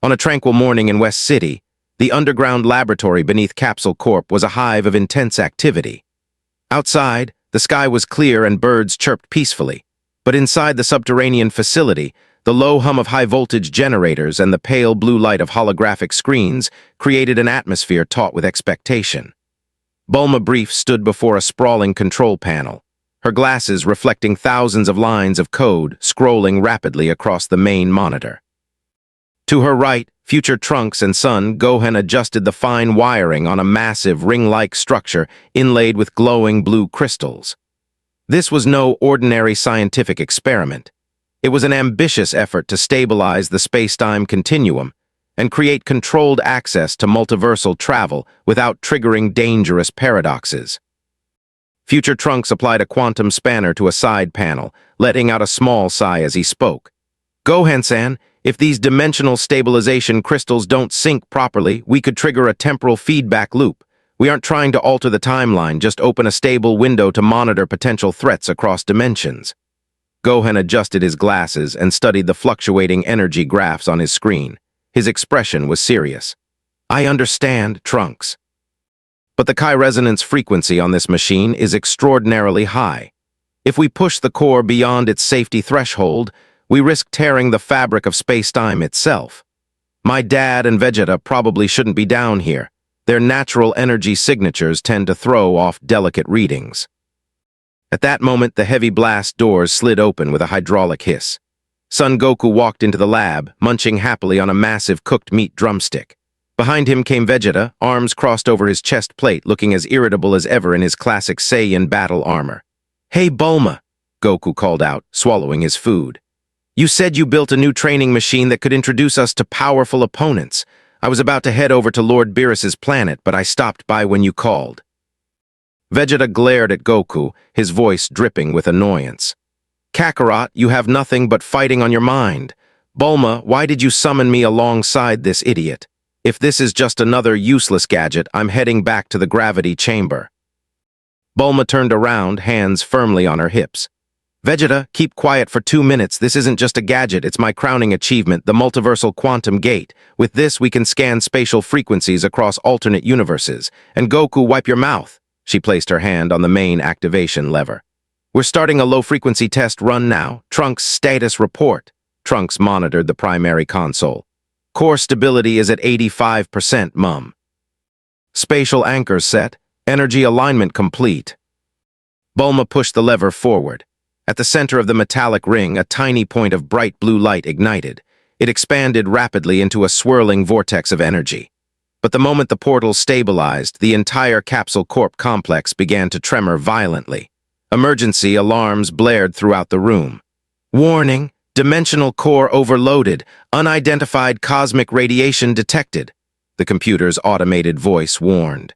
On a tranquil morning in West City, the underground laboratory beneath Capsule Corp was a hive of intense activity. Outside, the sky was clear and birds chirped peacefully, but inside the subterranean facility, the low hum of high-voltage generators and the pale blue light of holographic screens created an atmosphere taut with expectation. Bulma Brief stood before a sprawling control panel, her glasses reflecting thousands of lines of code scrolling rapidly across the main monitor. To her right, future Trunks and Son Gohan adjusted the fine wiring on a massive ring-like structure inlaid with glowing blue crystals. This was no ordinary scientific experiment. It was an ambitious effort to stabilize the space-time continuum and create controlled access to multiversal travel without triggering dangerous paradoxes. Future Trunks applied a quantum spanner to a side panel, letting out a small sigh as he spoke. "Gohan-san, if these dimensional stabilization crystals don't sync properly, we could trigger a temporal feedback loop. We aren't trying to alter the timeline, just open a stable window to monitor potential threats across dimensions." Gohan adjusted his glasses and studied the fluctuating energy graphs on his screen. His expression was serious. "I understand, Trunks. But the Chi-resonance frequency on this machine is extraordinarily high. If we push the core beyond its safety threshold, we risk tearing the fabric of space-time itself. My dad and Vegeta probably shouldn't be down here. Their natural energy signatures tend to throw off delicate readings." At that moment, the heavy blast doors slid open with a hydraulic hiss. Son Goku walked into the lab, munching happily on a massive cooked meat drumstick. Behind him came Vegeta, arms crossed over his chest plate, looking as irritable as ever in his classic Saiyan battle armor. "Hey, Bulma," Goku called out, swallowing his food. "You said you built a new training machine that could introduce us to powerful opponents. I was about to head over to Lord Beerus's planet, but I stopped by when you called." Vegeta glared at Goku, his voice dripping with annoyance. "Kakarot, you have nothing but fighting on your mind. Bulma, why did you summon me alongside this idiot? If this is just another useless gadget, I'm heading back to the gravity chamber." Bulma turned around, hands firmly on her hips. "Vegeta, keep quiet for 2 minutes. This isn't just a gadget, it's my crowning achievement, the multiversal quantum gate. With this, we can scan spatial frequencies across alternate universes. And Goku, wipe your mouth." She placed her hand on the main activation lever. "We're starting a low-frequency test run now. Trunks, status report." Trunks monitored the primary console. "Core stability is at 85%, Mum. Spatial anchors set. Energy alignment complete." Bulma pushed the lever forward. At the center of the metallic ring, a tiny point of bright blue light ignited. It expanded rapidly into a swirling vortex of energy. But the moment the portal stabilized, the entire Capsule Corp complex began to tremor violently. Emergency alarms blared throughout the room. "Warning! Dimensional core overloaded. Unidentified cosmic radiation detected," the computer's automated voice warned.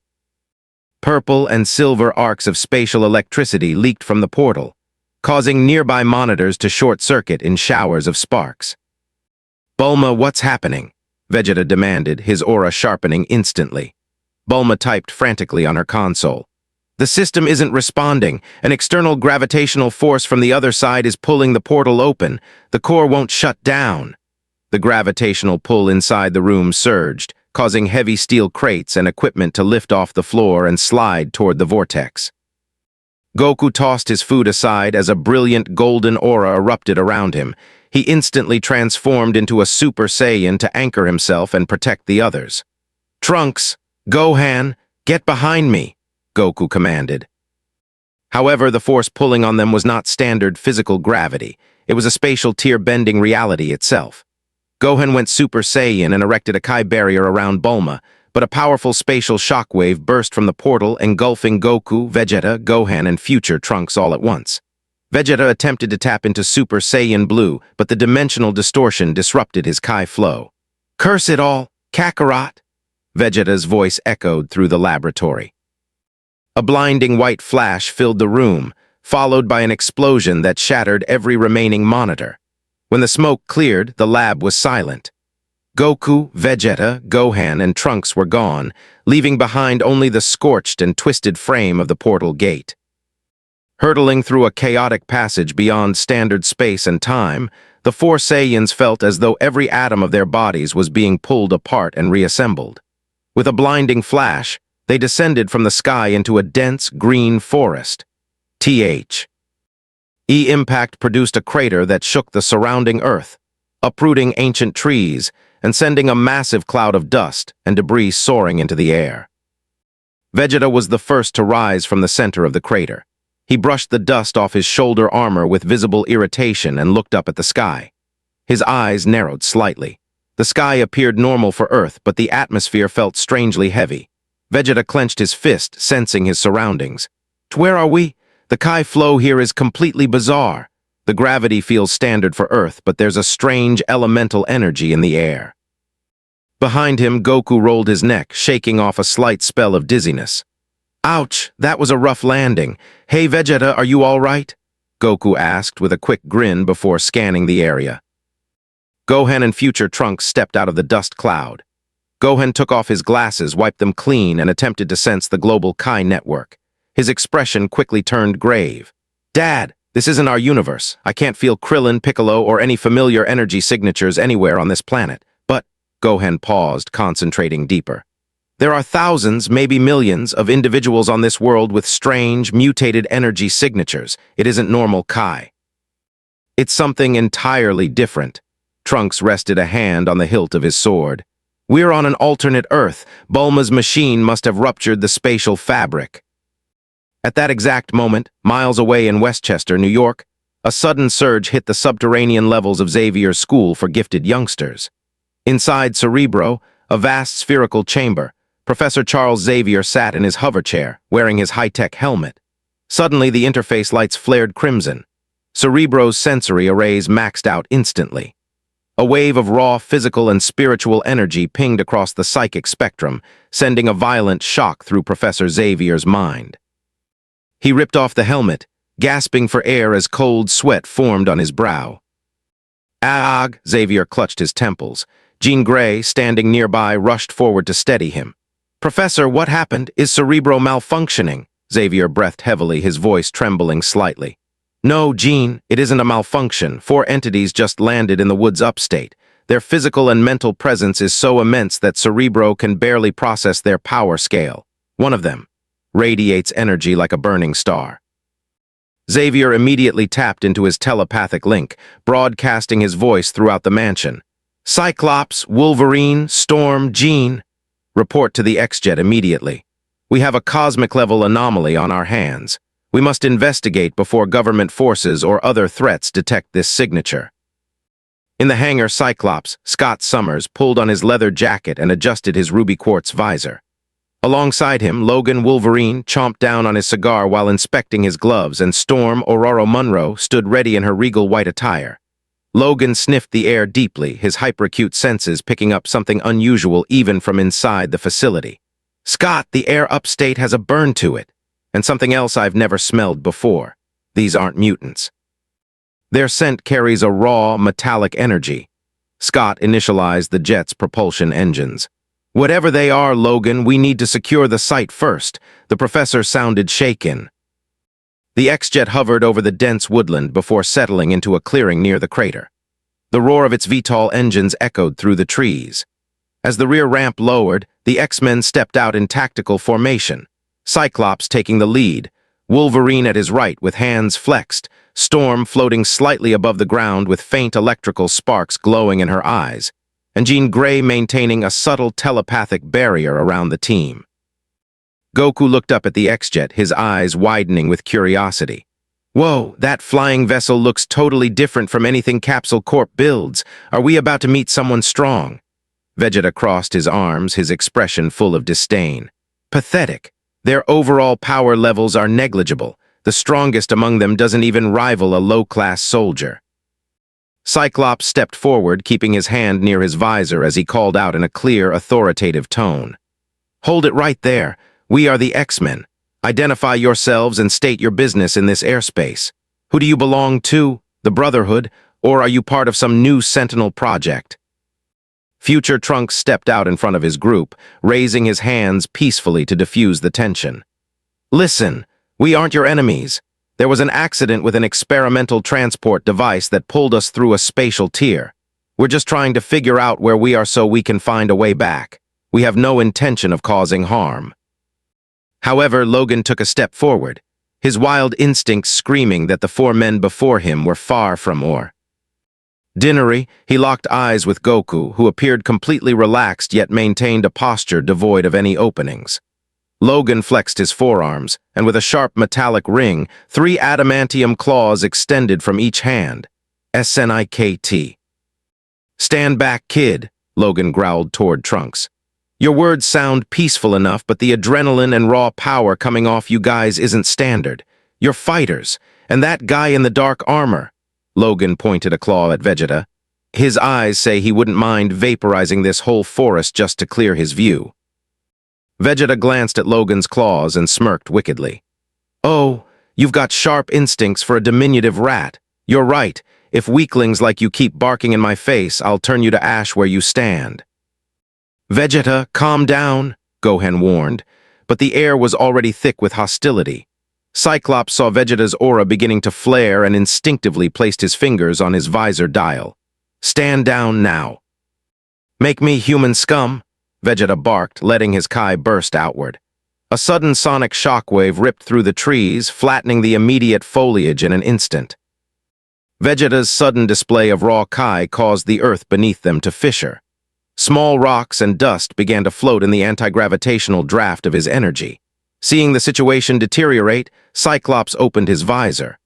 Purple and silver arcs of spatial electricity leaked from the portal, causing nearby monitors to short-circuit in showers of sparks. "Bulma, what's happening?" Vegeta demanded, his aura sharpening instantly. Bulma typed frantically on her console. "The system isn't responding. An external gravitational force from the other side is pulling the portal open. The core won't shut down." The gravitational pull inside the room surged, causing heavy steel crates and equipment to lift off the floor and slide toward the vortex. Goku tossed his food aside as a brilliant golden aura erupted around him. He instantly transformed into a Super Saiyan to anchor himself and protect the others. "Trunks, Gohan, get behind me," Goku commanded. However, the force pulling on them was not standard physical gravity. It was a spatial tier-bending reality itself. Gohan went Super Saiyan and erected a Kai barrier around Bulma, but a powerful spatial shockwave burst from the portal, engulfing Goku, Vegeta, Gohan, and future Trunks all at once. Vegeta attempted to tap into Super Saiyan Blue, but the dimensional distortion disrupted his Kai flow. "Curse it all, Kakarot!" Vegeta's voice echoed through the laboratory. A blinding white flash filled the room, followed by an explosion that shattered every remaining monitor. When the smoke cleared, the lab was silent. Goku, Vegeta, Gohan, and Trunks were gone, leaving behind only the scorched and twisted frame of the portal gate. Hurtling through a chaotic passage beyond standard space and time, The four Saiyans felt as though every atom of their bodies was being pulled apart and reassembled. With a blinding flash, they descended from the sky into a dense, green forest. Impact produced a crater that shook the surrounding earth, uprooting ancient trees and sending a massive cloud of dust and debris soaring into the air. Vegeta was the first to rise from the center of the crater. He brushed the dust off his shoulder armor with visible irritation and looked up at the sky. His eyes narrowed slightly. The sky appeared normal for Earth, but the atmosphere felt strangely heavy. Vegeta clenched his fist, sensing his surroundings. Where are we? The Kai flow here is completely bizarre. The gravity feels standard for Earth, but there's a strange elemental energy in the air. Behind him, Goku rolled his neck, shaking off a slight spell of dizziness. Ouch, that was a rough landing. Hey Vegeta, are you all right? Goku asked with a quick grin before scanning the area. Gohan and future Trunks stepped out of the dust cloud. Gohan took off his glasses, wiped them clean, and attempted to sense the global Kai network. His expression quickly turned grave. Dad, this isn't our universe. I can't feel Krillin, Piccolo, or any familiar energy signatures anywhere on this planet. But, Gohan paused, concentrating deeper. There are thousands, maybe millions, of individuals on this world with strange, mutated energy signatures. It isn't normal Kai. It's something entirely different. Trunks rested a hand on the hilt of his sword. We're on an alternate Earth. Bulma's machine must have ruptured the spatial fabric. At that exact moment, miles away in Westchester, New York, a sudden surge hit the subterranean levels of Xavier's school for gifted youngsters. Inside Cerebro, a vast spherical chamber, Professor Charles Xavier sat in his hover chair, wearing his high-tech helmet. Suddenly, the interface lights flared crimson. Cerebro's sensory arrays maxed out instantly. A wave of raw physical and spiritual energy pinged across the psychic spectrum, sending a violent shock through Professor Xavier's mind. He ripped off the helmet, gasping for air as cold sweat formed on his brow. Ag! Xavier clutched his temples. Jean Grey, standing nearby, rushed forward to steady him. Professor, what happened? Is Cerebro malfunctioning? Xavier breathed heavily, his voice trembling slightly. No, Jean, it isn't a malfunction. 4 entities just landed in the woods upstate. Their physical and mental presence is so immense that Cerebro can barely process their power scale. One of them radiates energy like a burning star. Xavier immediately tapped into his telepathic link, broadcasting his voice throughout the mansion. Cyclops, Wolverine, Storm, Jean. Report to the X-Jet immediately. We have a cosmic-level anomaly on our hands. We must investigate before government forces or other threats detect this signature. In the hangar, Cyclops, Scott Summers, pulled on his leather jacket and adjusted his ruby quartz visor. Alongside him, Logan Wolverine chomped down on his cigar while inspecting his gloves, and Storm Aurora Munro stood ready in her regal white attire. Logan sniffed the air deeply, his hyperacute senses picking up something unusual even from inside the facility. Scott, the air upstate has a burn to it, and something else I've never smelled before. These aren't mutants. Their scent carries a raw, metallic energy. Scott initialized the jet's propulsion engines. Whatever they are, Logan, we need to secure the site first. The professor sounded shaken. The X-Jet hovered over the dense woodland before settling into a clearing near the crater. The roar of its VTOL engines echoed through the trees. As the rear ramp lowered, the X-Men stepped out in tactical formation, Cyclops taking the lead, Wolverine at his right with hands flexed, Storm floating slightly above the ground with faint electrical sparks glowing in her eyes, and Jean Grey maintaining a subtle telepathic barrier around the team. Goku looked up at the X-Jet, his eyes widening with curiosity. Whoa, that flying vessel looks totally different from anything Capsule Corp builds. Are we about to meet someone strong? Vegeta crossed his arms, his expression full of disdain. Pathetic. Their overall power levels are negligible. The strongest among them doesn't even rival a low-class soldier. Cyclops stepped forward, keeping his hand near his visor as he called out in a clear, authoritative tone. Hold it right there. We are the X-Men. Identify yourselves and state your business in this airspace. Who do you belong to? The Brotherhood? Or are you part of some new Sentinel project? Future Trunks stepped out in front of his group, raising his hands peacefully to diffuse the tension. Listen, we aren't your enemies. There was an accident with an experimental transport device that pulled us through a spatial tier. We're just trying to figure out where we are so we can find a way back. We have no intention of causing harm." However, Logan took a step forward, his wild instincts screaming that the four men before him were far from ordinary. He locked eyes with Goku, who appeared completely relaxed yet maintained a posture devoid of any openings. Logan flexed his forearms, and with a sharp metallic ring, 3 adamantium claws extended from each hand. SNIKT. "Stand back, kid," Logan growled toward Trunks. "Your words sound peaceful enough, but the adrenaline and raw power coming off you guys isn't standard. You're fighters, and that guy in the dark armor." Logan pointed a claw at Vegeta. "His eyes say he wouldn't mind vaporizing this whole forest just to clear his view." Vegeta glanced at Logan's claws and smirked wickedly. "Oh, you've got sharp instincts for a diminutive rat. You're right. If weaklings like you keep barking in my face, I'll turn you to ash where you stand." "Vegeta, calm down," Gohan warned, but the air was already thick with hostility. Cyclops saw Vegeta's aura beginning to flare and instinctively placed his fingers on his visor dial. "Stand down now." "Make me human scum," Vegeta barked, letting his Kai burst outward. A sudden sonic shockwave ripped through the trees, flattening the immediate foliage in an instant. Vegeta's sudden display of raw Kai caused the earth beneath them to fissure. Small rocks and dust began to float in the anti-gravitational draft of his energy. Seeing the situation deteriorate, Cyclops opened his visor.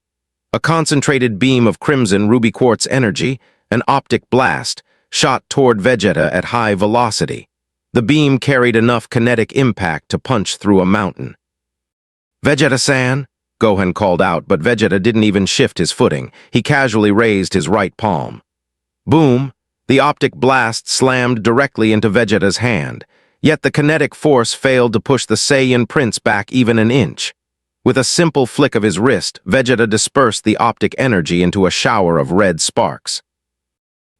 A concentrated beam of crimson ruby quartz energy, an optic blast, shot toward Vegeta at high velocity. The beam carried enough kinetic impact to punch through a mountain. "Vegeta-san," Gohan called out, but Vegeta didn't even shift his footing. He casually raised his right palm. Boom! The optic blast slammed directly into Vegeta's hand, yet the kinetic force failed to push the Saiyan Prince back even an inch. With a simple flick of his wrist, Vegeta dispersed the optic energy into a shower of red sparks.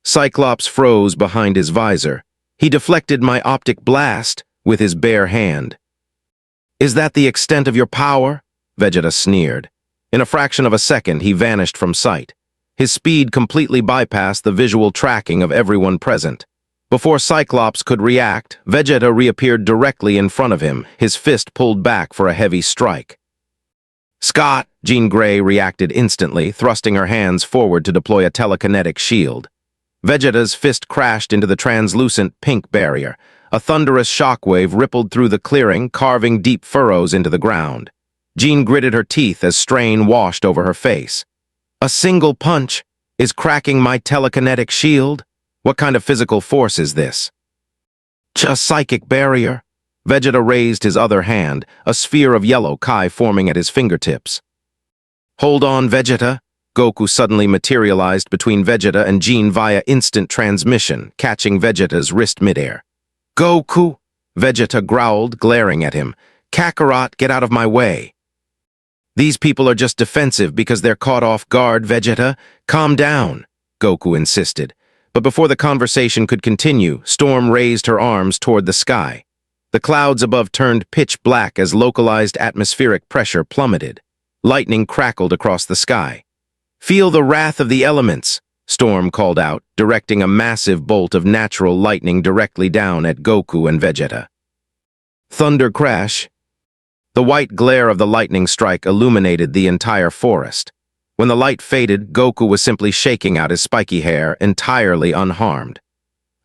Cyclops froze behind his visor. He deflected my optic blast with his bare hand. "Is that the extent of your power?" Vegeta sneered. In a fraction of a second, he vanished from sight. His speed completely bypassed the visual tracking of everyone present. Before Cyclops could react, Vegeta reappeared directly in front of him, his fist pulled back for a heavy strike. "Scott!" Jean Grey reacted instantly, thrusting her hands forward to deploy a telekinetic shield. Vegeta's fist crashed into the translucent pink barrier. A thunderous shockwave rippled through the clearing, carving deep furrows into the ground. Jean gritted her teeth as strain washed over her face. "A single punch is cracking my telekinetic shield? What kind of physical force is this?" "Just psychic barrier." Vegeta raised his other hand, a sphere of yellow Kai forming at his fingertips. "Hold on, Vegeta." Goku suddenly materialized between Vegeta and Jean via instant transmission, catching Vegeta's wrist midair. "Goku!" Vegeta growled, glaring at him. "Kakarot, get out of my way." "These people are just defensive because they're caught off guard, Vegeta. Calm down," Goku insisted. But before the conversation could continue, Storm raised her arms toward the sky. The clouds above turned pitch black as localized atmospheric pressure plummeted. Lightning crackled across the sky. "Feel the wrath of the elements," Storm called out, directing a massive bolt of natural lightning directly down at Goku and Vegeta. Thunder crash. The white glare of the lightning strike illuminated the entire forest. When the light faded, Goku was simply shaking out his spiky hair, entirely unharmed.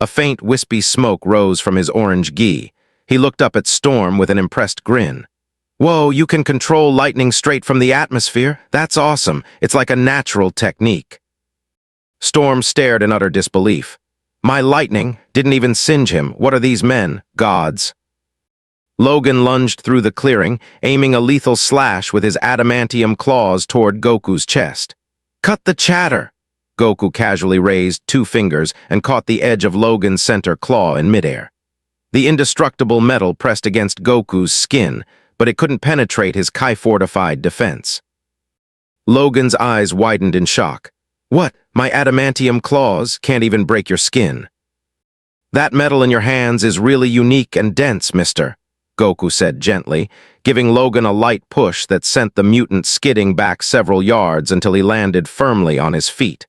A faint, wispy smoke rose from his orange gi. He looked up at Storm with an impressed grin. "Whoa, you can control lightning straight from the atmosphere? That's awesome. It's like a natural technique." Storm stared in utter disbelief. "My lightning didn't even singe him. What are these men? Gods?" Logan lunged through the clearing, aiming a lethal slash with his adamantium claws toward Goku's chest. "Cut the chatter!" Goku casually raised 2 fingers and caught the edge of Logan's center claw in midair. The indestructible metal pressed against Goku's skin, but it couldn't penetrate his Kai-fortified defense. Logan's eyes widened in shock. "What? My adamantium claws can't even break your skin." "That metal in your hands is really unique and dense, mister." Goku said gently, giving Logan a light push that sent the mutant skidding back several yards until he landed firmly on his feet.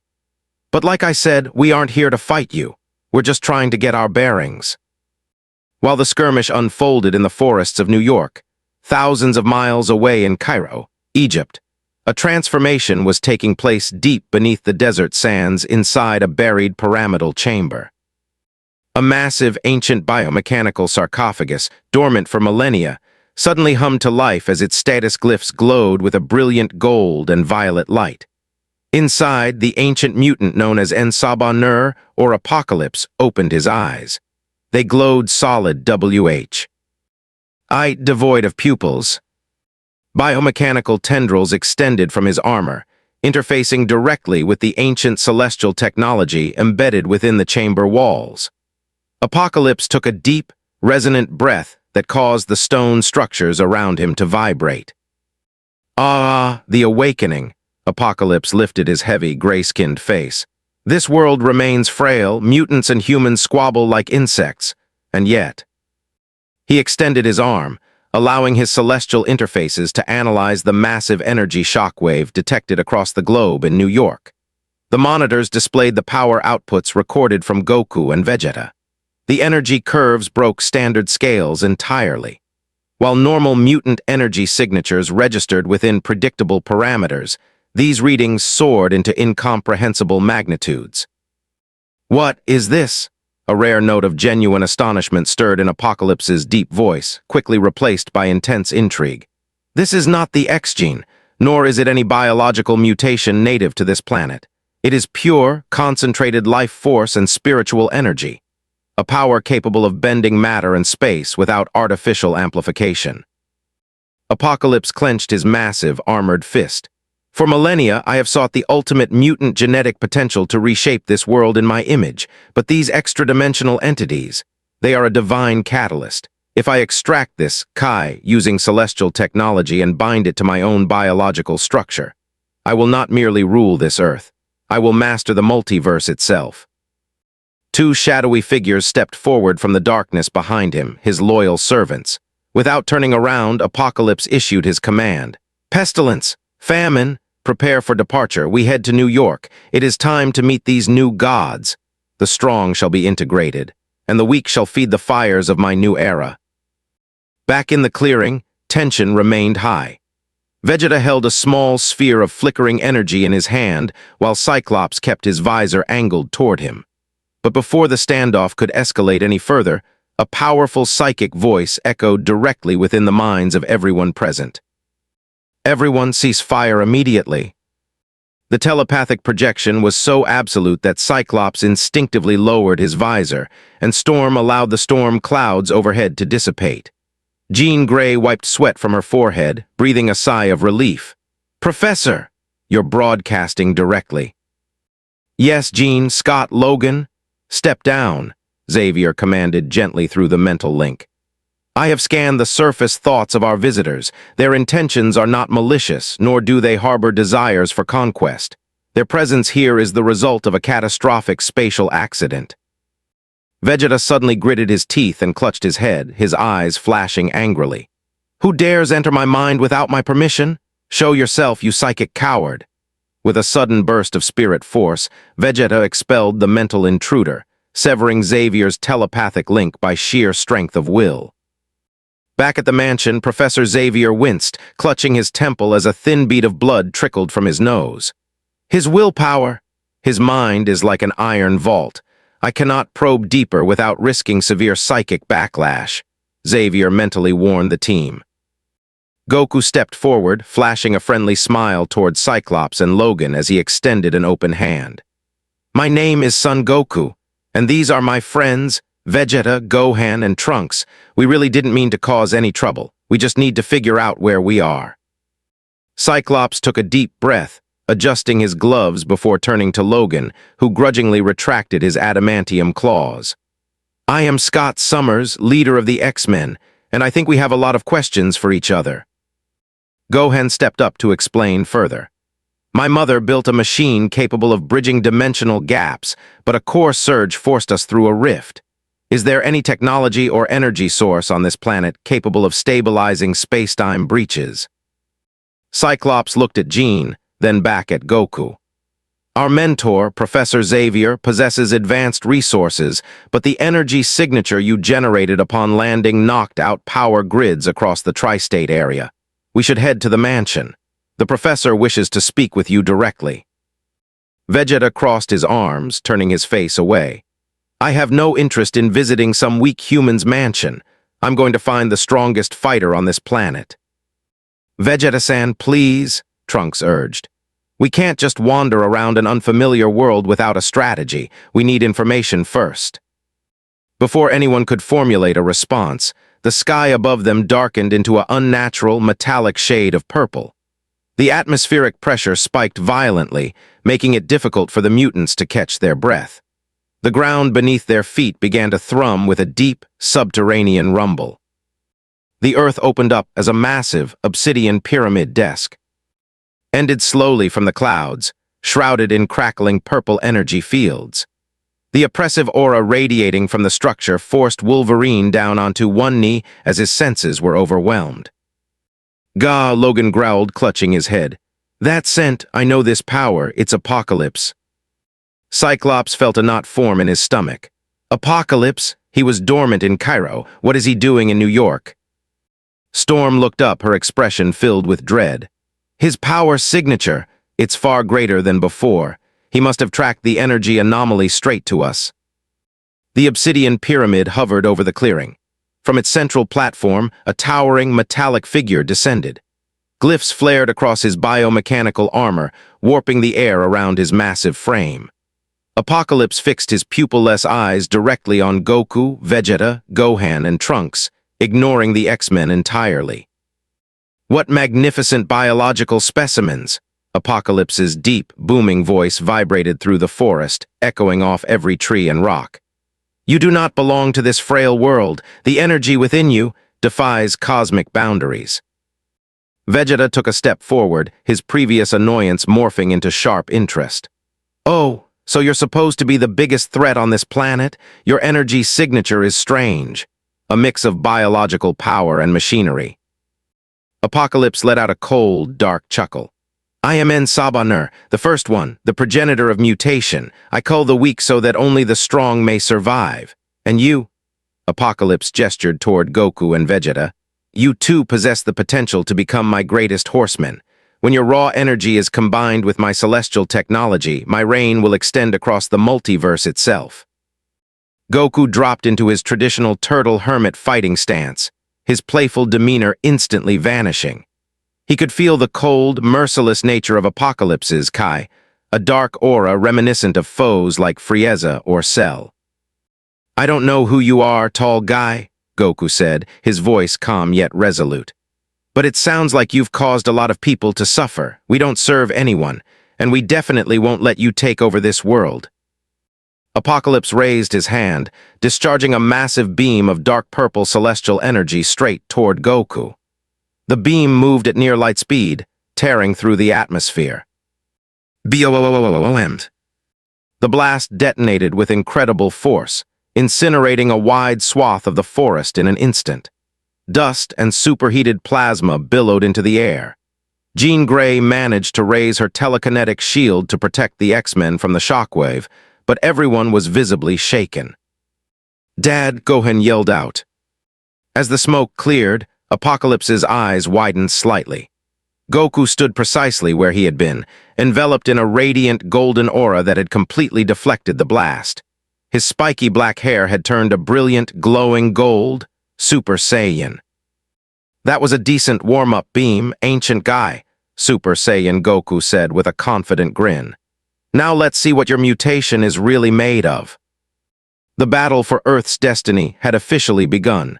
But like I said, we aren't here to fight you. We're just trying to get our bearings. While the skirmish unfolded in the forests of New York, thousands of miles away in Cairo, Egypt, a transformation was taking place deep beneath the desert sands inside a buried pyramidal chamber. A massive, ancient biomechanical sarcophagus, dormant for millennia, suddenly hummed to life as its status glyphs glowed with a brilliant gold and violet light. Inside, the ancient mutant known as En-Saba-Nur, or Apocalypse, opened his eyes. They glowed solid devoid of pupils. Biomechanical tendrils extended from his armor, interfacing directly with the ancient celestial technology embedded within the chamber walls. Apocalypse took a deep, resonant breath that caused the stone structures around him to vibrate. Ah, the awakening. Apocalypse lifted his heavy, gray-skinned face. This world remains frail, mutants and humans squabble like insects, and yet... He extended his arm, allowing his celestial interfaces to analyze the massive energy shockwave detected across the globe in New York. The monitors displayed the power outputs recorded from Goku and Vegeta. The energy curves broke standard scales entirely. While normal mutant energy signatures registered within predictable parameters, these readings soared into incomprehensible magnitudes. "What is this?" A rare note of genuine astonishment stirred in Apocalypse's deep voice, quickly replaced by intense intrigue. "This is not the X gene, nor is it any biological mutation native to this planet. It is pure, concentrated life force and spiritual energy, a power capable of bending matter and space without artificial amplification." Apocalypse clenched his massive, armored fist. "For millennia, I have sought the ultimate mutant genetic potential to reshape this world in my image, but these extra-dimensional entities, they are a divine catalyst. If I extract this, Kai, using celestial technology and bind it to my own biological structure, I will not merely rule this Earth. I will master the multiverse itself." Two shadowy figures stepped forward from the darkness behind him, his loyal servants. Without turning around, Apocalypse issued his command. "Pestilence! Famine! Prepare for departure. We head to New York. It is time to meet these new gods. The strong shall be integrated, and the weak shall feed the fires of my new era." Back in the clearing, tension remained high. Vegeta held a small sphere of flickering energy in his hand, while Cyclops kept his visor angled toward him. But before the standoff could escalate any further, a powerful psychic voice echoed directly within the minds of everyone present. "Everyone cease fire immediately." The telepathic projection was so absolute that Cyclops instinctively lowered his visor, and Storm allowed the storm clouds overhead to dissipate. Jean Grey wiped sweat from her forehead, breathing a sigh of relief. "Professor, you're broadcasting directly." "Yes, Jean, Scott, Logan. Step down," Xavier commanded gently through the mental link. "I have scanned the surface thoughts of our visitors. Their intentions are not malicious, nor do they harbor desires for conquest. Their presence here is the result of a catastrophic spatial accident." Vegeta suddenly gritted his teeth and clutched his head, his eyes flashing angrily. "Who dares enter my mind without my permission? Show yourself, you psychic coward." With a sudden burst of spirit force, Vegeta expelled the mental intruder, severing Xavier's telepathic link by sheer strength of will. Back at the mansion, Professor Xavier winced, clutching his temple as a thin bead of blood trickled from his nose. "His willpower! His mind is like an iron vault. I cannot probe deeper without risking severe psychic backlash," Xavier mentally warned the team. Goku stepped forward, flashing a friendly smile toward Cyclops and Logan as he extended an open hand. "My name is Son Goku, and these are my friends, Vegeta, Gohan, and Trunks. We really didn't mean to cause any trouble. We just need to figure out where we are." Cyclops took a deep breath, adjusting his gloves before turning to Logan, who grudgingly retracted his adamantium claws. "I am Scott Summers, leader of the X-Men, and I think we have a lot of questions for each other." Gohan stepped up to explain further. "My mother built a machine capable of bridging dimensional gaps, but a core surge forced us through a rift. Is there any technology or energy source on this planet capable of stabilizing space-time breaches? Cyclops looked at Jean, then back at Goku. Our mentor, Professor Xavier, possesses advanced resources, but the energy signature you generated upon landing knocked out power grids across the tri-state area. We should head to the mansion. The professor wishes to speak with you directly. Vegeta crossed his arms, turning his face away. I have no interest in visiting some weak human's mansion. I'm going to find the strongest fighter on this planet. Vegeta-san, please, Trunks urged. We can't just wander around an unfamiliar world without a strategy. We need information first. Before anyone could formulate a response, the sky above them darkened into an unnatural, metallic shade of purple. The atmospheric pressure spiked violently, making it difficult for the mutants to catch their breath. The ground beneath their feet began to thrum with a deep, subterranean rumble. The earth opened up as a massive, obsidian pyramid desk. Ended slowly from the clouds, shrouded in crackling purple energy fields. The oppressive aura radiating from the structure forced Wolverine down onto one knee as his senses were overwhelmed. Gah, Logan growled, clutching his head. That scent, I know this power, it's Apocalypse. Cyclops felt a knot form in his stomach. Apocalypse? He was dormant in Cairo. What is he doing in New York? Storm looked up, her expression filled with dread. His power signature, it's far greater than before. He must have tracked the energy anomaly straight to us. The obsidian pyramid hovered over the clearing. From its central platform, a towering metallic figure descended. Glyphs flared across his biomechanical armor, warping the air around his massive frame. Apocalypse fixed his pupil-less eyes directly on Goku, Vegeta, Gohan, and Trunks, ignoring the X-Men entirely. What magnificent biological specimens! Apocalypse's deep, booming voice vibrated through the forest, echoing off every tree and rock. You do not belong to this frail world. The energy within you defies cosmic boundaries. Vegeta took a step forward, his previous annoyance morphing into sharp interest. Oh, so you're supposed to be the biggest threat on this planet? Your energy signature is strange. A mix of biological power and machinery. Apocalypse let out a cold, dark chuckle. I am Sabaner, the first one, the progenitor of mutation. I cull the weak so that only the strong may survive. And you? Apocalypse gestured toward Goku and Vegeta. You too possess the potential to become my greatest horseman. When your raw energy is combined with my celestial technology, my reign will extend across the multiverse itself. Goku dropped into his traditional turtle hermit fighting stance, his playful demeanor instantly vanishing. He could feel the cold, merciless nature of Apocalypse's Kai, a dark aura reminiscent of foes like Frieza or Cell. I don't know who you are, tall guy, Goku said, his voice calm yet resolute. But it sounds like you've caused a lot of people to suffer. We don't serve anyone, and we definitely won't let you take over this world. Apocalypse raised his hand, discharging a massive beam of dark purple celestial energy straight toward Goku. The beam moved at near light speed, tearing through the atmosphere. BOOM. The blast detonated with incredible force, incinerating a wide swath of the forest in an instant. Dust and superheated plasma billowed into the air. Jean Grey managed to raise her telekinetic shield to protect the X-Men from the shockwave, but everyone was visibly shaken. Dad, Gohan yelled out. As the smoke cleared, Apocalypse's eyes widened slightly. Goku stood precisely where he had been, enveloped in a radiant golden aura that had completely deflected the blast. His spiky black hair had turned a brilliant, glowing gold, Super Saiyan. That was a decent warm-up beam, ancient guy, Super Saiyan Goku said with a confident grin. Now let's see what your mutation is really made of. The battle for Earth's destiny had officially begun.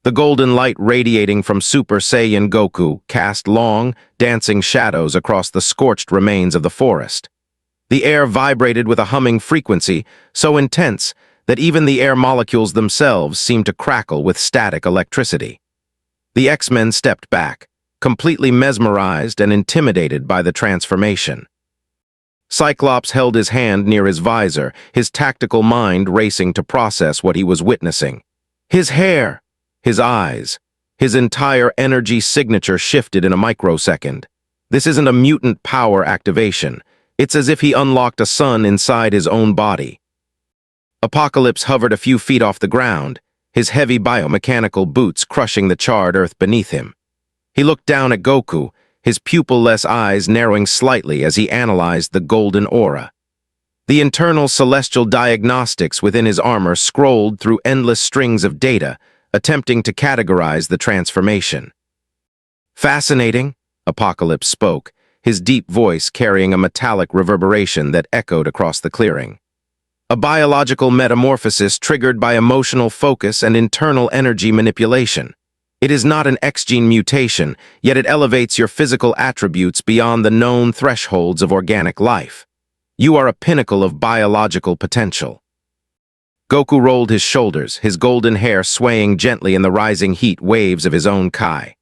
The golden light radiating from Super Saiyan Goku cast long, dancing shadows across the scorched remains of the forest. The air vibrated with a humming frequency so intense that even the air molecules themselves seemed to crackle with static electricity. The X-Men stepped back, completely mesmerized and intimidated by the transformation. Cyclops held his hand near his visor, his tactical mind racing to process what he was witnessing. His hair, his eyes, his entire energy signature shifted in a microsecond. This isn't a mutant power activation. It's as if he unlocked a sun inside his own body. Apocalypse hovered a few feet off the ground, his heavy biomechanical boots crushing the charred earth beneath him. He looked down at Goku, his pupil-less eyes narrowing slightly as he analyzed the golden aura. The internal celestial diagnostics within his armor scrolled through endless strings of data, attempting to categorize the transformation. "Fascinating," Apocalypse spoke, his deep voice carrying a metallic reverberation that echoed across the clearing. "A biological metamorphosis triggered by emotional focus and internal energy manipulation. It is not an X-gene mutation, yet it elevates your physical attributes beyond the known thresholds of organic life. You are a pinnacle of biological potential." Goku rolled his shoulders, his golden hair swaying gently in the rising heat waves of his own Kai.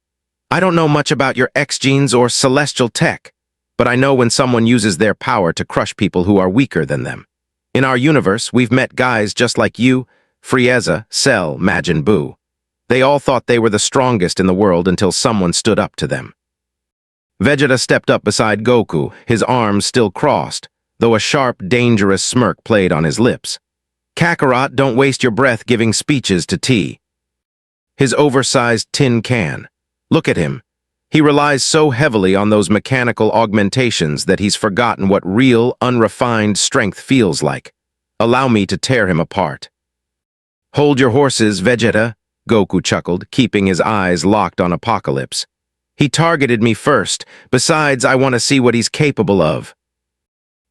"I don't know much about your X-genes or celestial tech, but I know when someone uses their power to crush people who are weaker than them. In our universe, we've met guys just like you, Frieza, Cell, Majin Buu. They all thought they were the strongest in the world until someone stood up to them." Vegeta stepped up beside Goku, his arms still crossed, though a sharp, dangerous smirk played on his lips. "Kakarot, don't waste your breath giving speeches to T." His oversized tin can. Look at him. He relies so heavily on those mechanical augmentations that he's forgotten what real, unrefined strength feels like. Allow me to tear him apart. "Hold your horses, Vegeta," Goku chuckled, keeping his eyes locked on Apocalypse. "He targeted me first. Besides, I want to see what he's capable of."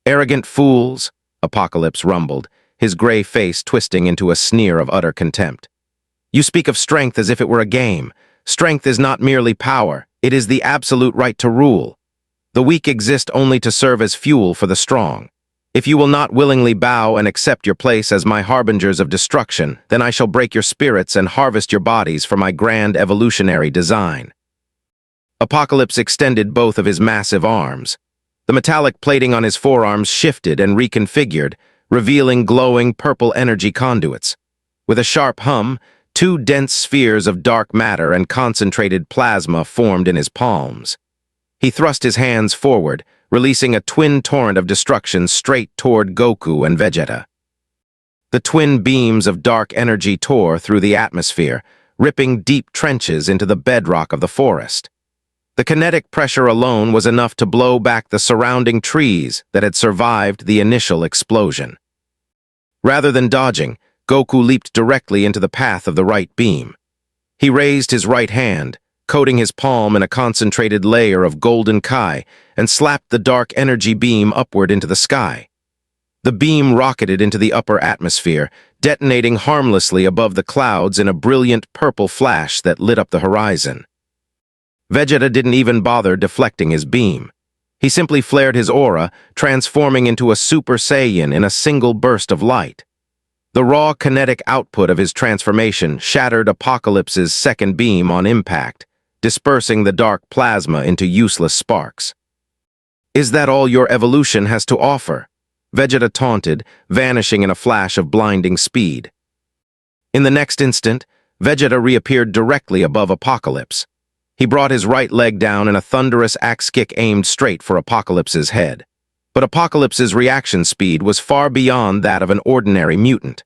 "Arrogant fools," Apocalypse rumbled, his gray face twisting into a sneer of utter contempt. "You speak of strength as if it were a game. Strength is not merely power, it is the absolute right to rule. The weak exist only to serve as fuel for the strong. If you will not willingly bow and accept your place as my harbingers of destruction, then I shall break your spirits and harvest your bodies for my grand evolutionary design." Apocalypse extended both of his massive arms. The metallic plating on his forearms shifted and reconfigured, revealing glowing purple energy conduits. With a sharp hum, two dense spheres of dark matter and concentrated plasma formed in his palms. He thrust his hands forward, releasing a twin torrent of destruction straight toward Goku and Vegeta. The twin beams of dark energy tore through the atmosphere, ripping deep trenches into the bedrock of the forest. The kinetic pressure alone was enough to blow back the surrounding trees that had survived the initial explosion. Rather than dodging, Goku leaped directly into the path of the right beam. He raised his right hand, coating his palm in a concentrated layer of golden Kai, and slapped the dark energy beam upward into the sky. The beam rocketed into the upper atmosphere, detonating harmlessly above the clouds in a brilliant purple flash that lit up the horizon. Vegeta didn't even bother deflecting his beam. He simply flared his aura, transforming into a Super Saiyan in a single burst of light. The raw kinetic output of his transformation shattered Apocalypse's second beam on impact, dispersing the dark plasma into useless sparks. "Is that all your evolution has to offer?" Vegeta taunted, vanishing in a flash of blinding speed. In the next instant, Vegeta reappeared directly above Apocalypse. He brought his right leg down in a thunderous axe kick aimed straight for Apocalypse's head. But Apocalypse's reaction speed was far beyond that of an ordinary mutant.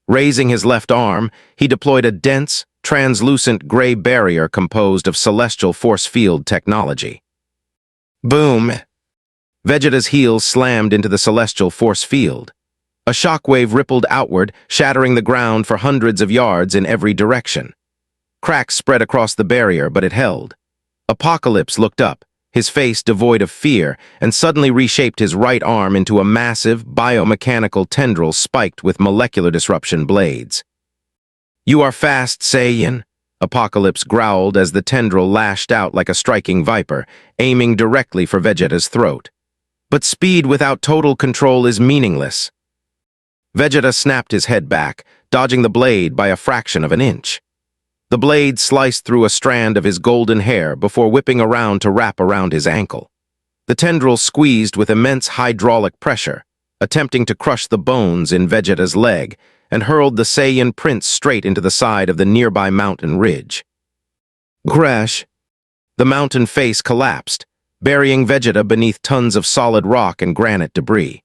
Raising his left arm, he deployed a dense, translucent gray barrier composed of celestial force field technology. Boom! Vegeta's heels slammed into the celestial force field. A shockwave rippled outward, shattering the ground for hundreds of yards in every direction. Cracks spread across the barrier, but it held. Apocalypse looked up, his face devoid of fear, and suddenly reshaped his right arm into a massive, biomechanical tendril spiked with molecular disruption blades. "You are fast, Saiyan," Apocalypse growled as the tendril lashed out like a striking viper, aiming directly for Vegeta's throat. "But speed without total control is meaningless." Vegeta snapped his head back, dodging the blade by a fraction of an inch. The blade sliced through a strand of his golden hair before whipping around to wrap around his ankle. The tendril squeezed with immense hydraulic pressure, attempting to crush the bones in Vegeta's leg, and hurled the Saiyan prince straight into the side of the nearby mountain ridge. Crash! The mountain face collapsed, burying Vegeta beneath tons of solid rock and granite debris.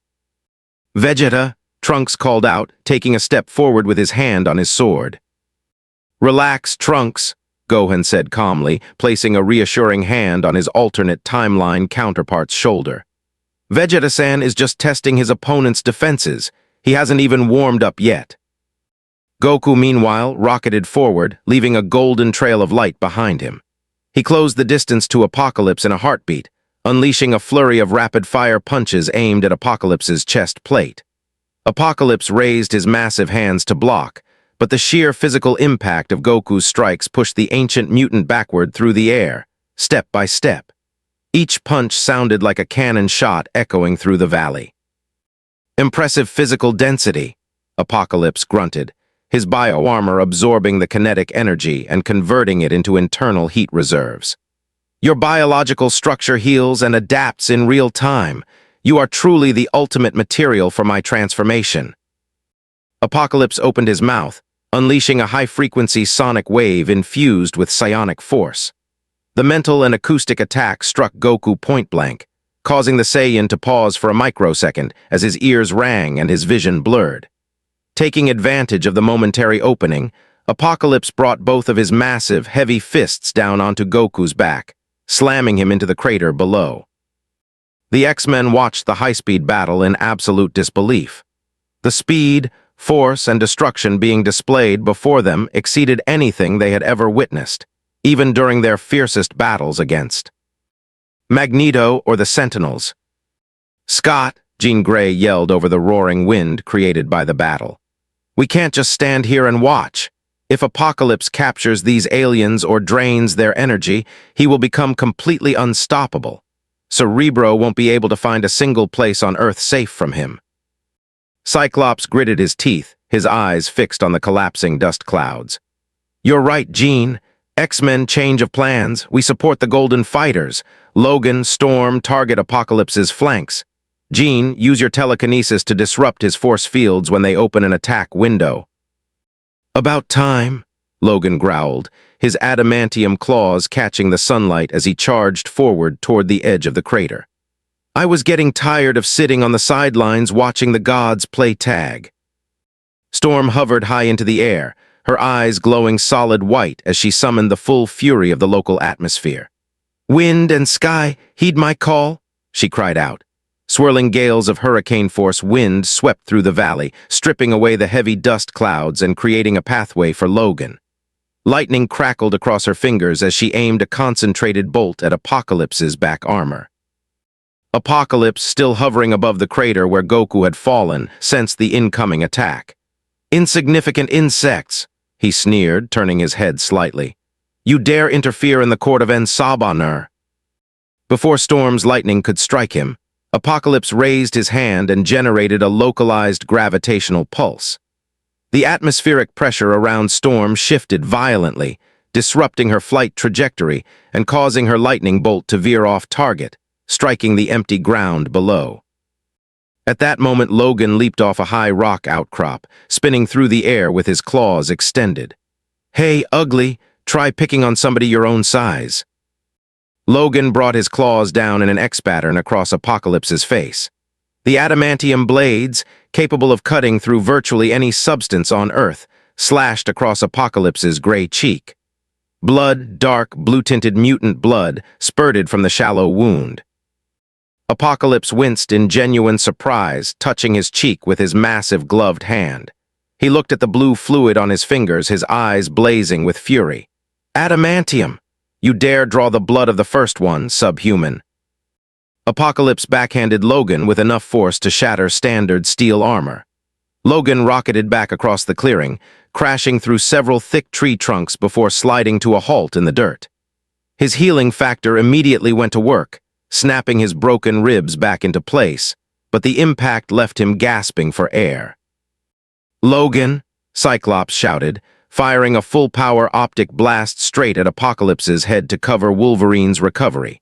"Vegeta," Trunks called out, taking a step forward with his hand on his sword. "Relax, Trunks," Gohan said calmly, placing a reassuring hand on his alternate timeline counterpart's shoulder. "Vegeta-san is just testing his opponent's defenses. He hasn't even warmed up yet." Goku, meanwhile, rocketed forward, leaving a golden trail of light behind him. He closed the distance to Apocalypse in a heartbeat, unleashing a flurry of rapid-fire punches aimed at Apocalypse's chest plate. Apocalypse raised his massive hands to block, but the sheer physical impact of Goku's strikes pushed the ancient mutant backward through the air, step by step. Each punch sounded like a cannon shot echoing through the valley. "Impressive physical density," Apocalypse grunted, his bio-armor absorbing the kinetic energy and converting it into internal heat reserves. "Your biological structure heals and adapts in real time. You are truly the ultimate material for my transformation." Apocalypse opened his mouth, unleashing a high-frequency sonic wave infused with psionic force. The mental and acoustic attack struck Goku point-blank, causing the Saiyan to pause for a microsecond as his ears rang and his vision blurred. Taking advantage of the momentary opening, Apocalypse brought both of his massive, heavy fists down onto Goku's back, slamming him into the crater below. The X-Men watched the high-speed battle in absolute disbelief. The speed, force, and destruction being displayed before them exceeded anything they had ever witnessed, even during their fiercest battles against Magneto or the Sentinels. "Scott," Jean Grey yelled over the roaring wind created by the battle. "We can't just stand here and watch. If Apocalypse captures these aliens or drains their energy, he will become completely unstoppable. Cerebro won't be able to find a single place on Earth safe from him." Cyclops gritted his teeth, his eyes fixed on the collapsing dust clouds. "You're right, Jean. X-Men change of plans. We support the Golden Fighters. Logan, Storm, target Apocalypse's flanks. Jean, use your telekinesis to disrupt his force fields when they open an attack window." "About time," Logan growled, his adamantium claws catching the sunlight as he charged forward toward the edge of the crater. "I was getting tired of sitting on the sidelines watching the gods play tag." Storm hovered high into the air, her eyes glowing solid white as she summoned the full fury of the local atmosphere. "Wind and sky, heed my call," she cried out. Swirling gales of hurricane-force wind swept through the valley, stripping away the heavy dust clouds and creating a pathway for Logan. Lightning crackled across her fingers as she aimed a concentrated bolt at Apocalypse's back armor. Apocalypse, still hovering above the crater where Goku had fallen, sensed the incoming attack. "Insignificant insects," he sneered, turning his head slightly. "You dare interfere in the court of En-Sabanur." Before Storm's lightning could strike him, Apocalypse raised his hand and generated a localized gravitational pulse. The atmospheric pressure around Storm shifted violently, disrupting her flight trajectory and causing her lightning bolt to veer off target, striking the empty ground below. At that moment, Logan leaped off a high rock outcrop, spinning through the air with his claws extended. "Hey, ugly, try picking on somebody your own size." Logan brought his claws down in an X pattern across Apocalypse's face. The adamantium blades, capable of cutting through virtually any substance on Earth, slashed across Apocalypse's gray cheek. Blood, dark, blue-tinted mutant blood, spurted from the shallow wound. Apocalypse winced in genuine surprise, touching his cheek with his massive gloved hand. He looked at the blue fluid on his fingers, his eyes blazing with fury. "Adamantium! You dare draw the blood of the first one, subhuman." Apocalypse backhanded Logan with enough force to shatter standard steel armor. Logan rocketed back across the clearing, crashing through several thick tree trunks before sliding to a halt in the dirt. His healing factor immediately went to work, snapping his broken ribs back into place, but the impact left him gasping for air. "Logan," Cyclops shouted, firing a full-power optic blast straight at Apocalypse's head to cover Wolverine's recovery.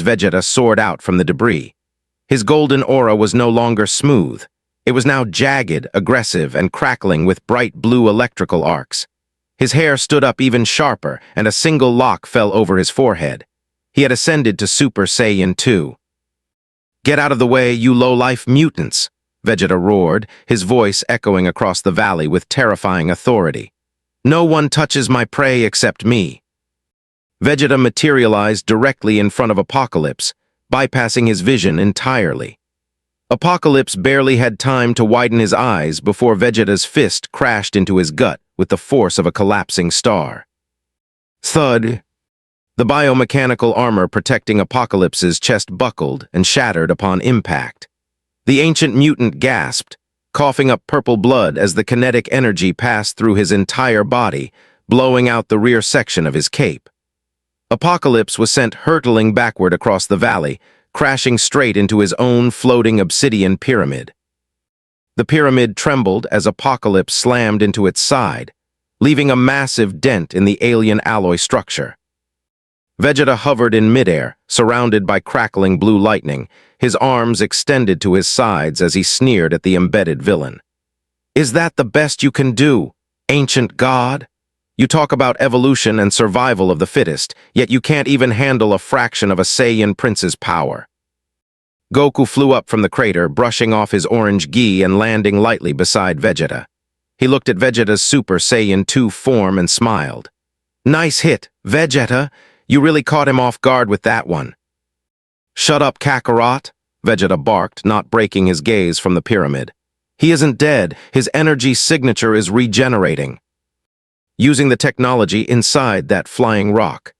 as Vegeta soared out from the debris. His golden aura was no longer smooth. It was now jagged, aggressive, and crackling with bright blue electrical arcs. His hair stood up even sharper, and a single lock fell over his forehead. He had ascended to Super Saiyan 2. "Get out of the way, you low-life mutants!" Vegeta roared, his voice echoing across the valley with terrifying authority. "No one touches my prey except me." Vegeta materialized directly in front of Apocalypse, bypassing his vision entirely. Apocalypse barely had time to widen his eyes before Vegeta's fist crashed into his gut with the force of a collapsing star. Thud! The biomechanical armor protecting Apocalypse's chest buckled and shattered upon impact. The ancient mutant gasped, coughing up purple blood as the kinetic energy passed through his entire body, blowing out the rear section of his cape. Apocalypse was sent hurtling backward across the valley, crashing straight into his own floating obsidian pyramid. The pyramid trembled as Apocalypse slammed into its side, leaving a massive dent in the alien alloy structure. Vegeta hovered in midair, surrounded by crackling blue lightning, his arms extended to his sides as he sneered at the embedded villain. "Is that the best you can do, ancient god? You talk about evolution and survival of the fittest, yet you can't even handle a fraction of a Saiyan prince's power." Goku flew up from the crater, brushing off his orange gi and landing lightly beside Vegeta. He looked at Vegeta's Super Saiyan 2 form and smiled. "Nice hit, Vegeta. You really caught him off guard with that one." "Shut up, Kakarot," Vegeta barked, not breaking his gaze from the pyramid. "He isn't dead. His energy signature is regenerating." Using the technology inside that flying rock.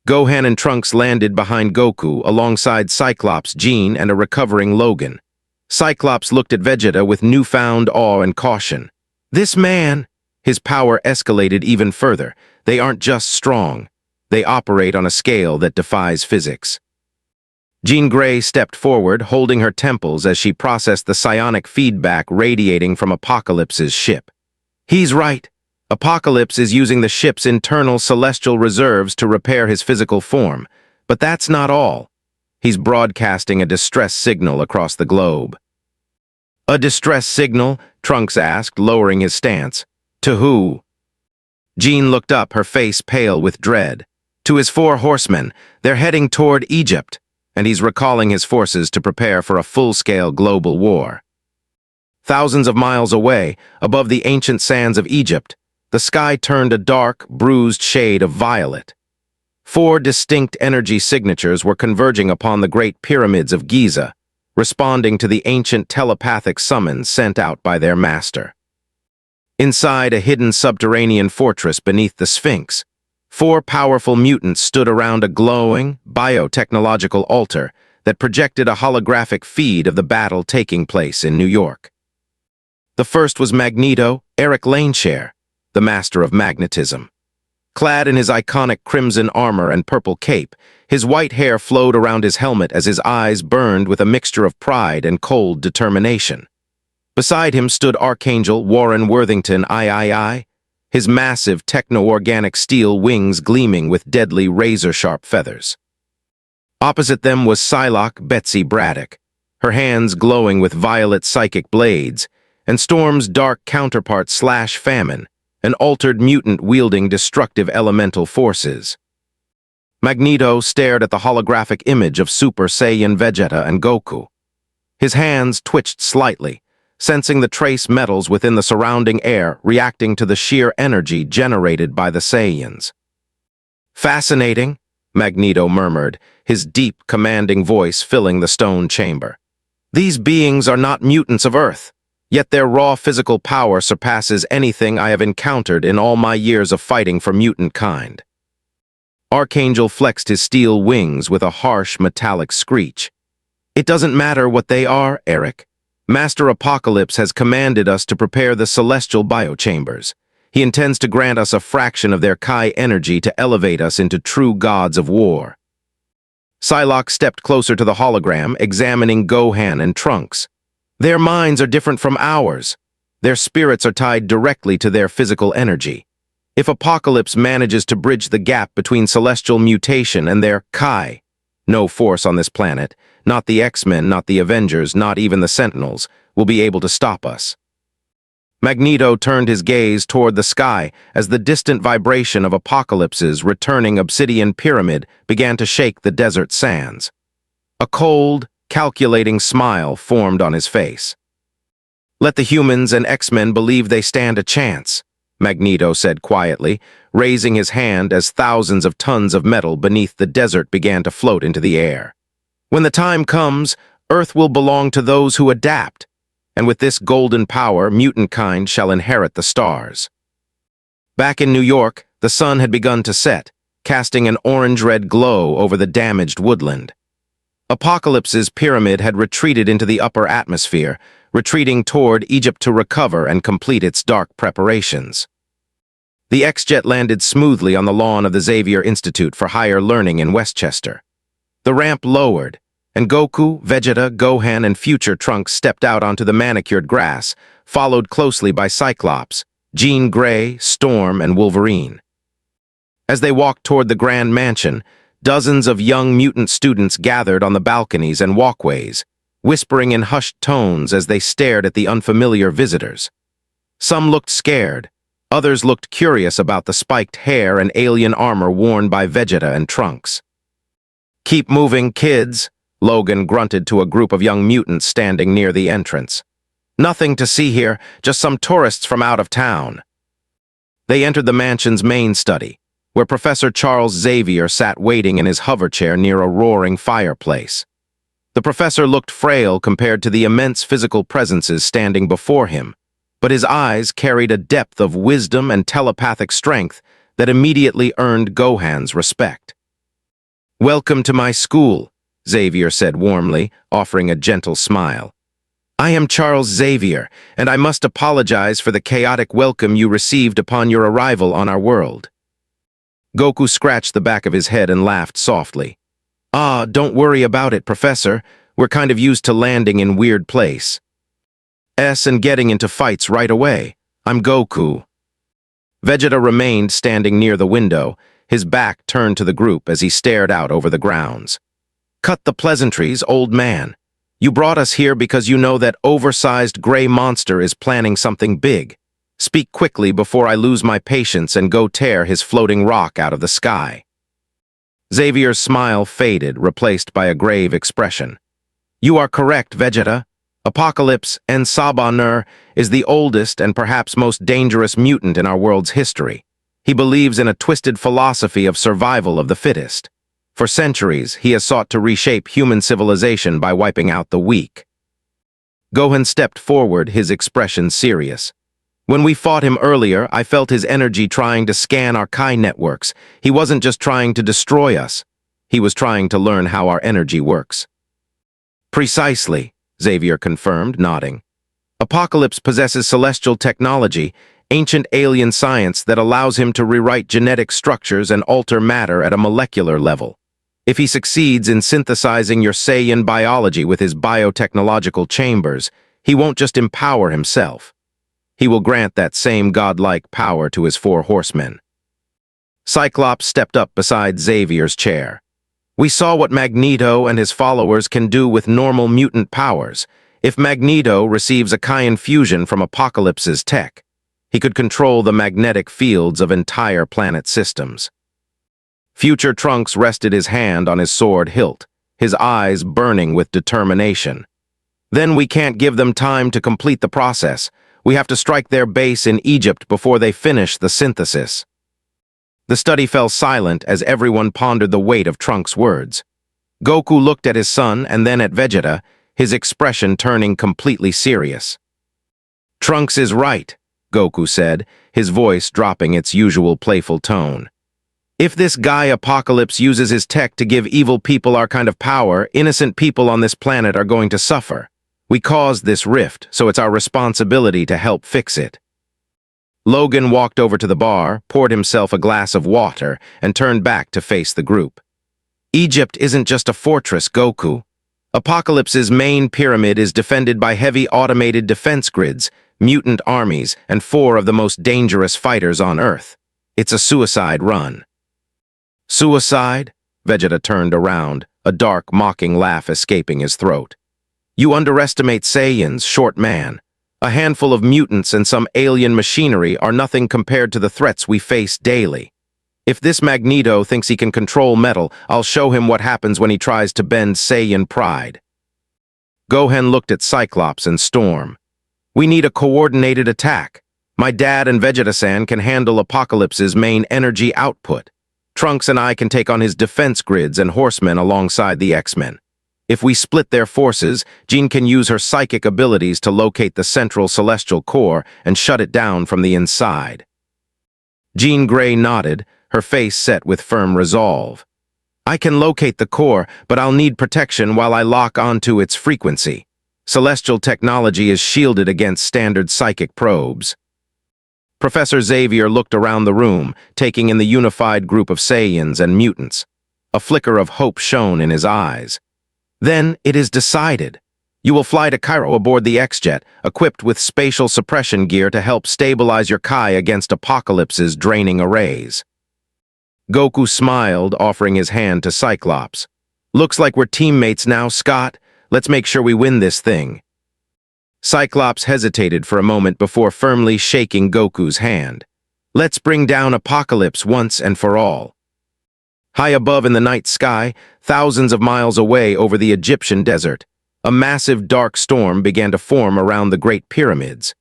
Gohan and Trunks landed behind Goku alongside Cyclops, Jean, and a recovering Logan. Cyclops looked at Vegeta with newfound awe and caution. "This man!" His power escalated even further. "They aren't just strong. They operate on a scale that defies physics." Jean Grey stepped forward, holding her temples as she processed the psionic feedback radiating from Apocalypse's ship. "He's right. Apocalypse is using the ship's internal celestial reserves to repair his physical form. But that's not all. He's broadcasting a distress signal across the globe." "A distress signal?" Trunks asked, lowering his stance. "To who?" Jean looked up, her face pale with dread. "To his 4 horsemen. They're heading toward Egypt, and he's recalling his forces to prepare for a full-scale global war." Thousands of miles away, above the ancient sands of Egypt, the sky turned a dark, bruised shade of violet. 4 distinct energy signatures were converging upon the Great Pyramids of Giza, responding to the ancient telepathic summons sent out by their master. Inside a hidden subterranean fortress beneath the Sphinx, 4 powerful mutants stood around a glowing, biotechnological altar that projected a holographic feed of the battle taking place in New York. The first was Magneto, Eric Laneshare, the master of magnetism. Clad in his iconic crimson armor and purple cape, his white hair flowed around his helmet as his eyes burned with a mixture of pride and cold determination. Beside him stood Archangel Warren Worthington III, his massive techno-organic steel wings gleaming with deadly razor-sharp feathers. Opposite them was Psylocke Betsy Braddock, her hands glowing with violet psychic blades, and Storm's dark counterpart Famine, an altered mutant wielding destructive elemental forces. Magneto stared at the holographic image of Super Saiyan Vegeta and Goku. His hands twitched slightly, sensing the trace metals within the surrounding air reacting to the sheer energy generated by the Saiyans. "Fascinating," Magneto murmured, his deep, commanding voice filling the stone chamber. "These beings are not mutants of Earth. Yet their raw physical power surpasses anything I have encountered in all my years of fighting for mutant kind." Archangel flexed his steel wings with a harsh metallic screech. It doesn't matter what they are, Eric. Master Apocalypse has commanded us to prepare the celestial biochambers. He intends to grant us a fraction of their Kai energy to elevate us into true gods of war. Psylocke stepped closer to the hologram, examining Gohan and Trunks. Their minds are different from ours. Their spirits are tied directly to their physical energy. If Apocalypse manages to bridge the gap between celestial mutation and their Kai, no force on this planet, not the X-Men, not the Avengers, not even the Sentinels, will be able to stop us. Magneto turned his gaze toward the sky as the distant vibration of Apocalypse's returning obsidian pyramid began to shake the desert sands. A cold, calculating smile formed on his face. Let the humans and X-Men believe they stand a chance, Magneto said quietly, raising his hand as thousands of tons of metal beneath the desert began to float into the air. When the time comes, Earth will belong to those who adapt, and with this golden power, mutant kind shall inherit the stars. Back in New York, the sun had begun to set, casting an orange-red glow over the damaged woodland. Apocalypse's pyramid had retreated into the upper atmosphere, retreating toward Egypt to recover and complete its dark preparations. The X-Jet landed smoothly on the lawn of the Xavier Institute for Higher Learning in Westchester. The ramp lowered, and Goku, Vegeta, Gohan, and future Trunks stepped out onto the manicured grass, followed closely by Cyclops, Jean Grey, Storm, and Wolverine. As they walked toward the Grand Mansion, dozens of young mutant students gathered on the balconies and walkways, whispering in hushed tones as they stared at the unfamiliar visitors. Some looked scared, others looked curious about the spiked hair and alien armor worn by Vegeta and Trunks. "Keep moving, kids," Logan grunted to a group of young mutants standing near the entrance. "Nothing to see here, just some tourists from out of town." They entered the mansion's main study, where Professor Charles Xavier sat waiting in his hoverchair near a roaring fireplace. The professor looked frail compared to the immense physical presences standing before him, but his eyes carried a depth of wisdom and telepathic strength that immediately earned Gohan's respect. "Welcome to my school," Xavier said warmly, offering a gentle smile. "I am Charles Xavier, and I must apologize for the chaotic welcome you received upon your arrival on our world." Goku scratched the back of his head and laughed softly. "Ah, don't worry about it, Professor. We're kind of used to landing in weird place. And getting into fights right away. I'm Goku." Vegeta remained standing near the window, his back turned to the group as he stared out over the grounds. "Cut the pleasantries, old man. You brought us here because you know that oversized gray monster is planning something big. Speak quickly before I lose my patience and go tear his floating rock out of the sky." Xavier's smile faded, replaced by a grave expression. "You are correct, Vegeta. Apocalypse and Saba-Nur is the oldest and perhaps most dangerous mutant in our world's history. He believes in a twisted philosophy of survival of the fittest. For centuries, he has sought to reshape human civilization by wiping out the weak." Gohan stepped forward, his expression serious. "When we fought him earlier, I felt his energy trying to scan our Kai networks. He wasn't just trying to destroy us. He was trying to learn how our energy works." "Precisely," Xavier confirmed, nodding. "Apocalypse possesses celestial technology, ancient alien science that allows him to rewrite genetic structures and alter matter at a molecular level. If he succeeds in synthesizing your Saiyan biology with his biotechnological chambers, he won't just empower himself. He will grant that same godlike power to his 4 horsemen." Cyclops stepped up beside Xavier's chair. "We saw what Magneto and his followers can do with normal mutant powers. If Magneto receives a Kai fusion from Apocalypse's tech, he could control the magnetic fields of entire planet systems." Future Trunks rested his hand on his sword hilt, his eyes burning with determination. "Then we can't give them time to complete the process. We have to strike their base in Egypt before they finish the synthesis." The study fell silent as everyone pondered the weight of Trunks' words. Goku looked at his son and then at Vegeta, his expression turning completely serious. "Trunks is right," Goku said, his voice dropping its usual playful tone. If this guy Apocalypse uses his tech to give evil people our kind of power, innocent people on this planet are going to suffer. We caused this rift, so it's our responsibility to help fix it. Logan walked over to the bar, poured himself a glass of water, and turned back to face the group. Egypt isn't just a fortress, Goku. Apocalypse's main pyramid is defended by heavy automated defense grids, mutant armies, and 4 of the most dangerous fighters on Earth. It's a suicide run. Suicide? Vegeta turned around, a dark, mocking laugh escaping his throat. You underestimate Saiyans, short man. A handful of mutants and some alien machinery are nothing compared to the threats we face daily. If this Magneto thinks he can control metal, I'll show him what happens when he tries to bend Saiyan pride. Gohan looked at Cyclops and Storm. We need a coordinated attack. My dad and Vegeta-san can handle Apocalypse's main energy output. Trunks and I can take on his defense grids and horsemen alongside the X-Men. If we split their forces, Jean can use her psychic abilities to locate the central celestial core and shut it down from the inside. Jean Grey nodded, her face set with firm resolve. I can locate the core, but I'll need protection while I lock onto its frequency. Celestial technology is shielded against standard psychic probes. Professor Xavier looked around the room, taking in the unified group of Saiyans and mutants. A flicker of hope shone in his eyes. Then it is decided. You will fly to Cairo aboard the X-Jet, equipped with spatial suppression gear to help stabilize your Kai against Apocalypse's draining arrays. Goku smiled, offering his hand to Cyclops. Looks like we're teammates now, Scott. Let's make sure we win this thing. Cyclops hesitated for a moment before firmly shaking Goku's hand. Let's bring down Apocalypse once and for all. High above in the night sky, thousands of miles away over the Egyptian desert, a massive dark storm began to form around the Great Pyramids.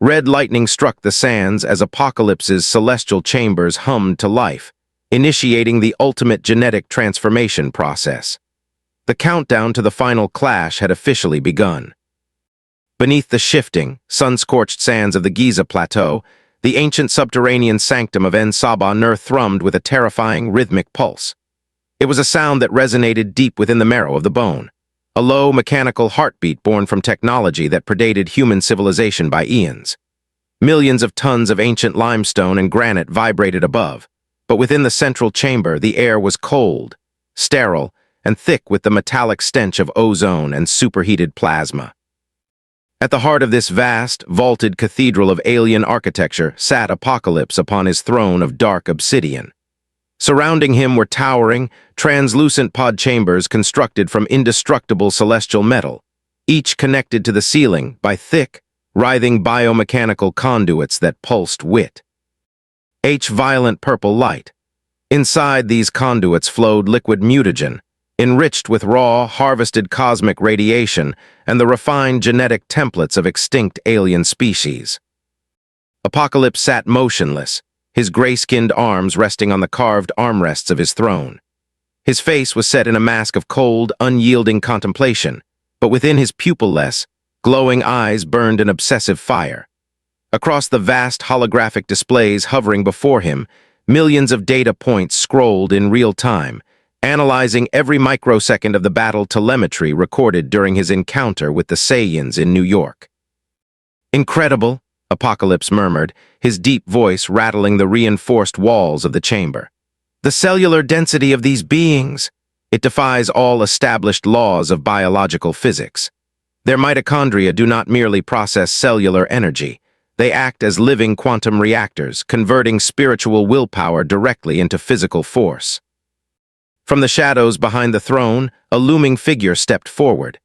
Red lightning struck the sands as Apocalypse's celestial chambers hummed to life, initiating the ultimate genetic transformation process. The countdown to the final clash had officially begun. Beneath the shifting, sun-scorched sands of the Giza Plateau, the ancient subterranean sanctum of En-Saba-Nur thrummed with a terrifying rhythmic pulse. It was a sound that resonated deep within the marrow of the bone, a low, mechanical heartbeat born from technology that predated human civilization by eons. Millions of tons of ancient limestone and granite vibrated above, but within the central chamber the air was cold, sterile, and thick with the metallic stench of ozone and superheated plasma. At the heart of this vast, vaulted cathedral of alien architecture sat Apocalypse upon his throne of dark obsidian. Surrounding him were towering, translucent pod chambers constructed from indestructible celestial metal, each connected to the ceiling by thick, writhing biomechanical conduits that pulsed violent purple light. Inside these conduits flowed liquid mutagen, enriched with raw, harvested cosmic radiation and the refined genetic templates of extinct alien species. Apocalypse sat motionless, his gray-skinned arms resting on the carved armrests of his throne. His face was set in a mask of cold, unyielding contemplation, but within his pupil-less, glowing eyes burned an obsessive fire. Across the vast holographic displays hovering before him, millions of data points scrolled in real time, analyzing every microsecond of the battle telemetry recorded during his encounter with the Saiyans in New York. Incredible, Apocalypse murmured, his deep voice rattling the reinforced walls of the chamber. The cellular density of these beings! It defies all established laws of biological physics. Their mitochondria do not merely process cellular energy. They act as living quantum reactors, converting spiritual willpower directly into physical force. From the shadows behind the throne, a looming figure stepped forward.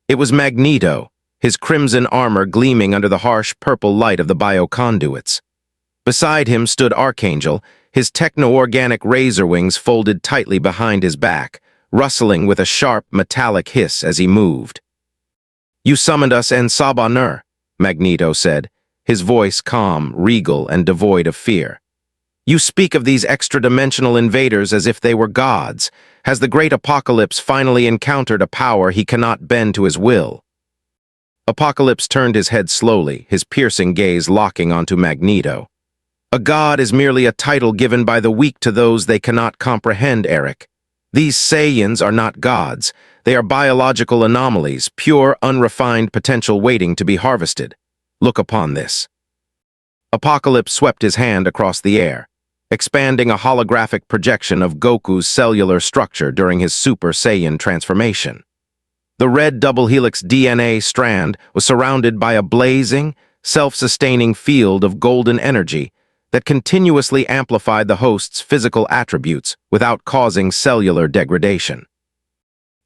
It was Magneto, his crimson armor gleaming under the harsh purple light of the bioconduits. Beside him stood Archangel, his techno-organic razor wings folded tightly behind his back, rustling with a sharp, metallic hiss as he moved. You summoned us En-Saba-Nur, Magneto said, his voice calm, regal, and devoid of fear. You speak of these extra-dimensional invaders as if they were gods. Has the great Apocalypse finally encountered a power he cannot bend to his will? Apocalypse turned his head slowly, his piercing gaze locking onto Magneto. A god is merely a title given by the weak to those they cannot comprehend, Eric. These Saiyans are not gods. They are biological anomalies, pure, unrefined potential waiting to be harvested. Look upon this. Apocalypse swept his hand across the air, expanding a holographic projection of Goku's cellular structure during his Super Saiyan transformation. The red double helix DNA strand was surrounded by a blazing, self-sustaining field of golden energy that continuously amplified the host's physical attributes without causing cellular degradation.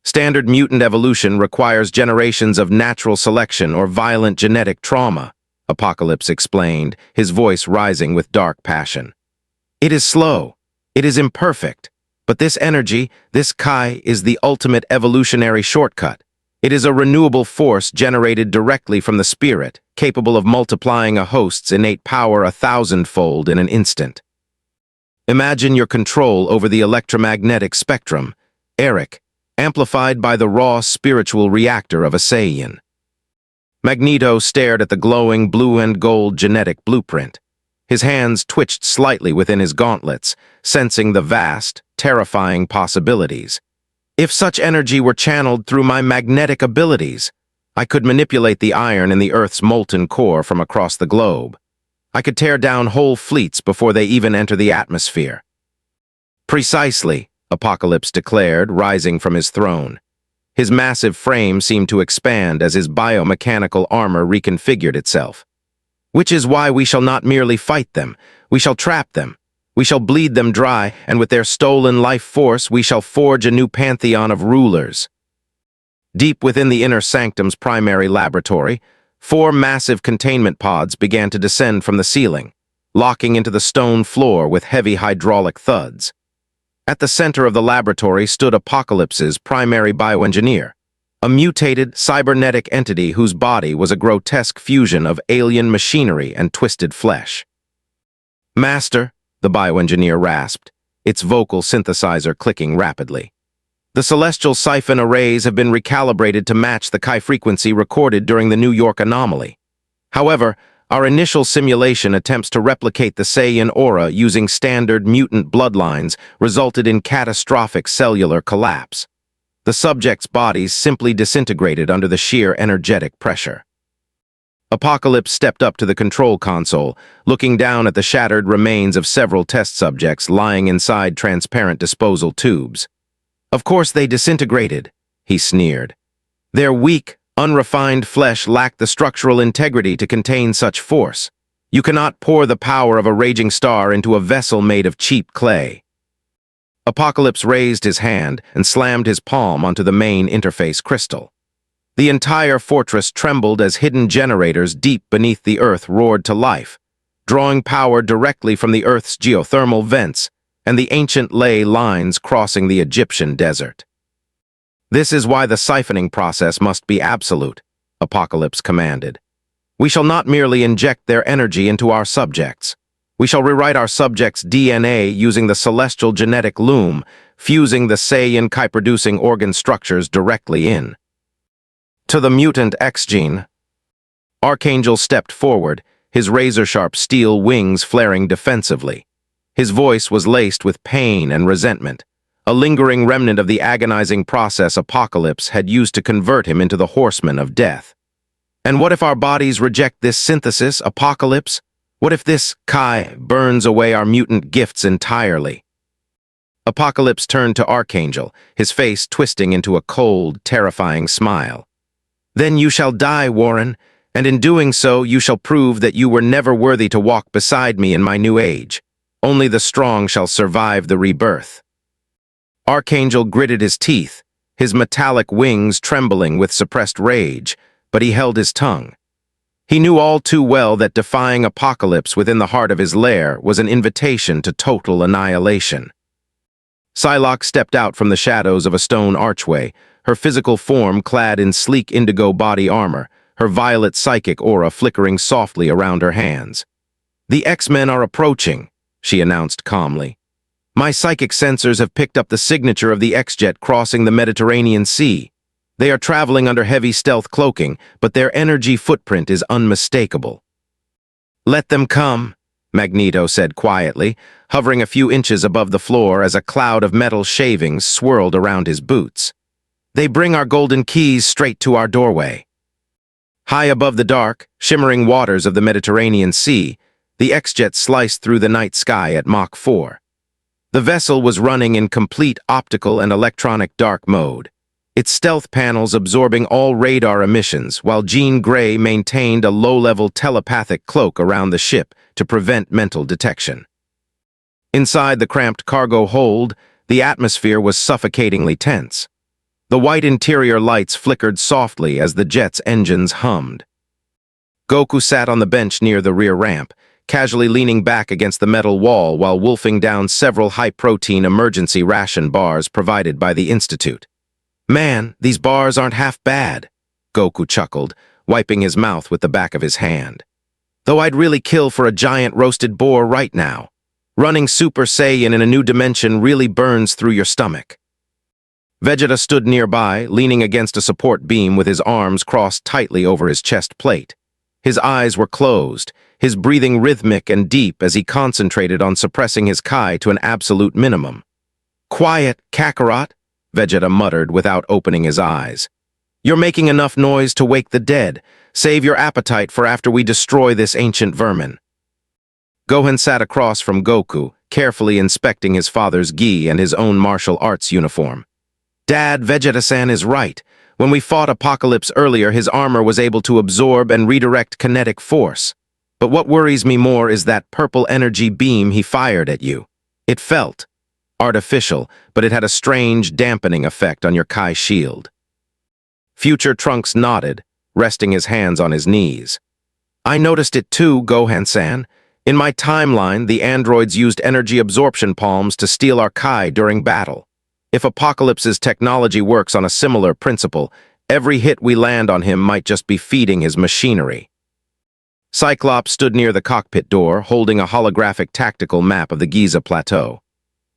Standard mutant evolution requires generations of natural selection or violent genetic trauma, Apocalypse explained, his voice rising with dark passion. It is slow, it is imperfect, but this energy, this Kai, is the ultimate evolutionary shortcut. It is a renewable force generated directly from the spirit, capable of multiplying a host's innate power 1,000-fold in an instant. Imagine your control over the electromagnetic spectrum, Eric, amplified by the raw spiritual reactor of a Saiyan. Magneto stared at the glowing blue and gold genetic blueprint. His hands twitched slightly within his gauntlets, sensing the vast, terrifying possibilities. If such energy were channeled through my magnetic abilities, I could manipulate the iron in the Earth's molten core from across the globe. I could tear down whole fleets before they even enter the atmosphere. Precisely, Apocalypse declared, rising from his throne. His massive frame seemed to expand as his biomechanical armor reconfigured itself. Which is why we shall not merely fight them, we shall trap them. We shall bleed them dry, and with their stolen life force we shall forge a new pantheon of rulers. Deep within the inner sanctum's primary laboratory, 4 massive containment pods began to descend from the ceiling, locking into the stone floor with heavy hydraulic thuds. At the center of the laboratory stood Apocalypse's primary bioengineer, a mutated, cybernetic entity whose body was a grotesque fusion of alien machinery and twisted flesh. "Master," the bioengineer rasped, its vocal synthesizer clicking rapidly. "The celestial siphon arrays have been recalibrated to match the Chi frequency recorded during the New York anomaly. However, our initial simulation attempts to replicate the Saiyan aura using standard mutant bloodlines resulted in catastrophic cellular collapse. The subject's bodies simply disintegrated under the sheer energetic pressure." Apocalypse stepped up to the control console, looking down at the shattered remains of several test subjects lying inside transparent disposal tubes. "Of course they disintegrated," he sneered. "Their weak, unrefined flesh lacked the structural integrity to contain such force. You cannot pour the power of a raging star into a vessel made of cheap clay." Apocalypse raised his hand and slammed his palm onto the main interface crystal. The entire fortress trembled as hidden generators deep beneath the earth roared to life, drawing power directly from the Earth's geothermal vents and the ancient ley lines crossing the Egyptian desert. "This is why the siphoning process must be absolute," Apocalypse commanded. "We shall not merely inject their energy into our subjects. We shall rewrite our subjects' DNA using the celestial genetic loom, fusing the Saiyan Chi-producing organ structures directly in." "To the mutant X gene." Archangel stepped forward, his razor-sharp steel wings flaring defensively. His voice was laced with pain and resentment, a lingering remnant of the agonizing process Apocalypse had used to convert him into the horseman of death. "And what if our bodies reject this synthesis, Apocalypse? What if this Kai burns away our mutant gifts entirely?" Apocalypse turned to Archangel, his face twisting into a cold, terrifying smile. "Then you shall die, Warren, and in doing so you shall prove that you were never worthy to walk beside me in my new age. Only the strong shall survive the rebirth." Archangel gritted his teeth, his metallic wings trembling with suppressed rage, but he held his tongue. He knew all too well that defying Apocalypse within the heart of his lair was an invitation to total annihilation. Psylocke stepped out from the shadows of a stone archway, her physical form clad in sleek indigo body armor, her violet psychic aura flickering softly around her hands. "The X-Men are approaching," she announced calmly. "My psychic sensors have picked up the signature of the X-Jet crossing the Mediterranean Sea. They are traveling under heavy stealth cloaking, but their energy footprint is unmistakable." "Let them come," Magneto said quietly, hovering a few inches above the floor as a cloud of metal shavings swirled around his boots. They bring our golden keys straight to our doorway. High above the dark, shimmering waters of the Mediterranean Sea, the X-Jet sliced through the night sky at Mach 4. The vessel was running in complete optical and electronic dark mode, its stealth panels absorbing all radar emissions, while Jean Grey maintained a low-level telepathic cloak around the ship to prevent mental detection. Inside the cramped cargo hold, the atmosphere was suffocatingly tense. The white interior lights flickered softly as the jet's engines hummed. Goku sat on the bench near the rear ramp, casually leaning back against the metal wall while wolfing down several high-protein emergency ration bars provided by the Institute. "Man, these bars aren't half bad," Goku chuckled, wiping his mouth with the back of his hand. "Though I'd really kill for a giant roasted boar right now. Running Super Saiyan in a new dimension really burns through your stomach." Vegeta stood nearby, leaning against a support beam with his arms crossed tightly over his chest plate. His eyes were closed, his breathing rhythmic and deep as he concentrated on suppressing his Kai to an absolute minimum. "Quiet, Kakarot," Vegeta muttered without opening his eyes. "You're making enough noise to wake the dead. Save your appetite for after we destroy this ancient vermin." Gohan sat across from Goku, carefully inspecting his father's gi and his own martial arts uniform. "Dad, Vegeta-san is right. When we fought Apocalypse earlier, his armor was able to absorb and redirect kinetic force. But what worries me more is that purple energy beam he fired at you. It felt artificial, but it had a strange dampening effect on your Kai shield." Future Trunks nodded, resting his hands on his knees. "I noticed it too, Gohan-san. In my timeline, the androids used energy absorption palms to steal our Kai during battle. If Apocalypse's technology works on a similar principle, every hit we land on him might just be feeding his machinery." Cyclops stood near the cockpit door, holding a holographic tactical map of the Giza Plateau.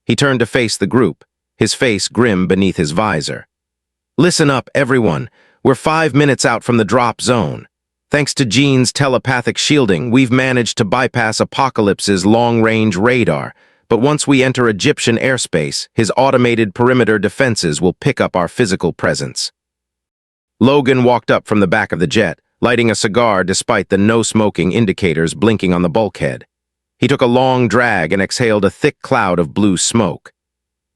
He turned to face the group, his face grim beneath his visor. "Listen up, everyone. We're 5 minutes out from the drop zone. Thanks to Jean's telepathic shielding, we've managed to bypass Apocalypse's long-range radar, but once we enter Egyptian airspace, his automated perimeter defenses will pick up our physical presence." Logan walked up from the back of the jet, lighting a cigar despite the no-smoking indicators blinking on the bulkhead. He took a long drag and exhaled a thick cloud of blue smoke.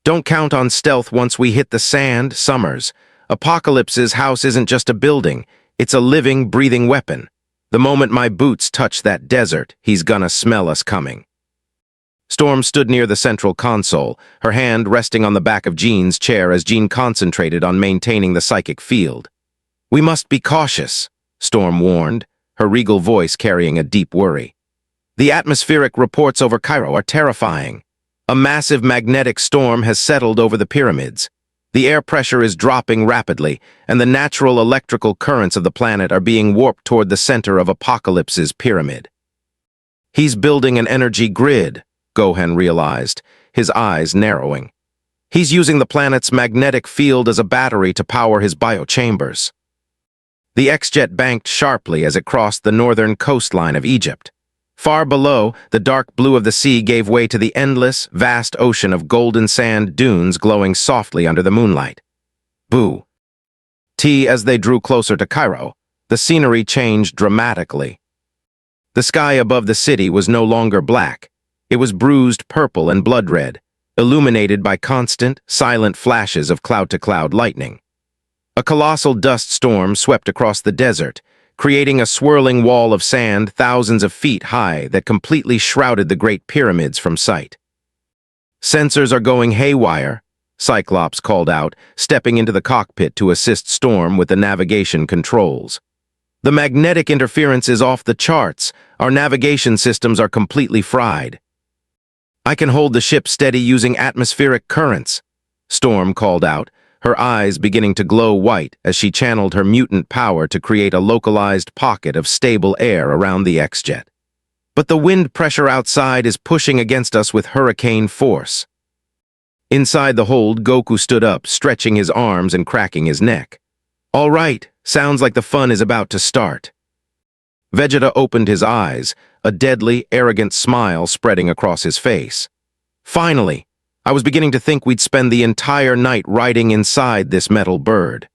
"Don't count on stealth once we hit the sand, Summers. Apocalypse's house isn't just a building, it's a living, breathing weapon. The moment my boots touch that desert, he's gonna smell us coming." Storm stood near the central console, her hand resting on the back of Jean's chair as Jean concentrated on maintaining the psychic field. "We must be cautious," Storm warned, her regal voice carrying a deep worry. "The atmospheric reports over Cairo are terrifying. A massive magnetic storm has settled over the pyramids. The air pressure is dropping rapidly, and the natural electrical currents of the planet are being warped toward the center of Apocalypse's pyramid." "He's building an energy grid," Gohan realized, his eyes narrowing. "He's using the planet's magnetic field as a battery to power his biochambers." The X-Jet banked sharply as it crossed the northern coastline of Egypt. Far below, the dark blue of the sea gave way to the endless, vast ocean of golden sand dunes glowing softly under the moonlight. Boo. As they drew closer to Cairo, the scenery changed dramatically. The sky above the city was no longer black. It was bruised purple and blood red, illuminated by constant, silent flashes of cloud-to-cloud lightning. A colossal dust storm swept across the desert, creating a swirling wall of sand thousands of feet high that completely shrouded the Great Pyramids from sight. "Sensors are going haywire," Cyclops called out, stepping into the cockpit to assist Storm with the navigation controls. "The magnetic interference is off the charts. Our navigation systems are completely fried." "I can hold the ship steady using atmospheric currents," Storm called out, her eyes beginning to glow white as she channeled her mutant power to create a localized pocket of stable air around the X-Jet. "But the wind pressure outside is pushing against us with hurricane force." Inside the hold, Goku stood up, stretching his arms and cracking his neck. "All right, sounds like the fun is about to start." Vegeta opened his eyes, a deadly, arrogant smile spreading across his face. Finally, I was beginning to think we'd spend the entire night riding inside this metal bird.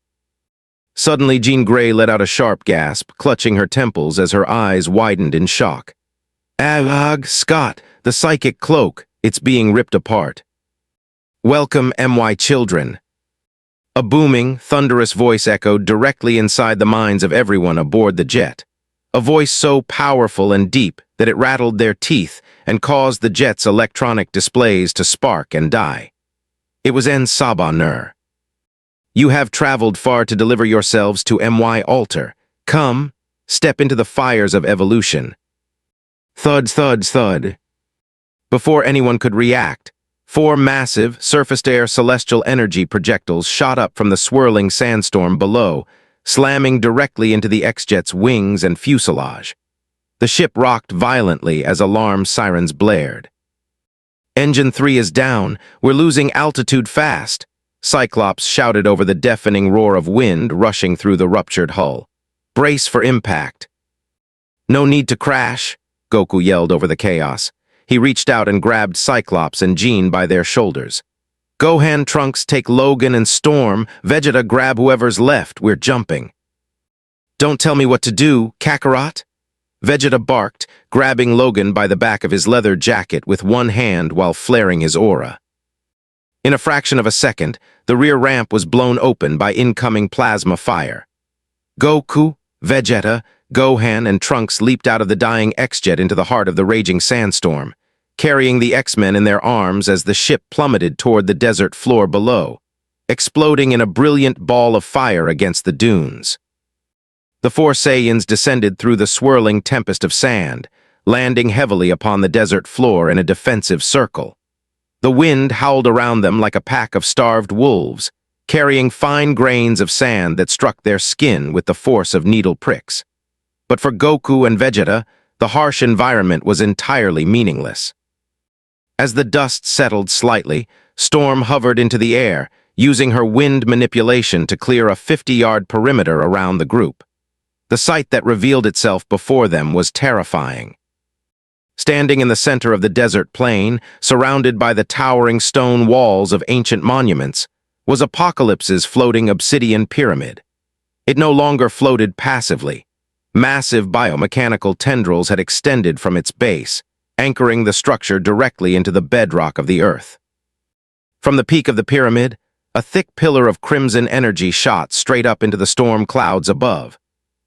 Suddenly, Jean Grey let out a sharp gasp, clutching her temples as her eyes widened in shock. Ugh, Scott, the psychic cloak, it's being ripped apart. Welcome, MY children. A booming, thunderous voice echoed directly inside the minds of everyone aboard the jet. A voice so powerful and deep that it rattled their teeth and caused the jet's electronic displays to spark and die. It was En Sabah Nur. You have traveled far to deliver yourselves to MY Altar. Come, step into the fires of evolution. Thud, thud, thud. Before anyone could react, 4 massive, surface-to-air celestial energy projectiles shot up from the swirling sandstorm below, slamming directly into the X-Jet's wings and fuselage. The ship rocked violently as alarm sirens blared. Engine 3 is down. We're losing altitude fast, Cyclops shouted over the deafening roar of wind rushing through the ruptured hull. Brace for impact. No need to crash, Goku yelled over the chaos. He reached out and grabbed Cyclops and Jean by their shoulders. Gohan, Trunks, take Logan and Storm. Vegeta, grab whoever's left. We're jumping. Don't tell me what to do, Kakarot. Vegeta barked, grabbing Logan by the back of his leather jacket with one hand while flaring his aura. In a fraction of a second, the rear ramp was blown open by incoming plasma fire. Goku, Vegeta, Gohan, and Trunks leaped out of the dying X-Jet into the heart of the raging sandstorm, carrying the X-Men in their arms as the ship plummeted toward the desert floor below, exploding in a brilliant ball of fire against the dunes. The 4 Saiyans descended through the swirling tempest of sand, landing heavily upon the desert floor in a defensive circle. The wind howled around them like a pack of starved wolves, carrying fine grains of sand that struck their skin with the force of needle pricks. But for Goku and Vegeta, the harsh environment was entirely meaningless. As the dust settled slightly, Storm hovered into the air, using her wind manipulation to clear a 50-yard perimeter around the group. The sight that revealed itself before them was terrifying. Standing in the center of the desert plain, surrounded by the towering stone walls of ancient monuments, was Apocalypse's floating obsidian pyramid. It no longer floated passively. Massive biomechanical tendrils had extended from its base, anchoring the structure directly into the bedrock of the earth. From the peak of the pyramid, a thick pillar of crimson energy shot straight up into the storm clouds above,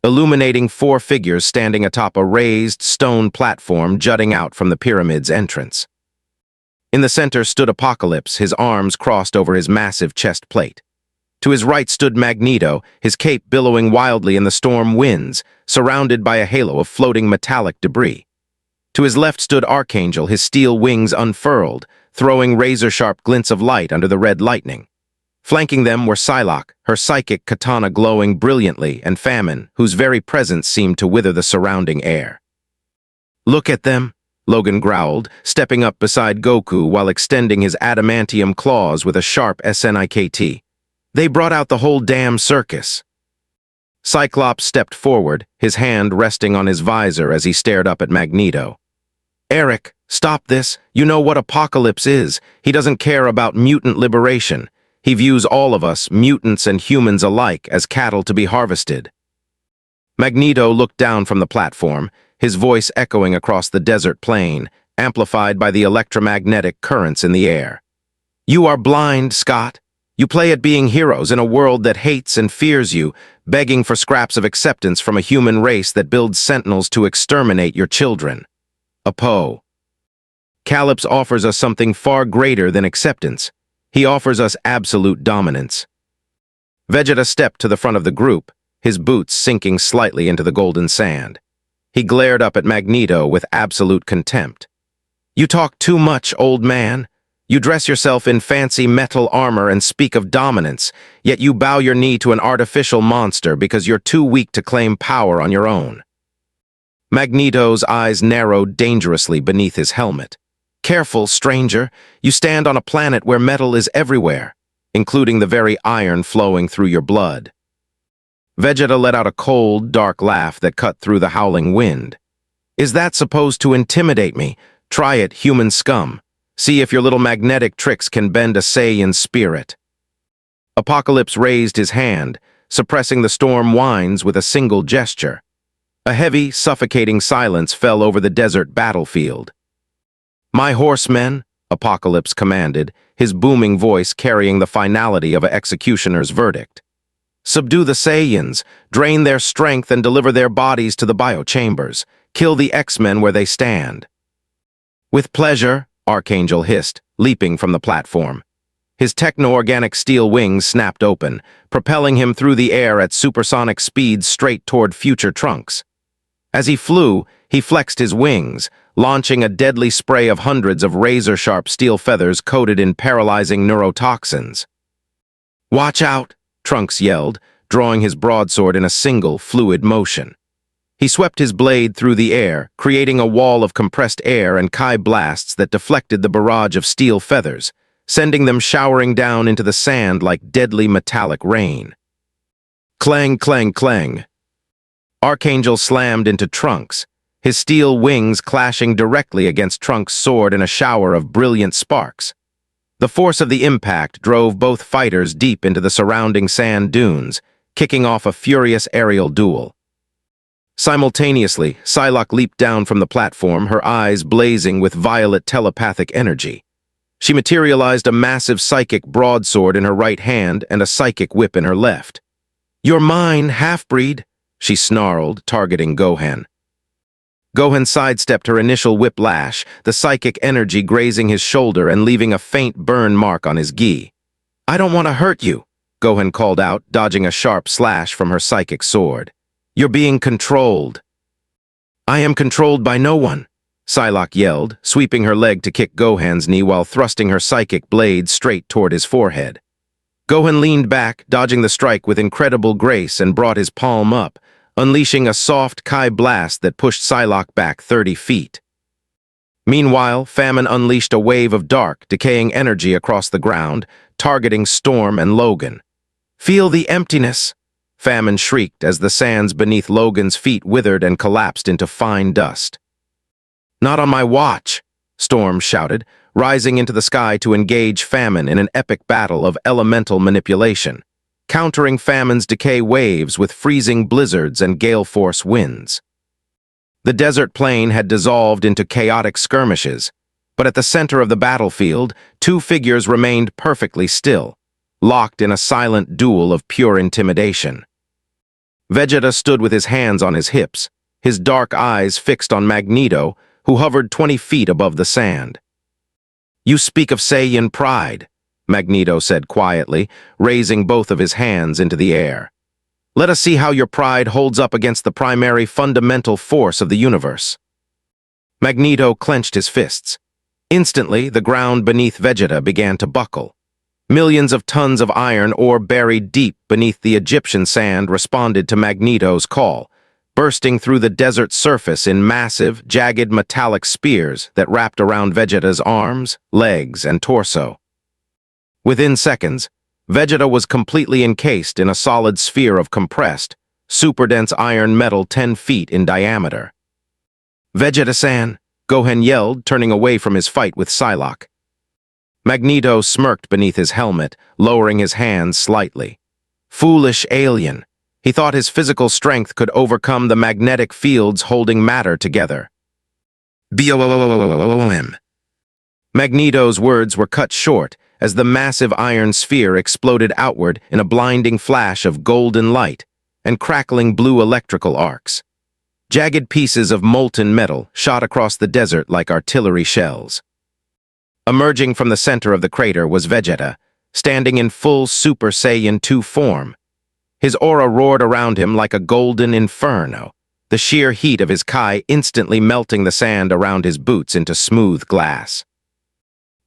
illuminating 4 figures standing atop a raised stone platform jutting out from the pyramid's entrance. In the center stood Apocalypse, his arms crossed over his massive chest plate. To his right stood Magneto, his cape billowing wildly in the storm winds, surrounded by a halo of floating metallic debris. To his left stood Archangel, his steel wings unfurled, throwing razor-sharp glints of light under the red lightning. Flanking them were Psylocke, her psychic katana glowing brilliantly, and Famine, whose very presence seemed to wither the surrounding air. Look at them, Logan growled, stepping up beside Goku while extending his adamantium claws with a sharp SNIKT. They brought out the whole damn circus. Cyclops stepped forward, his hand resting on his visor as he stared up at Magneto. Eric, stop this. You know what Apocalypse is. He doesn't care about mutant liberation. He views all of us, mutants and humans alike, as cattle to be harvested. Magneto looked down from the platform, his voice echoing across the desert plain, amplified by the electromagnetic currents in the air. You are blind, Scott. You play at being heroes in a world that hates and fears you, begging for scraps of acceptance from a human race that builds sentinels to exterminate your children. Apo. Calypso offers us something far greater than acceptance. He offers us absolute dominance. Vegeta stepped to the front of the group, his boots sinking slightly into the golden sand. He glared up at Magneto with absolute contempt. You talk too much, old man. You dress yourself in fancy metal armor and speak of dominance, yet you bow your knee to an artificial monster because you're too weak to claim power on your own. Magneto's eyes narrowed dangerously beneath his helmet. Careful, stranger. You stand on a planet where metal is everywhere, including the very iron flowing through your blood. Vegeta let out a cold, dark laugh that cut through the howling wind. Is that supposed to intimidate me? Try it, human scum. See if your little magnetic tricks can bend a Saiyan spirit. Apocalypse raised his hand, suppressing the storm winds with a single gesture. A heavy, suffocating silence fell over the desert battlefield. "My horsemen," Apocalypse commanded, his booming voice carrying the finality of an executioner's verdict. "Subdue the Saiyans, drain their strength and deliver their bodies to the biochambers. Kill the X-Men where they stand." "With pleasure," Archangel hissed, leaping from the platform. His techno-organic steel wings snapped open, propelling him through the air at supersonic speeds straight toward future Trunks. As he flew, he flexed his wings, launching a deadly spray of hundreds of razor-sharp steel feathers coated in paralyzing neurotoxins. "Watch out!" Trunks yelled, drawing his broadsword in a single, fluid motion. He swept his blade through the air, creating a wall of compressed air and Kai blasts that deflected the barrage of steel feathers, sending them showering down into the sand like deadly metallic rain. Clang, clang, clang. Archangel slammed into Trunks, his steel wings clashing directly against Trunks' sword in a shower of brilliant sparks. The force of the impact drove both fighters deep into the surrounding sand dunes, kicking off a furious aerial duel. Simultaneously, Psylocke leaped down from the platform, her eyes blazing with violet telepathic energy. She materialized a massive psychic broadsword in her right hand and a psychic whip in her left. "You're mine, half-breed," she snarled, targeting Gohan. Gohan sidestepped her initial whiplash, the psychic energy grazing his shoulder and leaving a faint burn mark on his gi. "I don't want to hurt you," Gohan called out, dodging a sharp slash from her psychic sword. "You're being controlled." "I am controlled by no one," Psylocke yelled, sweeping her leg to kick Gohan's knee while thrusting her psychic blade straight toward his forehead. Gohan leaned back, dodging the strike with incredible grace and brought his palm up, unleashing a soft Kai blast that pushed Psylocke back 30 feet. Meanwhile, Famine unleashed a wave of dark, decaying energy across the ground, targeting Storm and Logan. "Feel the emptiness!" Famine shrieked as the sands beneath Logan's feet withered and collapsed into fine dust. "Not on my watch," Storm shouted, rising into the sky to engage Famine in an epic battle of elemental manipulation, countering Famine's decay waves with freezing blizzards and gale-force winds. The desert plain had dissolved into chaotic skirmishes, but at the center of the battlefield, two figures remained perfectly still, locked in a silent duel of pure intimidation. Vegeta stood with his hands on his hips, his dark eyes fixed on Magneto, who hovered 20 feet above the sand. "You speak of Saiyan pride," Magneto said quietly, raising both of his hands into the air. "Let us see how your pride holds up against the primary fundamental force of the universe." Magneto clenched his fists. Instantly, the ground beneath Vegeta began to buckle. Millions of tons of iron ore buried deep beneath the Egyptian sand responded to Magneto's call, bursting through the desert's surface in massive, jagged metallic spears that wrapped around Vegeta's arms, legs, and torso. Within seconds, Vegeta was completely encased in a solid sphere of compressed, super-dense iron metal 10 feet in diameter. "Vegeta-san," Gohan yelled, turning away from his fight with Psylocke. Magneto smirked beneath his helmet, lowering his hands slightly. Foolish alien. He thought his physical strength could overcome the magnetic fields holding matter together. BOOM. Magneto's words were cut short as the massive iron sphere exploded outward in a blinding flash of golden light and crackling blue electrical arcs. Jagged pieces of molten metal shot across the desert like artillery shells. Emerging from the center of the crater was Vegeta, standing in full Super Saiyan 2 form. His aura roared around him like a golden inferno, the sheer heat of his Kai instantly melting the sand around his boots into smooth glass.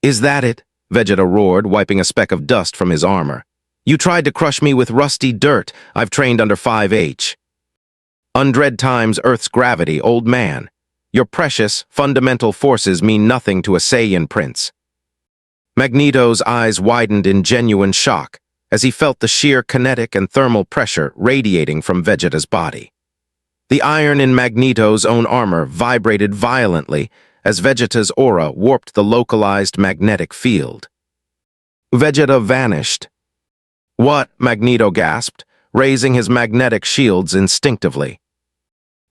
"Is that it?" Vegeta roared, wiping a speck of dust from his armor. "You tried to crush me with rusty dirt. I've trained under 5H. Undread times Earth's gravity, old man. Your precious, fundamental forces mean nothing to a Saiyan prince." Magneto's eyes widened in genuine shock as he felt the sheer kinetic and thermal pressure radiating from Vegeta's body. The iron in Magneto's own armor vibrated violently as Vegeta's aura warped the localized magnetic field. Vegeta vanished. "What?" Magneto gasped, raising his magnetic shields instinctively.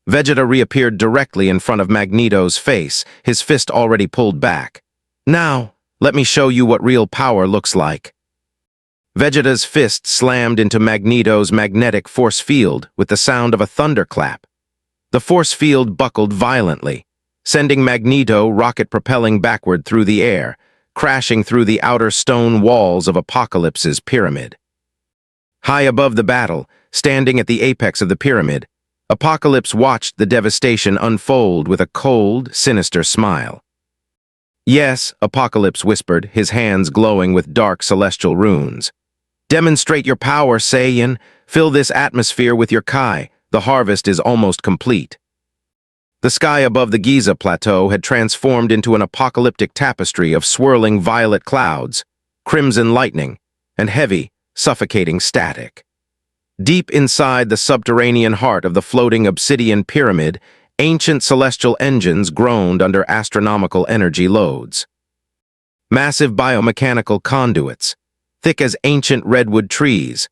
Vegeta reappeared directly in front of Magneto's face, his fist already pulled back. "Now, let me show you what real power looks like." Vegeta's fist slammed into Magneto's magnetic force field with the sound of a thunderclap. The force field buckled violently, sending Magneto rocket-propelling backward through the air, crashing through the outer stone walls of Apocalypse's pyramid. High above the battle, standing at the apex of the pyramid, Apocalypse watched the devastation unfold with a cold, sinister smile. "Yes," Apocalypse whispered, his hands glowing with dark celestial runes. "Demonstrate your power, Saiyan. Fill this atmosphere with your Kai. The harvest is almost complete." The sky above the Giza Plateau had transformed into an apocalyptic tapestry of swirling violet clouds, crimson lightning, and heavy, suffocating static. Deep inside the subterranean heart of the floating obsidian pyramid, ancient celestial engines groaned under astronomical energy loads. Massive biomechanical conduits, thick as ancient redwood trees,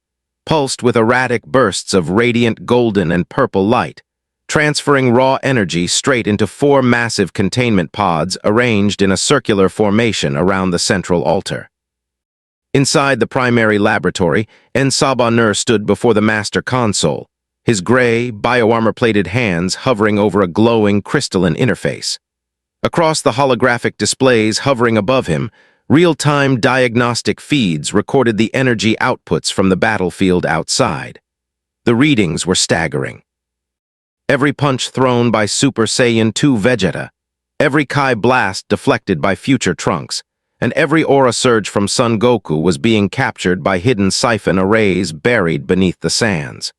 pulsed with erratic bursts of radiant golden and purple light, transferring raw energy straight into 4 massive containment pods arranged in a circular formation around the central altar. Inside the primary laboratory, Sabah stood before the master console, his gray, bioarmor-plated hands hovering over a glowing crystalline interface. Across the holographic displays hovering above him, real-time diagnostic feeds recorded the energy outputs from the battlefield outside. The readings were staggering. Every punch thrown by Super Saiyan 2 Vegeta, every Kai blast deflected by future Trunks, and every aura surge from Son Goku was being captured by hidden siphon arrays buried beneath the sands.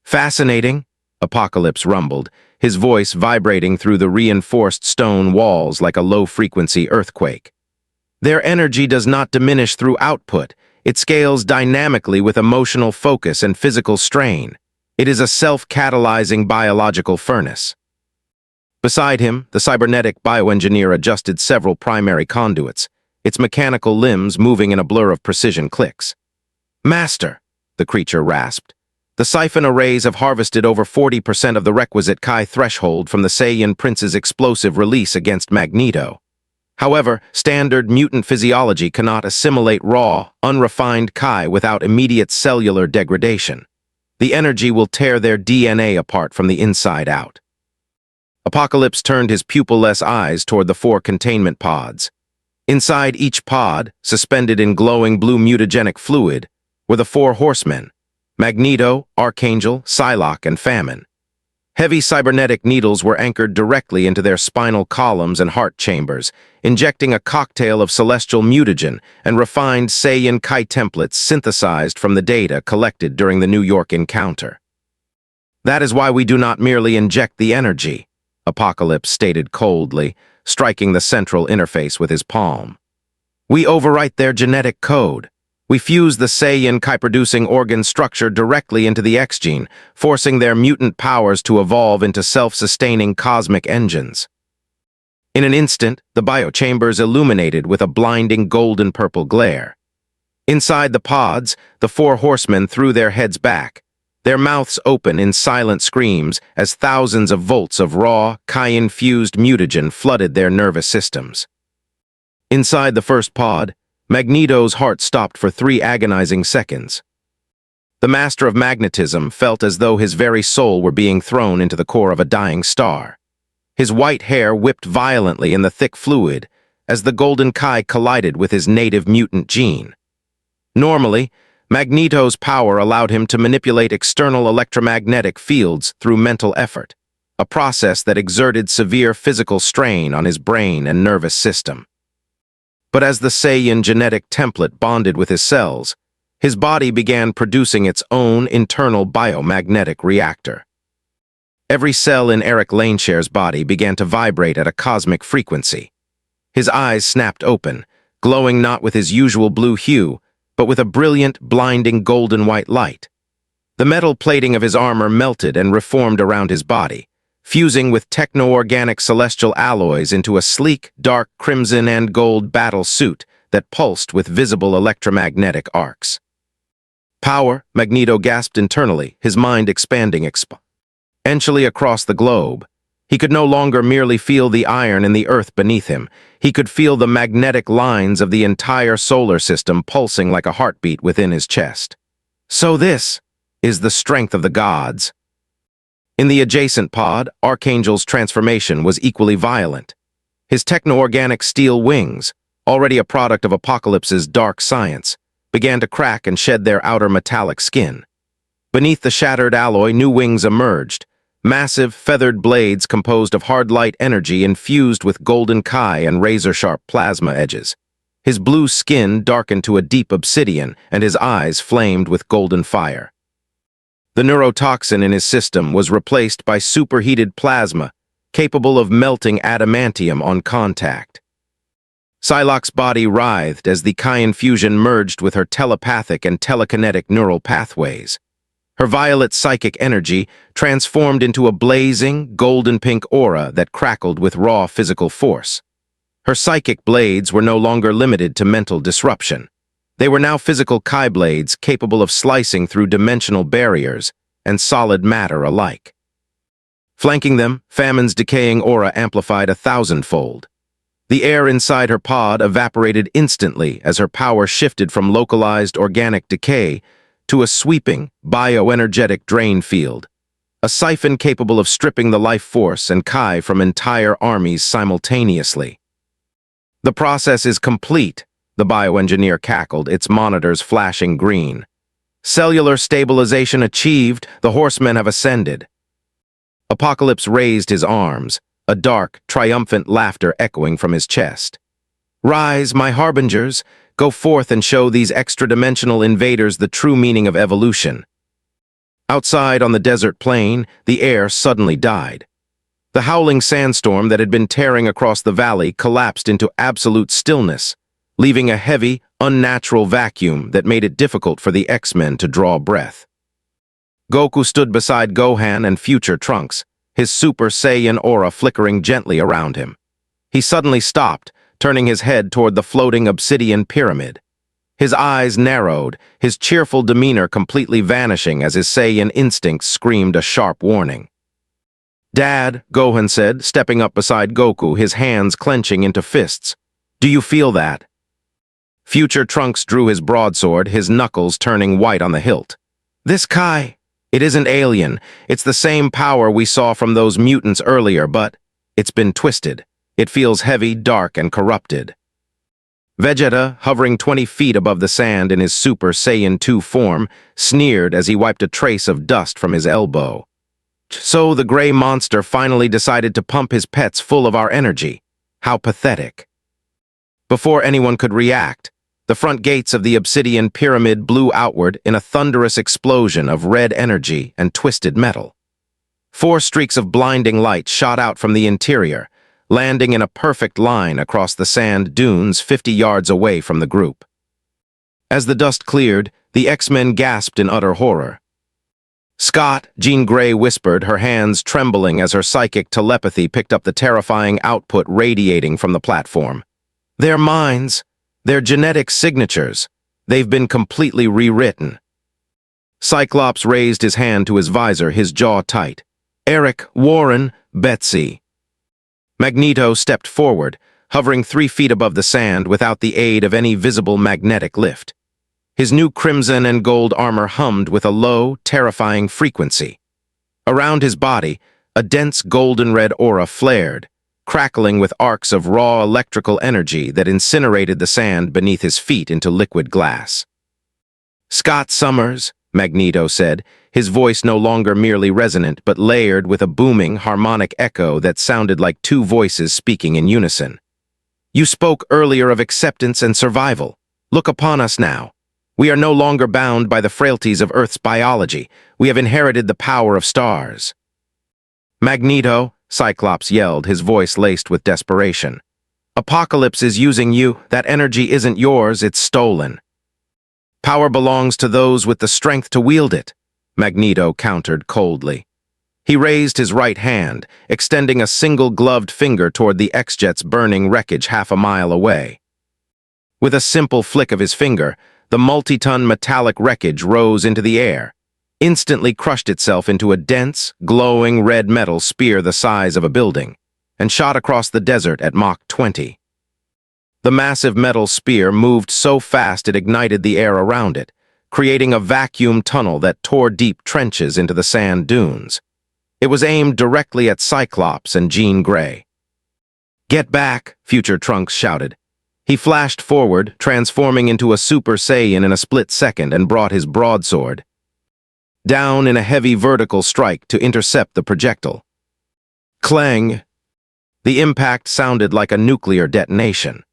"Fascinating," Apocalypse rumbled, his voice vibrating through the reinforced stone walls like a low-frequency earthquake. "Their energy does not diminish through output. It scales dynamically with emotional focus and physical strain. It is a self-catalyzing biological furnace." Beside him, the cybernetic bioengineer adjusted several primary conduits, its mechanical limbs moving in a blur of precision clicks. "Master," the creature rasped, "the siphon arrays have harvested over 40% of the requisite Kai threshold from the Saiyan Prince's explosive release against Magneto. However, standard mutant physiology cannot assimilate raw, unrefined Kai without immediate cellular degradation. The energy will tear their DNA apart from the inside out." Apocalypse turned his pupil-less eyes toward the 4 containment pods. Inside each pod, suspended in glowing blue mutagenic fluid, were the 4 horsemen: Magneto, Archangel, Psylocke, and Famine. Heavy cybernetic needles were anchored directly into their spinal columns and heart chambers, injecting a cocktail of celestial mutagen and refined Saiyan Kai templates synthesized from the data collected during the New York encounter. "That is why we do not merely inject the energy," Apocalypse stated coldly, striking the central interface with his palm. "We overwrite their genetic code. We fuse the Saiyan Kai-producing organ structure directly into the X gene, forcing their mutant powers to evolve into self-sustaining cosmic engines." In an instant, the biochambers illuminated with a blinding golden-purple glare. Inside the pods, the 4 horsemen threw their heads back, their mouths open in silent screams as thousands of volts of raw, Kai-infused mutagen flooded their nervous systems. Inside the first pod, Magneto's heart stopped for 3 agonizing seconds. The master of magnetism felt as though his very soul were being thrown into the core of a dying star. His white hair whipped violently in the thick fluid as the golden Kai collided with his native mutant gene. Normally, Magneto's power allowed him to manipulate external electromagnetic fields through mental effort, a process that exerted severe physical strain on his brain and nervous system. But as the Saiyan genetic template bonded with his cells, his body began producing its own internal biomagnetic reactor. Every cell in Eric Laneshare's body began to vibrate at a cosmic frequency. His eyes snapped open, glowing not with his usual blue hue, but with a brilliant, blinding golden-white light. The metal plating of his armor melted and reformed around his body, fusing with techno-organic celestial alloys into a sleek, dark crimson and gold battle suit that pulsed with visible electromagnetic arcs. Power, Magneto gasped internally, his mind expanding exponentially across the globe. He could no longer merely feel the iron in the earth beneath him. He could feel the magnetic lines of the entire solar system pulsing like a heartbeat within his chest. So this is the strength of the gods. In the adjacent pod, Archangel's transformation was equally violent. His techno-organic steel wings, already a product of Apocalypse's dark science, began to crack and shed their outer metallic skin. Beneath the shattered alloy, new wings emerged, massive, feathered blades composed of hard light energy infused with golden chi and razor-sharp plasma edges. His blue skin darkened to a deep obsidian, and his eyes flamed with golden fire. The neurotoxin in his system was replaced by superheated plasma, capable of melting adamantium on contact. Psylocke's body writhed as the chi infusion merged with her telepathic and telekinetic neural pathways. Her violet psychic energy transformed into a blazing, golden-pink aura that crackled with raw physical force. Her psychic blades were no longer limited to mental disruption. They were now physical chi blades capable of slicing through dimensional barriers and solid matter alike. Flanking them, Famine's decaying aura amplified 1,000-fold. The air inside her pod evaporated instantly as her power shifted from localized organic decay to a sweeping, bioenergetic drain field, a siphon capable of stripping the life force and chi from entire armies simultaneously. The process is complete, the bioengineer cackled, its monitors flashing green. Cellular stabilization achieved, the horsemen have ascended. Apocalypse raised his arms, a dark, triumphant laughter echoing from his chest. Rise, my harbingers, go forth and show these extra-dimensional invaders the true meaning of evolution. Outside on the desert plain, the air suddenly died. The howling sandstorm that had been tearing across the valley collapsed into absolute stillness, leaving a heavy, unnatural vacuum that made it difficult for the X-Men to draw breath. Goku stood beside Gohan and future Trunks, his Super Saiyan aura flickering gently around him. He suddenly stopped, turning his head toward the floating obsidian pyramid. His eyes narrowed, his cheerful demeanor completely vanishing as his Saiyan instincts screamed a sharp warning. "Dad," Gohan said, stepping up beside Goku, his hands clenching into fists. "Do you feel that?" Future Trunks drew his broadsword, his knuckles turning white on the hilt. "This Kai, it isn't alien. It's the same power we saw from those mutants earlier, but it's been twisted. It feels heavy, dark, and corrupted." Vegeta, hovering 20 feet above the sand in his Super Saiyan 2 form, sneered as he wiped a trace of dust from his elbow. So the gray monster finally decided to pump his pets full of our energy. How pathetic. Before anyone could react, the front gates of the obsidian pyramid blew outward in a thunderous explosion of red energy and twisted metal. 4 streaks of blinding light shot out from the interior, landing in a perfect line across the sand dunes 50 yards away from the group. As the dust cleared, the X-Men gasped in utter horror. "Scott," Jean Grey whispered, her hands trembling as her psychic telepathy picked up the terrifying output radiating from the platform. "Their minds, their genetic signatures, they've been completely rewritten." Cyclops raised his hand to his visor, his jaw tight. "Eric, Warren, Betsy." Magneto stepped forward, hovering 3 feet above the sand without the aid of any visible magnetic lift. His new crimson and gold armor hummed with a low, terrifying frequency. Around his body, a dense golden-red aura flared, crackling with arcs of raw electrical energy that incinerated the sand beneath his feet into liquid glass. "Scott Summers," Magneto said, his voice no longer merely resonant but layered with a booming, harmonic echo that sounded like 2 voices speaking in unison. "You spoke earlier of acceptance and survival. Look upon us now. We are no longer bound by the frailties of Earth's biology. We have inherited the power of stars." "Magneto," Cyclops yelled, his voice laced with desperation. "Apocalypse is using you. That energy isn't yours, it's stolen. Power belongs to those with the strength to wield it. Magneto countered coldly. He raised his right hand, extending a single gloved finger toward the X-Jet's burning wreckage half a mile away. With a simple flick of his finger, the multi-ton metallic wreckage rose into the air, instantly crushed itself into a dense, glowing red metal spear the size of a building, and shot across the desert at Mach 20. The massive metal spear moved so fast it ignited the air around it, creating a vacuum tunnel that tore deep trenches into the sand dunes. It was aimed directly at Cyclops and Jean Grey. "Get back!" Future Trunks shouted. He flashed forward, transforming into a Super Saiyan in a split second, and brought his broadsword down in a heavy vertical strike to intercept the projectile. Clang! The impact sounded like a nuclear detonation.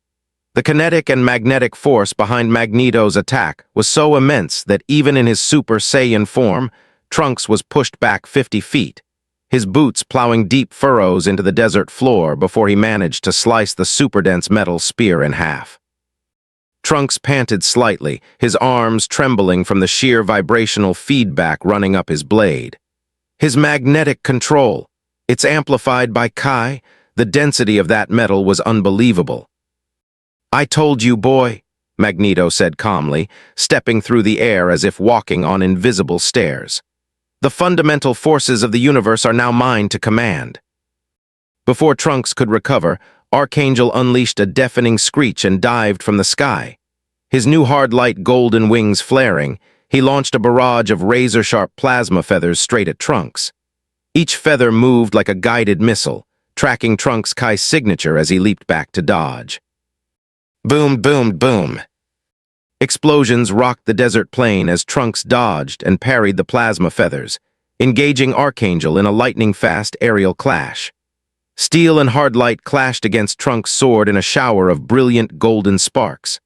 The kinetic and magnetic force behind Magneto's attack was so immense that even in his Super Saiyan form, Trunks was pushed back 50 feet, his boots plowing deep furrows into the desert floor before he managed to slice the super-dense metal spear in half. Trunks panted slightly, his arms trembling from the sheer vibrational feedback running up his blade. His magnetic control, it's amplified by Kai, the density of that metal was unbelievable. "I told you, boy," Magneto said calmly, stepping through the air as if walking on invisible stairs. "The fundamental forces of the universe are now mine to command." Before Trunks could recover, Archangel unleashed a deafening screech and dived from the sky. His new hard-light golden wings flaring, he launched a barrage of razor-sharp plasma feathers straight at Trunks. Each feather moved like a guided missile, tracking Trunks' Kai's signature as he leaped back to dodge. Boom, boom, boom. Explosions rocked the desert plain as Trunks dodged and parried the plasma feathers, engaging Archangel in a lightning-fast aerial clash. Steel and hard light clashed against Trunks' sword in a shower of brilliant golden sparks.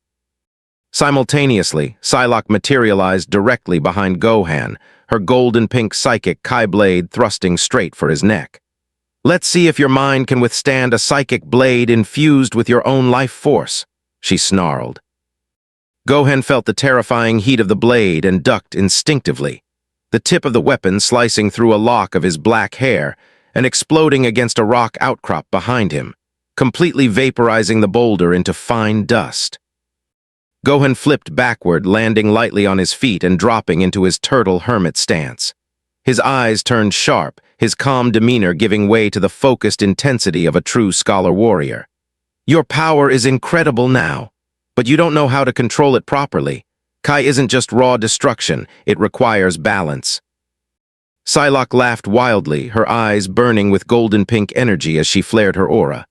Simultaneously, Psylocke materialized directly behind Gohan, her golden-pink psychic Kai blade thrusting straight for his neck. "Let's see if your mind can withstand a psychic blade infused with your own life force," she snarled. Gohan felt the terrifying heat of the blade and ducked instinctively, the tip of the weapon slicing through a lock of his black hair and exploding against a rock outcrop behind him, completely vaporizing the boulder into fine dust. Gohan flipped backward, landing lightly on his feet and dropping into his turtle hermit stance. His eyes turned sharp, his calm demeanor giving way to the focused intensity of a true scholar warrior. "Your power is incredible now, but you don't know how to control it properly. Kai isn't just raw destruction, it requires balance." Psylocke laughed wildly, her eyes burning with golden-pink energy as she flared her aura.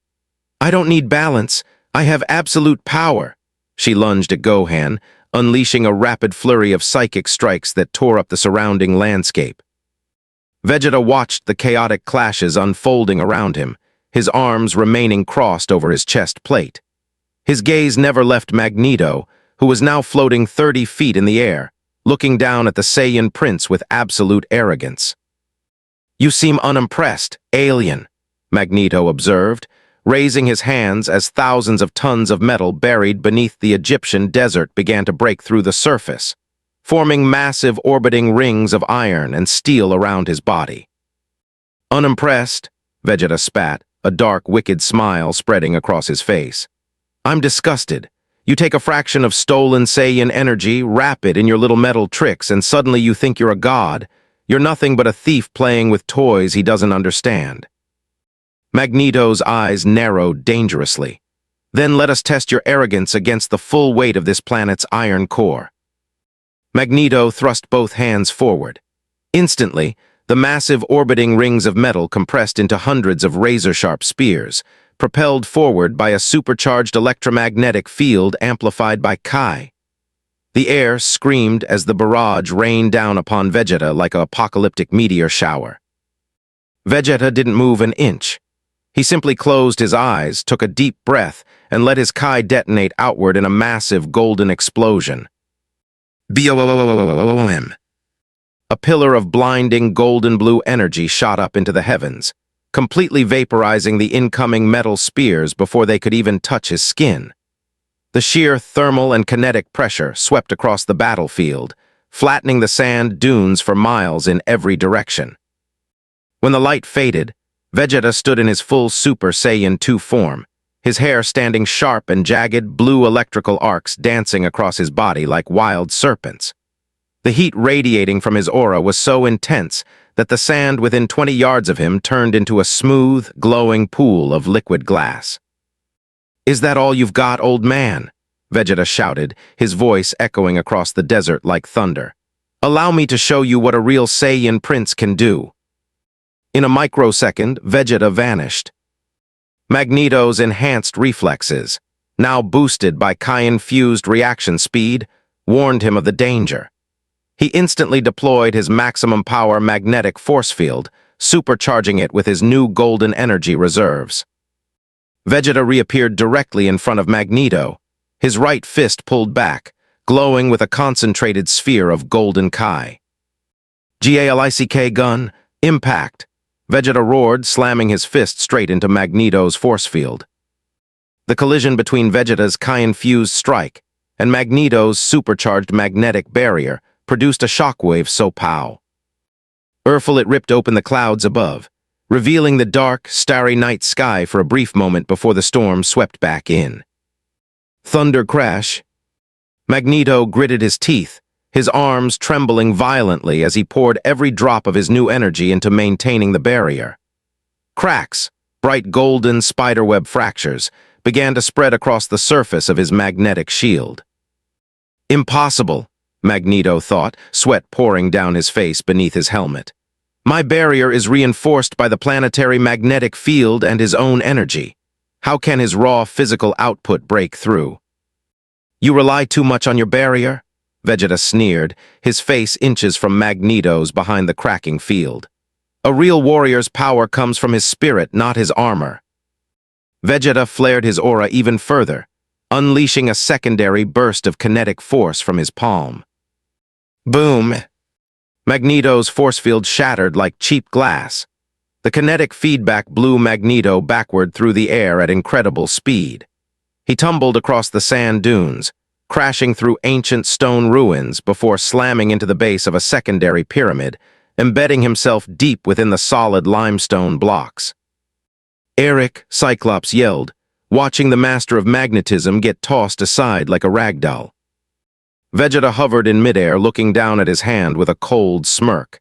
"I don't need balance, I have absolute power." She lunged at Gohan, unleashing a rapid flurry of psychic strikes that tore up the surrounding landscape. Vegeta watched the chaotic clashes unfolding around him, his arms remaining crossed over his chest plate. His gaze never left Magneto, who was now floating 30 feet in the air, looking down at the Saiyan prince with absolute arrogance. "You seem unimpressed, alien," Magneto observed, raising his hands as thousands of tons of metal buried beneath the Egyptian desert began to break through the surface, forming massive orbiting rings of iron and steel around his body. "Unimpressed?" Vegeta spat, a dark, wicked smile spreading across his face. "I'm disgusted. You take a fraction of stolen Saiyan energy, wrap it in your little metal tricks, and suddenly you think you're a god. You're nothing but a thief playing with toys he doesn't understand." Magneto's eyes narrowed dangerously. "Then let us test your arrogance against the full weight of this planet's iron core." Magneto thrust both hands forward. Instantly, the massive orbiting rings of metal compressed into hundreds of razor-sharp spears, propelled forward by a supercharged electromagnetic field amplified by Kai. The air screamed as the barrage rained down upon Vegeta like an apocalyptic meteor shower. Vegeta didn't move an inch. He simply closed his eyes, took a deep breath, and let his Kai detonate outward in a massive golden explosion. BOOM! A pillar of blinding golden-blue energy shot up into the heavens, completely vaporizing the incoming metal spears before they could even touch his skin. The sheer thermal and kinetic pressure swept across the battlefield, flattening the sand dunes for miles in every direction. When the light faded, Vegeta stood in his full Super Saiyan 2 form, his hair standing sharp and jagged, blue electrical arcs dancing across his body like wild serpents. The heat radiating from his aura was so intense that the sand within 20 yards of him turned into a smooth, glowing pool of liquid glass. "Is that all you've got, old man?" Vegeta shouted, his voice echoing across the desert like thunder. "Allow me to show you what a real Saiyan prince can do." In a microsecond, Vegeta vanished. Magneto's enhanced reflexes, now boosted by Kai-infused reaction speed, warned him of the danger. He instantly deployed his maximum power magnetic force field, supercharging it with his new golden energy reserves. Vegeta reappeared directly in front of Magneto, his right fist pulled back, glowing with a concentrated sphere of golden Kai. "Galick gun, impact!" Vegeta roared, slamming his fist straight into Magneto's force field. The collision between Vegeta's Kai-infused strike and Magneto's supercharged magnetic barrier produced a shockwave so pow. It ripped open the clouds above, revealing the dark, starry night sky for a brief moment before the storm swept back in. Thunder crash. Magneto gritted his teeth, his arms trembling violently as he poured every drop of his new energy into maintaining the barrier. Cracks, bright golden spiderweb fractures, began to spread across the surface of his magnetic shield. "Impossible," Magneto thought, sweat pouring down his face beneath his helmet. "My barrier is reinforced by the planetary magnetic field and his own energy. How can his raw physical output break through?" "You rely too much on your barrier?" Vegeta sneered, his face inches from Magneto's behind the cracking field. "A real warrior's power comes from his spirit, not his armor." Vegeta flared his aura even further, unleashing a secondary burst of kinetic force from his palm. Boom! Magneto's force field shattered like cheap glass. The kinetic feedback blew Magneto backward through the air at incredible speed. He tumbled across the sand dunes, crashing through ancient stone ruins before slamming into the base of a secondary pyramid, embedding himself deep within the solid limestone blocks. "Eric," Cyclops yelled, watching the master of magnetism get tossed aside like a ragdoll. Vegeta hovered in midair, looking down at his hand with a cold smirk.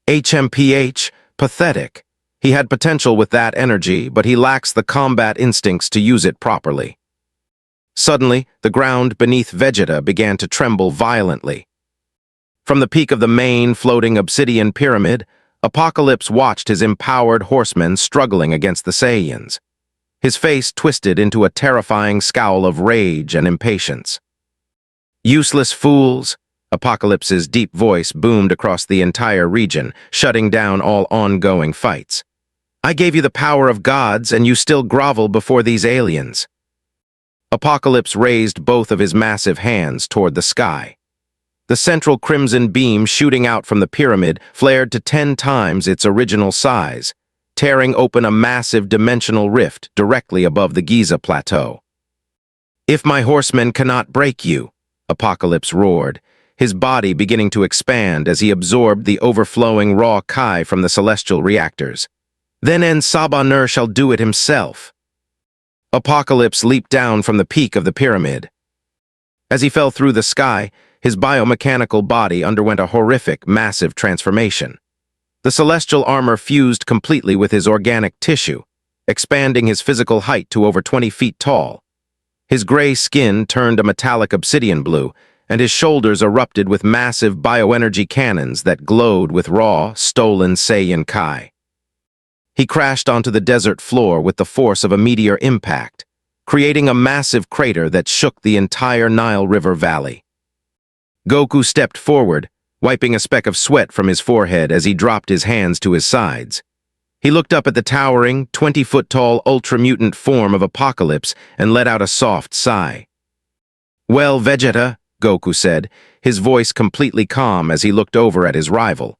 HMPH, pathetic. He had potential with that energy, but he lacks the combat instincts to use it properly. Suddenly, the ground beneath Vegeta began to tremble violently. From the peak of the main floating obsidian pyramid, Apocalypse watched his empowered horsemen struggling against the Saiyans. His face twisted into a terrifying scowl of rage and impatience. "Useless fools!" Apocalypse's deep voice boomed across the entire region, shutting down all ongoing fights. "I gave you the power of gods, and you still grovel before these aliens." Apocalypse raised both of his massive hands toward the sky. The central crimson beam shooting out from the pyramid flared to 10 times its original size, tearing open a massive dimensional rift directly above the Giza Plateau. "If my horsemen cannot break you," Apocalypse roared, his body beginning to expand as he absorbed the overflowing raw Kai from the celestial reactors, "then Sabanur shall do it himself." Apocalypse leaped down from the peak of the pyramid. As he fell through the sky, his biomechanical body underwent a horrific, massive transformation. The celestial armor fused completely with his organic tissue, expanding his physical height to over 20 feet tall. His gray skin turned a metallic obsidian blue, and his shoulders erupted with massive bioenergy cannons that glowed with raw, stolen Saiyan Kai. He crashed onto the desert floor with the force of a meteor impact, creating a massive crater that shook the entire Nile River Valley. Goku stepped forward, wiping a speck of sweat from his forehead as he dropped his hands to his sides. He looked up at the towering, 20-foot-tall ultra-mutant form of Apocalypse and let out a soft sigh. "Well, Vegeta," Goku said, his voice completely calm as he looked over at his rival.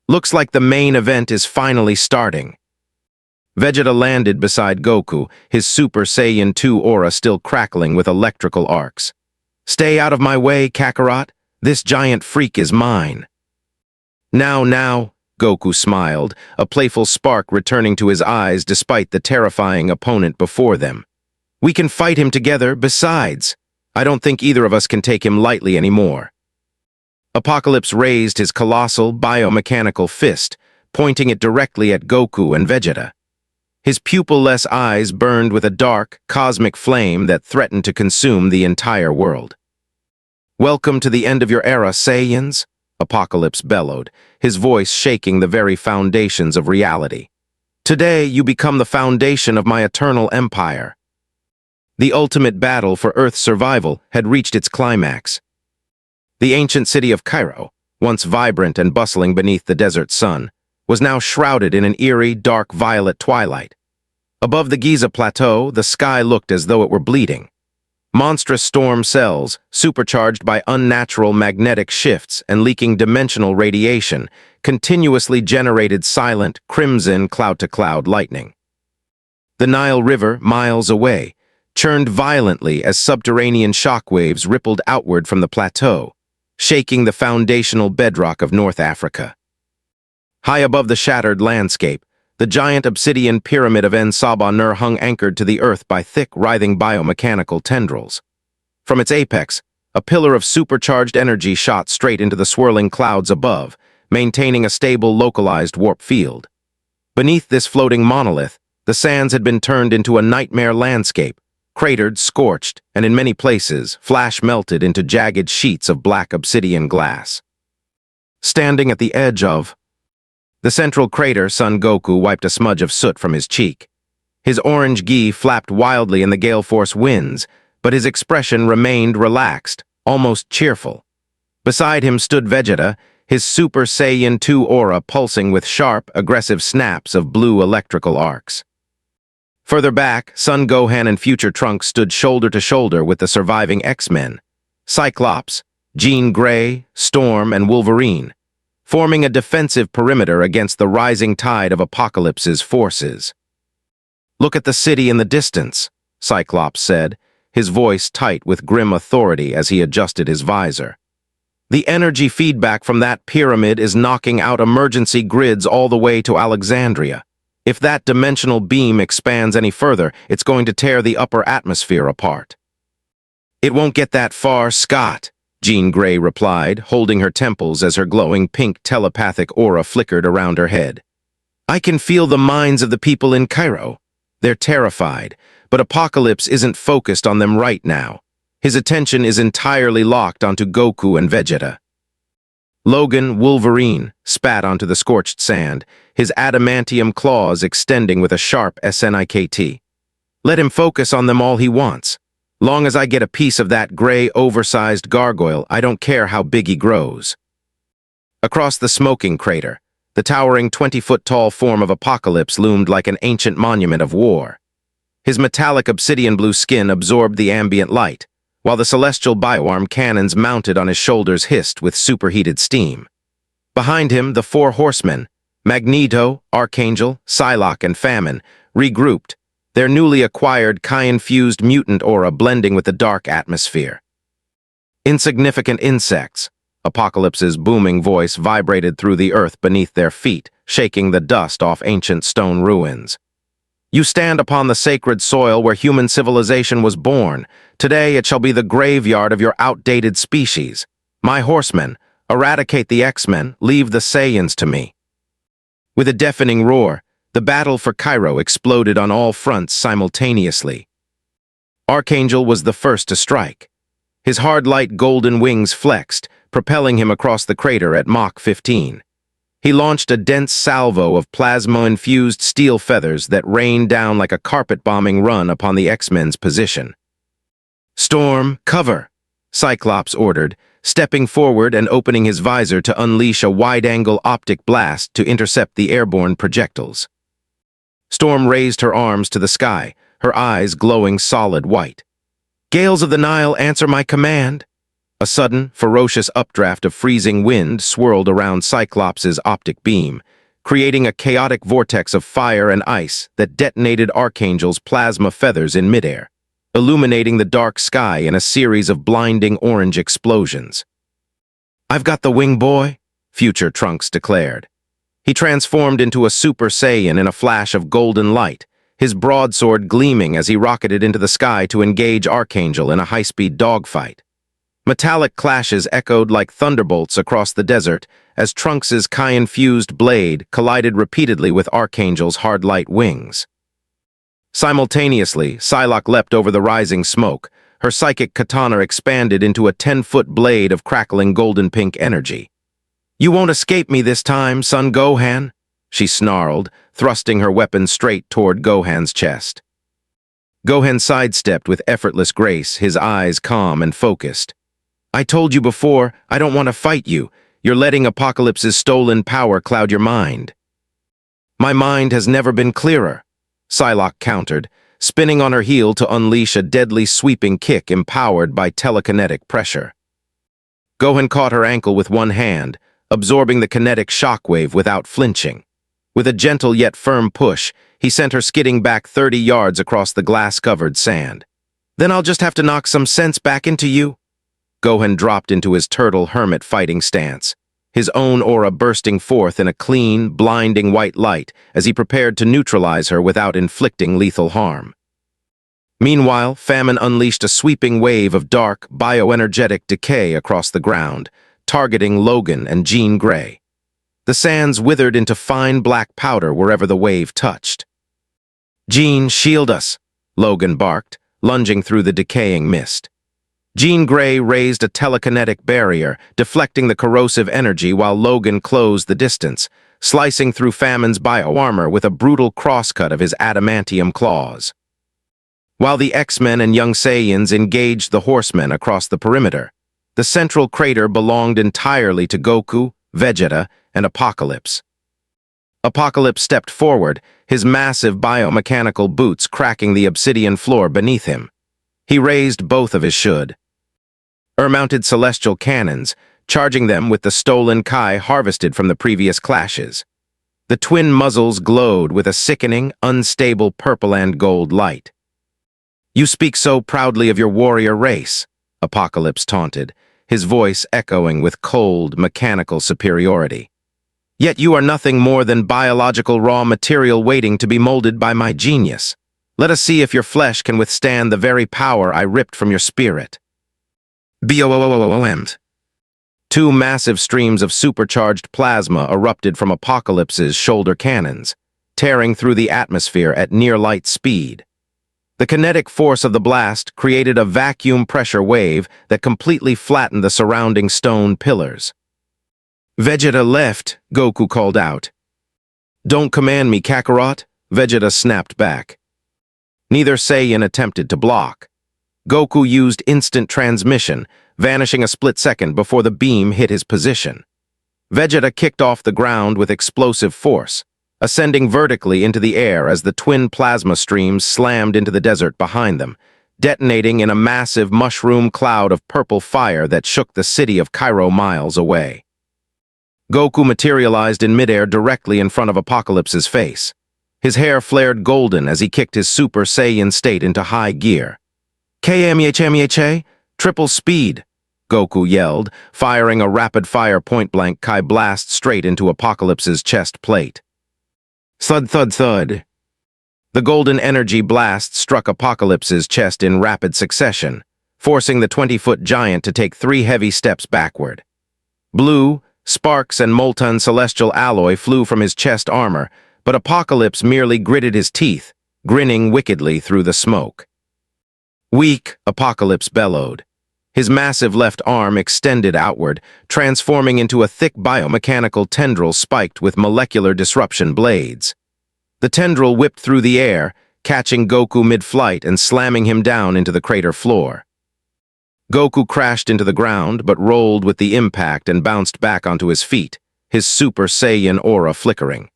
"Looks like the main event is finally starting." Vegeta landed beside Goku, his Super Saiyan 2 aura still crackling with electrical arcs. "Stay out of my way, Kakarot," This giant freak is mine. Now, Goku smiled, a playful spark returning to his eyes despite the terrifying opponent before them. We can fight him together, besides. I don't think either of us can take him lightly anymore. Apocalypse raised his colossal, biomechanical fist, pointing it directly at Goku and Vegeta. His pupil-less eyes burned with a dark, cosmic flame that threatened to consume the entire world. Welcome to the end of your era, Saiyans, Apocalypse bellowed, his voice shaking the very foundations of reality. Today, you become the foundation of my eternal empire. The ultimate battle for Earth's survival had reached its climax. The ancient city of Cairo, once vibrant and bustling beneath the desert sun, was now shrouded in an eerie, dark violet twilight. Above the Giza plateau, the sky looked as though it were bleeding. Monstrous storm cells, supercharged by unnatural magnetic shifts and leaking dimensional radiation, continuously generated silent, crimson cloud-to-cloud lightning. The Nile River, miles away, churned violently as subterranean shockwaves rippled outward from the plateau, shaking the foundational bedrock of North Africa. High above the shattered landscape, the giant obsidian pyramid of En-Saba-Nur hung anchored to the earth by thick, writhing biomechanical tendrils. From its apex, a pillar of supercharged energy shot straight into the swirling clouds above, maintaining a stable, localized warp field. Beneath this floating monolith, the sands had been turned into a nightmare landscape, cratered, scorched, and in many places, flash-melted into jagged sheets of black obsidian glass. Standing at the edge of the central crater, Son Goku wiped a smudge of soot from his cheek. His orange gi flapped wildly in the gale force winds, but his expression remained relaxed, almost cheerful. Beside him stood Vegeta, his Super Saiyan 2 aura pulsing with sharp, aggressive snaps of blue electrical arcs. Further back, Son Gohan and future Trunks stood shoulder to shoulder with the surviving X-Men, Cyclops, Jean Grey, Storm, and Wolverine, forming a defensive perimeter against the rising tide of Apocalypse's forces. Look at the city in the distance, Cyclops said, his voice tight with grim authority as he adjusted his visor. The energy feedback from that pyramid is knocking out emergency grids all the way to Alexandria. If that dimensional beam expands any further, it's going to tear the upper atmosphere apart. It won't get that far, Scott, Jean Grey replied, holding her temples as her glowing pink telepathic aura flickered around her head. I can feel the minds of the people in Cairo. They're terrified, but Apocalypse isn't focused on them right now. His attention is entirely locked onto Goku and Vegeta. Logan, Wolverine, spat onto the scorched sand, his adamantium claws extending with a sharp SNIKT. Let him focus on them all he wants. Long as I get a piece of that gray, oversized gargoyle, I don't care how big he grows. Across the smoking crater, the towering 20-foot-tall form of Apocalypse loomed like an ancient monument of war. His metallic obsidian blue skin absorbed the ambient light, while the celestial bioarm cannons mounted on his shoulders hissed with superheated steam. Behind him, the four horsemen, Magneto, Archangel, Psylocke, and Famine, regrouped, their newly acquired Kai-infused mutant aura blending with the dark atmosphere. Insignificant insects, Apocalypse's booming voice vibrated through the earth beneath their feet, shaking the dust off ancient stone ruins. You stand upon the sacred soil where human civilization was born. Today it shall be the graveyard of your outdated species. My horsemen, eradicate the X-Men, leave the Saiyans to me. With a deafening roar, the battle for Cairo exploded on all fronts simultaneously. Archangel was the first to strike. His hard-light golden wings flexed, propelling him across the crater at Mach 15. He launched a dense salvo of plasma-infused steel feathers that rained down like a carpet-bombing run upon the X-Men's position. Storm, cover, Cyclops ordered, stepping forward and opening his visor to unleash a wide-angle optic blast to intercept the airborne projectiles. Storm raised her arms to the sky, her eyes glowing solid white. Gales of the Nile, answer my command. A sudden, ferocious updraft of freezing wind swirled around Cyclops' optic beam, creating a chaotic vortex of fire and ice that detonated Archangel's plasma feathers in midair, illuminating the dark sky in a series of blinding orange explosions. "I've got the wing, boy," future Trunks declared. He transformed into a Super Saiyan in a flash of golden light, his broadsword gleaming as he rocketed into the sky to engage Archangel in a high-speed dogfight. Metallic clashes echoed like thunderbolts across the desert as Trunks's Kai-infused blade collided repeatedly with Archangel's hard-light wings. Simultaneously, Psylocke leapt over the rising smoke. Her psychic katana expanded into a 10-foot blade of crackling golden-pink energy. "You won't escape me this time, Son Gohan," she snarled, thrusting her weapon straight toward Gohan's chest. Gohan sidestepped with effortless grace, his eyes calm and focused. "I told you before, I don't want to fight you. You're letting Apocalypse's stolen power cloud your mind." "My mind has never been clearer," Psylocke countered, spinning on her heel to unleash a deadly sweeping kick empowered by telekinetic pressure. Gohan caught her ankle with one hand, absorbing the kinetic shockwave without flinching. With a gentle yet firm push, he sent her skidding back 30 yards across the glass-covered sand. "Then I'll just have to knock some sense back into you." Gohan dropped into his turtle hermit fighting stance, his own aura bursting forth in a clean, blinding white light as he prepared to neutralize her without inflicting lethal harm. Meanwhile, Famine unleashed a sweeping wave of dark, bioenergetic decay across the ground, targeting Logan and Jean Grey. The sands withered into fine black powder wherever the wave touched. "Jean, shield us," Logan barked, lunging through the decaying mist. Jean Grey raised a telekinetic barrier, deflecting the corrosive energy while Logan closed the distance, slicing through Famine's bioarmor with a brutal crosscut of his adamantium claws. While the X-Men and Young Saiyans engaged the Horsemen across the perimeter, the central crater belonged entirely to Goku, Vegeta, and Apocalypse. Apocalypse stepped forward, his massive biomechanical boots cracking the obsidian floor beneath him. He raised both of his mounted celestial cannons, charging them with the stolen Kai harvested from the previous clashes. The twin muzzles glowed with a sickening, unstable purple and gold light. "You speak so proudly of your warrior race," Apocalypse taunted, his voice echoing with cold, mechanical superiority. "Yet you are nothing more than biological raw material waiting to be molded by my genius. Let us see if your flesh can withstand the very power I ripped from your spirit." BOOOOOM'd. Two massive streams of supercharged plasma erupted from Apocalypse's shoulder cannons, tearing through the atmosphere at near-light speed. The kinetic force of the blast created a vacuum pressure wave that completely flattened the surrounding stone pillars. "Vegeta left," Goku called out. "Don't command me, Kakarot," Vegeta snapped back. Neither Saiyan attempted to block. Goku used instant transmission, vanishing a split second before the beam hit his position. Vegeta kicked off the ground with explosive force, ascending vertically into the air as the twin plasma streams slammed into the desert behind them, detonating in a massive mushroom cloud of purple fire that shook the city of Cairo miles away. Goku materialized in midair directly in front of Apocalypse's face. His hair flared golden as he kicked his Super Saiyan state into high gear. "Kamehameha, triple speed," Goku yelled, firing a rapid-fire point-blank Kai blast straight into Apocalypse's chest plate. Thud, thud, thud. The golden energy blast struck Apocalypse's chest in rapid succession, forcing the 20-foot giant to take 3 heavy steps backward. Blue, sparks, and molten celestial alloy flew from his chest armor, but Apocalypse merely gritted his teeth, grinning wickedly through the smoke. "Weak," Apocalypse bellowed. His massive left arm extended outward, transforming into a thick biomechanical tendril spiked with molecular disruption blades. The tendril whipped through the air, catching Goku mid-flight and slamming him down into the crater floor. Goku crashed into the ground, but rolled with the impact and bounced back onto his feet, his Super Saiyan aura flickering.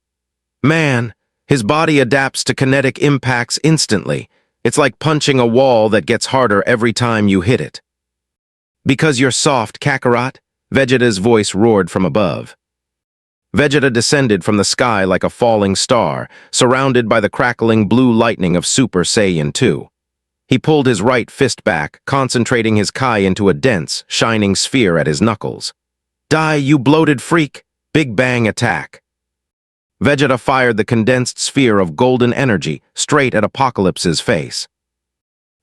Man, his body adapts to kinetic impacts instantly. It's like punching a wall that gets harder every time you hit it. "Because you're soft, Kakarot," Vegeta's voice roared from above. Vegeta descended from the sky like a falling star, surrounded by the crackling blue lightning of Super Saiyan 2. He pulled his right fist back, concentrating his Kai into a dense, shining sphere at his knuckles. Die, you bloated freak! Big Bang attack! Vegeta fired the condensed sphere of golden energy straight at Apocalypse's face.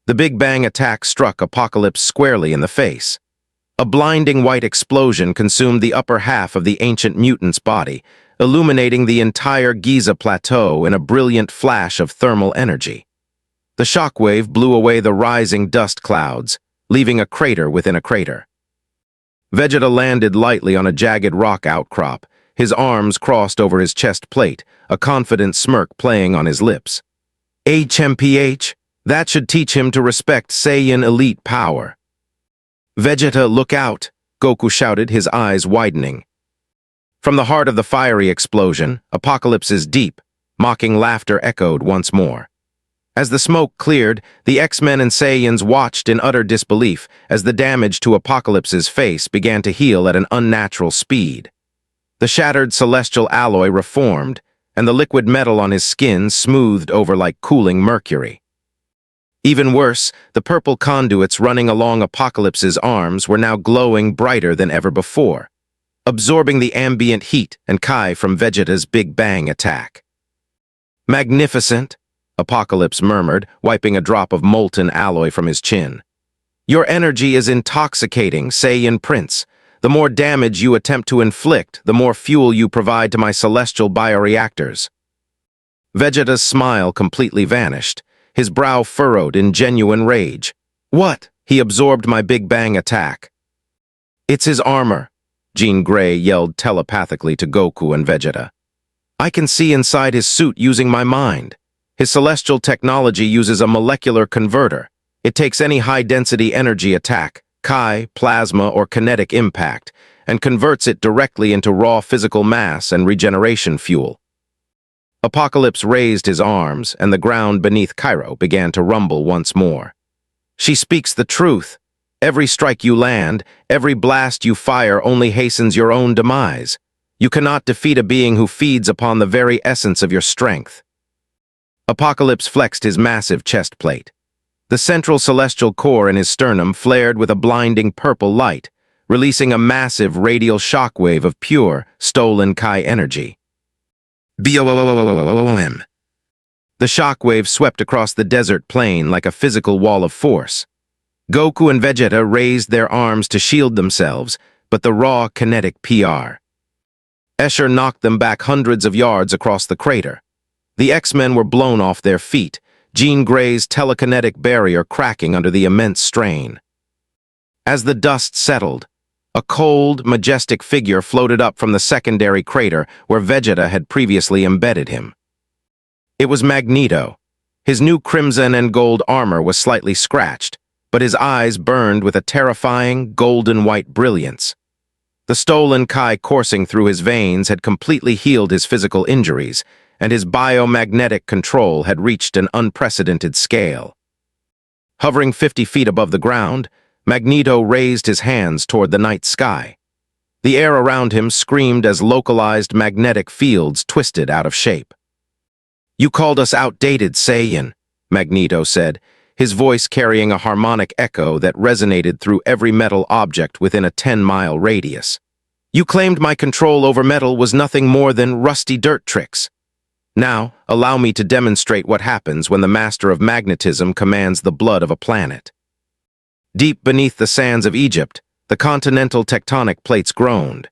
The Big Bang attack struck Apocalypse squarely in the face. A blinding white explosion consumed the upper half of the ancient mutant's body, illuminating the entire Giza plateau in a brilliant flash of thermal energy. The shockwave blew away the rising dust clouds, leaving a crater within a crater. Vegeta landed lightly on a jagged rock outcrop, his arms crossed over his chest plate, a confident smirk playing on his lips. HMPH, that should teach him to respect Saiyan elite power. Vegeta, look out, Goku shouted, his eyes widening. From the heart of the fiery explosion, Apocalypse's deep, mocking laughter echoed once more. As the smoke cleared, the X-Men and Saiyans watched in utter disbelief as the damage to Apocalypse's face began to heal at an unnatural speed. The shattered celestial alloy reformed, and the liquid metal on his skin smoothed over like cooling mercury. Even worse, the purple conduits running along Apocalypse's arms were now glowing brighter than ever before, absorbing the ambient heat and Kai from Vegeta's Big Bang attack. Magnificent, Apocalypse murmured, wiping a drop of molten alloy from his chin. Your energy is intoxicating, Saiyan Prince. The more damage you attempt to inflict, the more fuel you provide to my celestial bioreactors. Vegeta's smile completely vanished, his brow furrowed in genuine rage. What? He absorbed my Big Bang attack. It's his armor, Jean Grey yelled telepathically to Goku and Vegeta. I can see inside his suit using my mind. His celestial technology uses a molecular converter. It takes any high-density energy attack, Kai, plasma, or kinetic impact, and converts it directly into raw physical mass and regeneration fuel. Apocalypse raised his arms, and the ground beneath Cairo began to rumble once more. She speaks the truth. Every strike you land, every blast you fire only hastens your own demise. You cannot defeat a being who feeds upon the very essence of your strength. Apocalypse flexed his massive chest plate. The central celestial core in his sternum flared with a blinding purple light, releasing a massive radial shockwave of pure, stolen Kai energy. BOOM. The shockwave swept across the desert plain like a physical wall of force. Goku and Vegeta raised their arms to shield themselves, but the raw kinetic PR. Escher knocked them back hundreds of yards across the crater. The X-Men were blown off their feet, Jean Grey's telekinetic barrier cracking under the immense strain. As the dust settled, a cold, majestic figure floated up from the secondary crater where Vegeta had previously embedded him. It was Magneto. His new crimson and gold armor was slightly scratched, but his eyes burned with a terrifying, golden-white brilliance. The stolen Kai coursing through his veins had completely healed his physical injuries, and his biomagnetic control had reached an unprecedented scale. Hovering 50 feet above the ground, Magneto raised his hands toward the night sky. The air around him screamed as localized magnetic fields twisted out of shape. You called us outdated, Saiyan, Magneto said, his voice carrying a harmonic echo that resonated through every metal object within a 10-mile radius. You claimed my control over metal was nothing more than rusty dirt tricks. Now, allow me to demonstrate what happens when the master of magnetism commands the blood of a planet. Deep beneath the sands of Egypt, the continental tectonic plates groaned.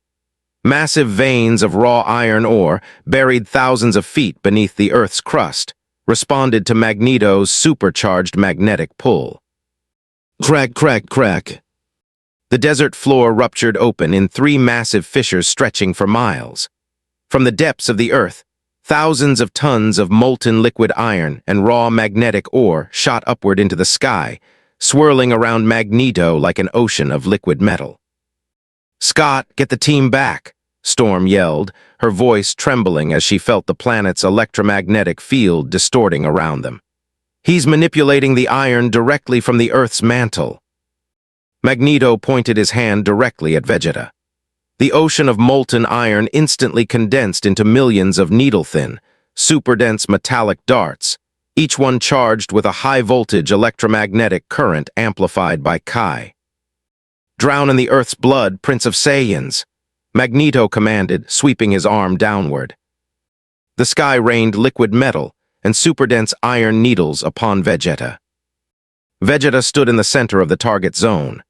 Massive veins of raw iron ore, buried thousands of feet beneath the Earth's crust, responded to Magneto's supercharged magnetic pull. Crack, crack, crack. The desert floor ruptured open in 3 massive fissures stretching for miles. From the depths of the Earth, thousands of tons of molten liquid iron and raw magnetic ore shot upward into the sky, swirling around Magneto like an ocean of liquid metal. Scott, get the team back, Storm yelled, her voice trembling as she felt the planet's electromagnetic field distorting around them. He's manipulating the iron directly from the Earth's mantle. Magneto pointed his hand directly at Vegeta. The ocean of molten iron instantly condensed into millions of needle-thin, super-dense metallic darts, each one charged with a high-voltage electromagnetic current amplified by Kai. Drown in the Earth's blood, Prince of Saiyans, Magneto commanded, sweeping his arm downward. The sky rained liquid metal and super-dense iron needles upon Vegeta. Vegeta stood in the center of the target zone.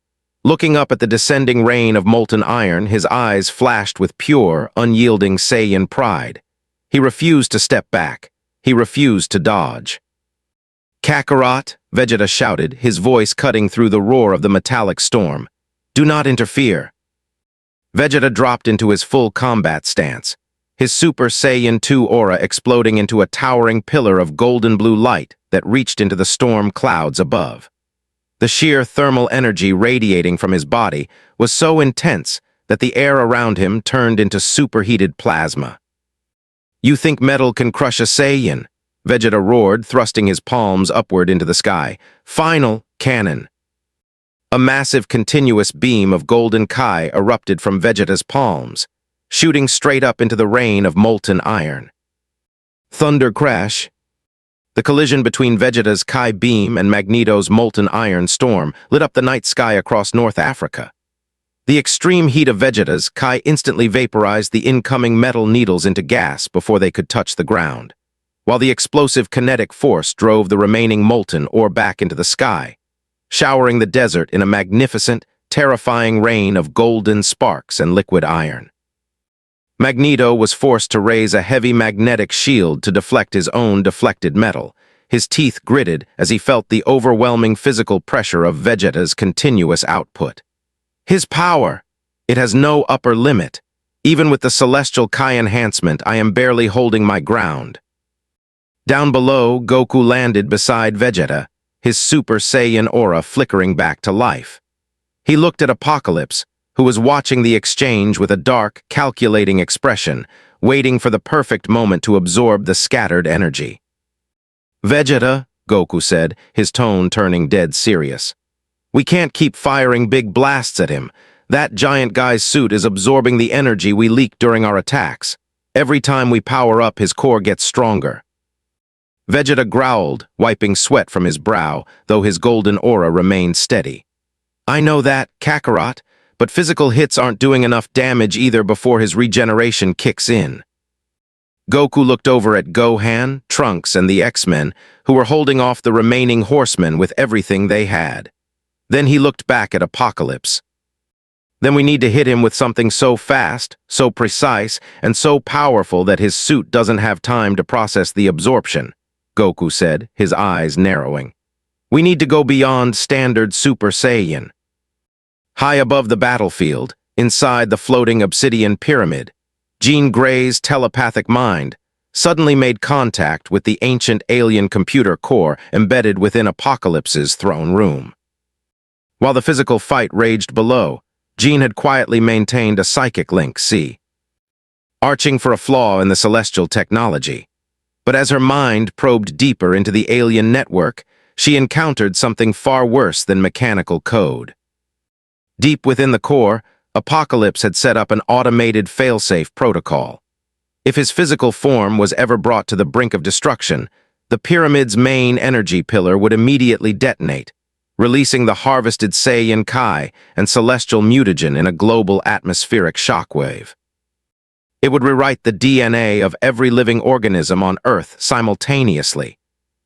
Looking up at the descending rain of molten iron, his eyes flashed with pure, unyielding Saiyan pride. He refused to step back. He refused to dodge. "Kakarot," Vegeta shouted, his voice cutting through the roar of the metallic storm. "Do not interfere." Vegeta dropped into his full combat stance, his Super Saiyan 2 aura exploding into a towering pillar of golden blue light that reached into the storm clouds above. The sheer thermal energy radiating from his body was so intense that the air around him turned into superheated plasma. "You think metal can crush a Saiyan?" Vegeta roared, thrusting his palms upward into the sky. "Final cannon!" A massive continuous beam of golden Kai erupted from Vegeta's palms, shooting straight up into the rain of molten iron. Thunder crash. The collision between Vegeta's Kai beam and Magneto's molten iron storm lit up the night sky across North Africa. The extreme heat of Vegeta's Kai instantly vaporized the incoming metal needles into gas before they could touch the ground, while the explosive kinetic force drove the remaining molten ore back into the sky, showering the desert in a magnificent, terrifying rain of golden sparks and liquid iron. Magneto was forced to raise a heavy magnetic shield to deflect his own deflected metal, his teeth gritted as he felt the overwhelming physical pressure of Vegeta's continuous output. His power! It has no upper limit. Even with the celestial Kai enhancement, I am barely holding my ground. Down below, Goku landed beside Vegeta, his Super Saiyan aura flickering back to life. He looked at Apocalypse, who was watching the exchange with a dark, calculating expression, waiting for the perfect moment to absorb the scattered energy. "Vegeta," Goku said, his tone turning dead serious. "We can't keep firing big blasts at him. That giant guy's suit is absorbing the energy we leak during our attacks. Every time we power up, his core gets stronger." Vegeta growled, wiping sweat from his brow, though his golden aura remained steady. "I know that, Kakarot, but physical hits aren't doing enough damage either before his regeneration kicks in." Goku looked over at Gohan, Trunks, and the X-Men, who were holding off the remaining horsemen with everything they had. Then he looked back at Apocalypse. "Then we need to hit him with something so fast, so precise, and so powerful that his suit doesn't have time to process the absorption," Goku said, his eyes narrowing. "We need to go beyond standard Super Saiyan." High above the battlefield, inside the floating obsidian pyramid, Jean Grey's telepathic mind suddenly made contact with the ancient alien computer core embedded within Apocalypse's throne room. While the physical fight raged below, Jean had quietly maintained a psychic link, arching for a flaw in the celestial technology. But as her mind probed deeper into the alien network, she encountered something far worse than mechanical code. Deep within the core, Apocalypse had set up an automated failsafe protocol. If his physical form was ever brought to the brink of destruction, the pyramid's main energy pillar would immediately detonate, releasing the harvested Saiyan Kai and celestial mutagen in a global atmospheric shockwave. It would rewrite the DNA of every living organism on Earth simultaneously,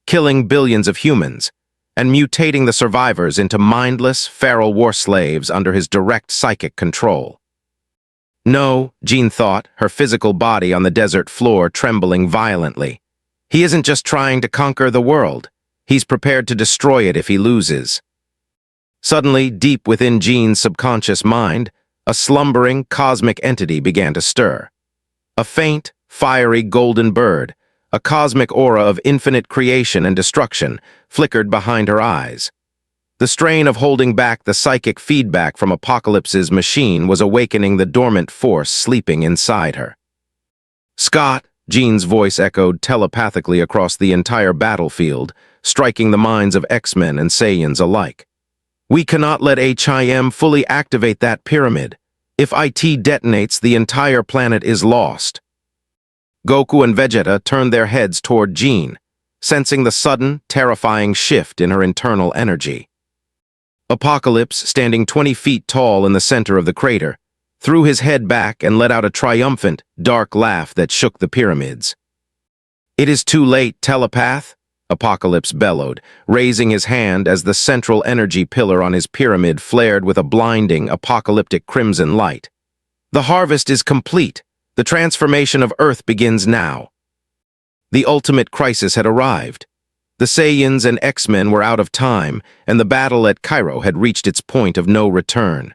killing billions of humans, and mutating the survivors into mindless, feral war slaves under his direct psychic control. No, Jean thought, her physical body on the desert floor trembling violently. He isn't just trying to conquer the world. He's prepared to destroy it if he loses. Suddenly, deep within Jean's subconscious mind, a slumbering, cosmic entity began to stir. A faint, fiery golden bird, a cosmic aura of infinite creation and destruction, flickered behind her eyes. The strain of holding back the psychic feedback from Apocalypse's machine was awakening the dormant force sleeping inside her. "Scott," Jean's voice echoed telepathically across the entire battlefield, striking the minds of X-Men and Saiyans alike. "We cannot let HIM fully activate that pyramid. If IT detonates, the entire planet is lost." Goku and Vegeta turned their heads toward Jean, sensing the sudden, terrifying shift in her internal energy. Apocalypse, standing 20 feet tall in the center of the crater, threw his head back and let out a triumphant, dark laugh that shook the pyramids. "It is too late, telepath," Apocalypse bellowed, raising his hand as the central energy pillar on his pyramid flared with a blinding, apocalyptic crimson light. "The harvest is complete. The transformation of Earth begins now." The ultimate crisis had arrived. The Saiyans and X-Men were out of time, and the battle at Cairo had reached its point of no return.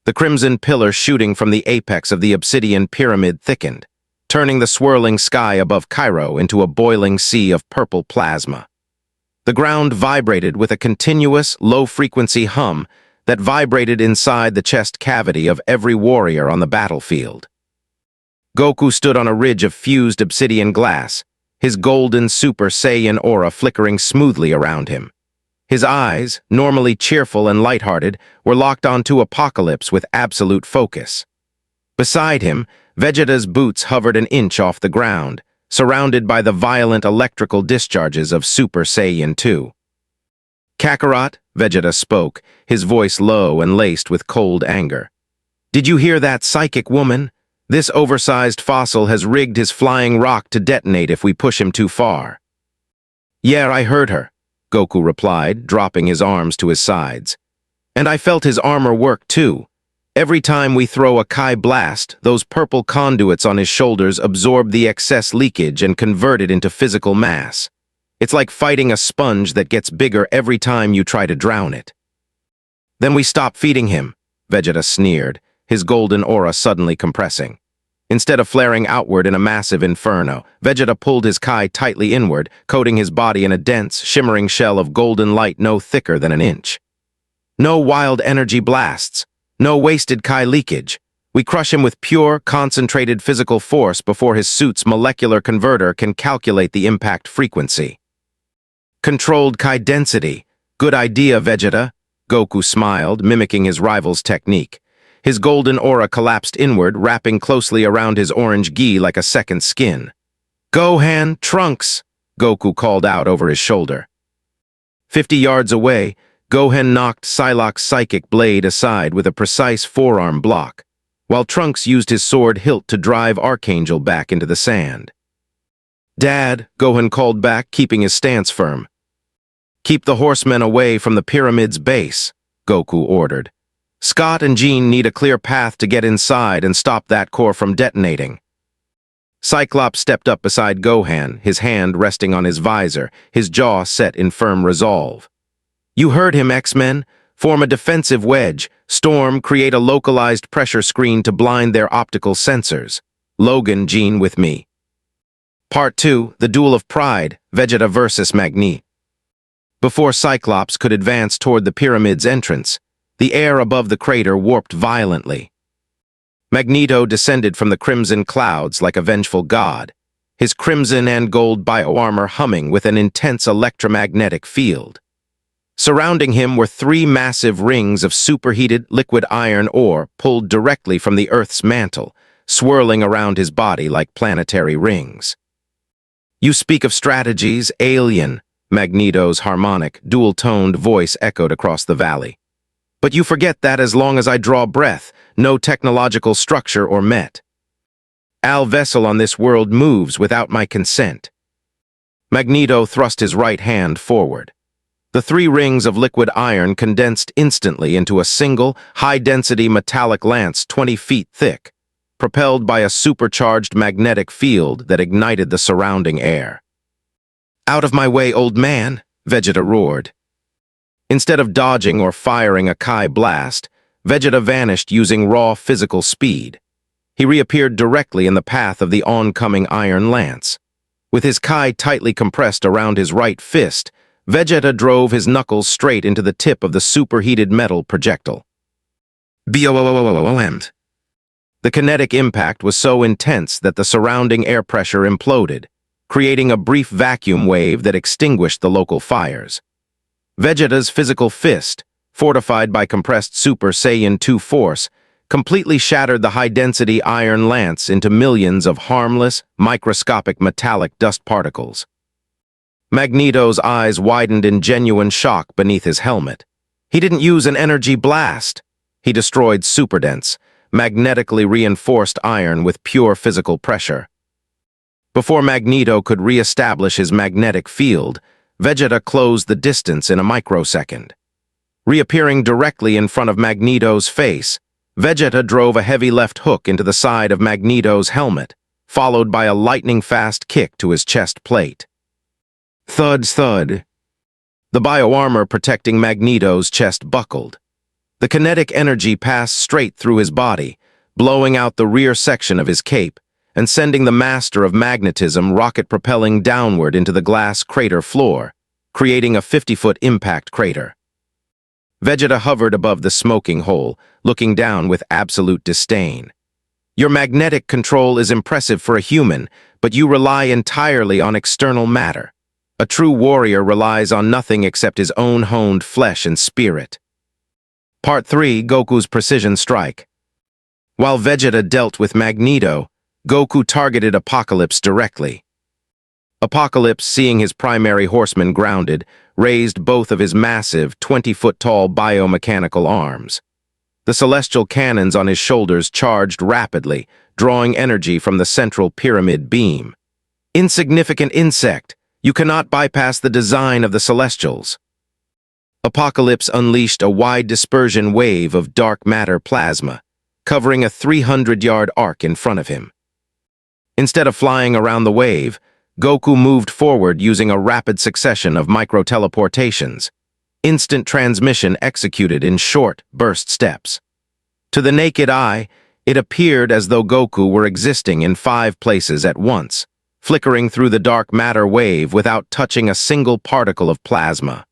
The crimson pillar shooting from the apex of the obsidian pyramid thickened, turning the swirling sky above Cairo into a boiling sea of purple plasma. The ground vibrated with a continuous, low-frequency hum that vibrated inside the chest cavity of every warrior on the battlefield. Goku stood on a ridge of fused obsidian glass, his golden Super Saiyan aura flickering smoothly around him. His eyes, normally cheerful and lighthearted, were locked onto Apocalypse with absolute focus. Beside him, Vegeta's boots hovered an inch off the ground, surrounded by the violent electrical discharges of Super Saiyan 2. "Kakarot," Vegeta spoke, his voice low and laced with cold anger. "Did you hear that psychic woman? This oversized fossil has rigged his flying rock to detonate if we push him too far." "Yeah, I heard her," Goku replied, dropping his arms to his sides. "And I felt his armor work too. Every time we throw a Kai blast, those purple conduits on his shoulders absorb the excess leakage and convert it into physical mass. It's like fighting a sponge that gets bigger every time you try to drown it." "Then we stop feeding him," Vegeta sneered, his golden aura suddenly compressing. Instead of flaring outward in a massive inferno, Vegeta pulled his Kai tightly inward, coating his body in a dense, shimmering shell of golden light no thicker than an inch. "No wild energy blasts. No wasted Kai leakage. We crush him with pure, concentrated physical force before his suit's molecular converter can calculate the impact frequency." "Controlled Kai density. Good idea, Vegeta." Goku smiled, mimicking his rival's technique. His golden aura collapsed inward, wrapping closely around his orange gi like a second skin. "Gohan, Trunks!" Goku called out over his shoulder. 50 yards away, Gohan knocked Psylocke's psychic blade aside with a precise forearm block, while Trunks used his sword hilt to drive Archangel back into the sand. "Dad," Gohan called back, keeping his stance firm. "Keep the horsemen away from the pyramid's base," Goku ordered. "Scott and Jean need a clear path to get inside and stop that core from detonating." Cyclops stepped up beside Gohan, his hand resting on his visor, his jaw set in firm resolve. "You heard him, X-Men. Form a defensive wedge. Storm, create a localized pressure screen to blind their optical sensors. Logan, Jean with me." Part 2, The Duel of Pride, Vegeta vs. Magni. Before Cyclops could advance toward the pyramid's entrance, the air above the crater warped violently. Magneto descended from the crimson clouds like a vengeful god, his crimson and gold bioarmor humming with an intense electromagnetic field. Surrounding him were 3 massive rings of superheated liquid iron ore pulled directly from the Earth's mantle, swirling around his body like planetary rings. "You speak of strategies, alien," Magneto's harmonic, dual-toned voice echoed across the valley. "But you forget that as long as I draw breath, no technological structure or met. All vessel on this world moves without my consent." Magneto thrust his right hand forward. The 3 rings of liquid iron condensed instantly into a single, high-density metallic lance 20 feet thick, propelled by a supercharged magnetic field that ignited the surrounding air. "Out of my way, old man," Vegeta roared. Instead of dodging or firing a Kai blast, Vegeta vanished using raw physical speed. He reappeared directly in the path of the oncoming iron lance. With his Kai tightly compressed around his right fist, Vegeta drove his knuckles straight into the tip of the superheated metal projectile. BOOM. The kinetic impact was so intense that the surrounding air pressure imploded, creating a brief vacuum wave that extinguished the local fires. Vegeta's physical fist, fortified by compressed Super Saiyan 2 force, completely shattered the high-density iron lance into millions of harmless, microscopic metallic dust particles. Magneto's eyes widened in genuine shock beneath his helmet. He didn't use an energy blast. He destroyed superdense, magnetically reinforced iron with pure physical pressure. Before Magneto could re-establish his magnetic field, Vegeta closed the distance in a microsecond. Reappearing directly in front of Magneto's face, Vegeta drove a heavy left hook into the side of Magneto's helmet, followed by a lightning-fast kick to his chest plate. Thud, thud. The bioarmor protecting Magneto's chest buckled. The kinetic energy passed straight through his body, blowing out the rear section of his cape, and sending the master of magnetism rocket-propelling downward into the glass crater floor, creating a 50-foot impact crater. Vegeta hovered above the smoking hole, looking down with absolute disdain. Your magnetic control is impressive for a human, but you rely entirely on external matter. A true warrior relies on nothing except his own honed flesh and spirit. Part 3, Goku's Precision Strike. While Vegeta dealt with Magneto, Goku targeted Apocalypse directly. Apocalypse, seeing his primary horseman grounded, raised both of his massive, 20-foot-tall biomechanical arms. The celestial cannons on his shoulders charged rapidly, drawing energy from the central pyramid beam. Insignificant insect, you cannot bypass the design of the Celestials. Apocalypse unleashed a wide dispersion wave of dark matter plasma, covering a 300-yard arc in front of him. Instead of flying around the wave, Goku moved forward using a rapid succession of micro-teleportations, instant transmission executed in short, burst steps. To the naked eye, it appeared as though Goku were existing in 5 places at once, flickering through the dark matter wave without touching a single particle of plasma.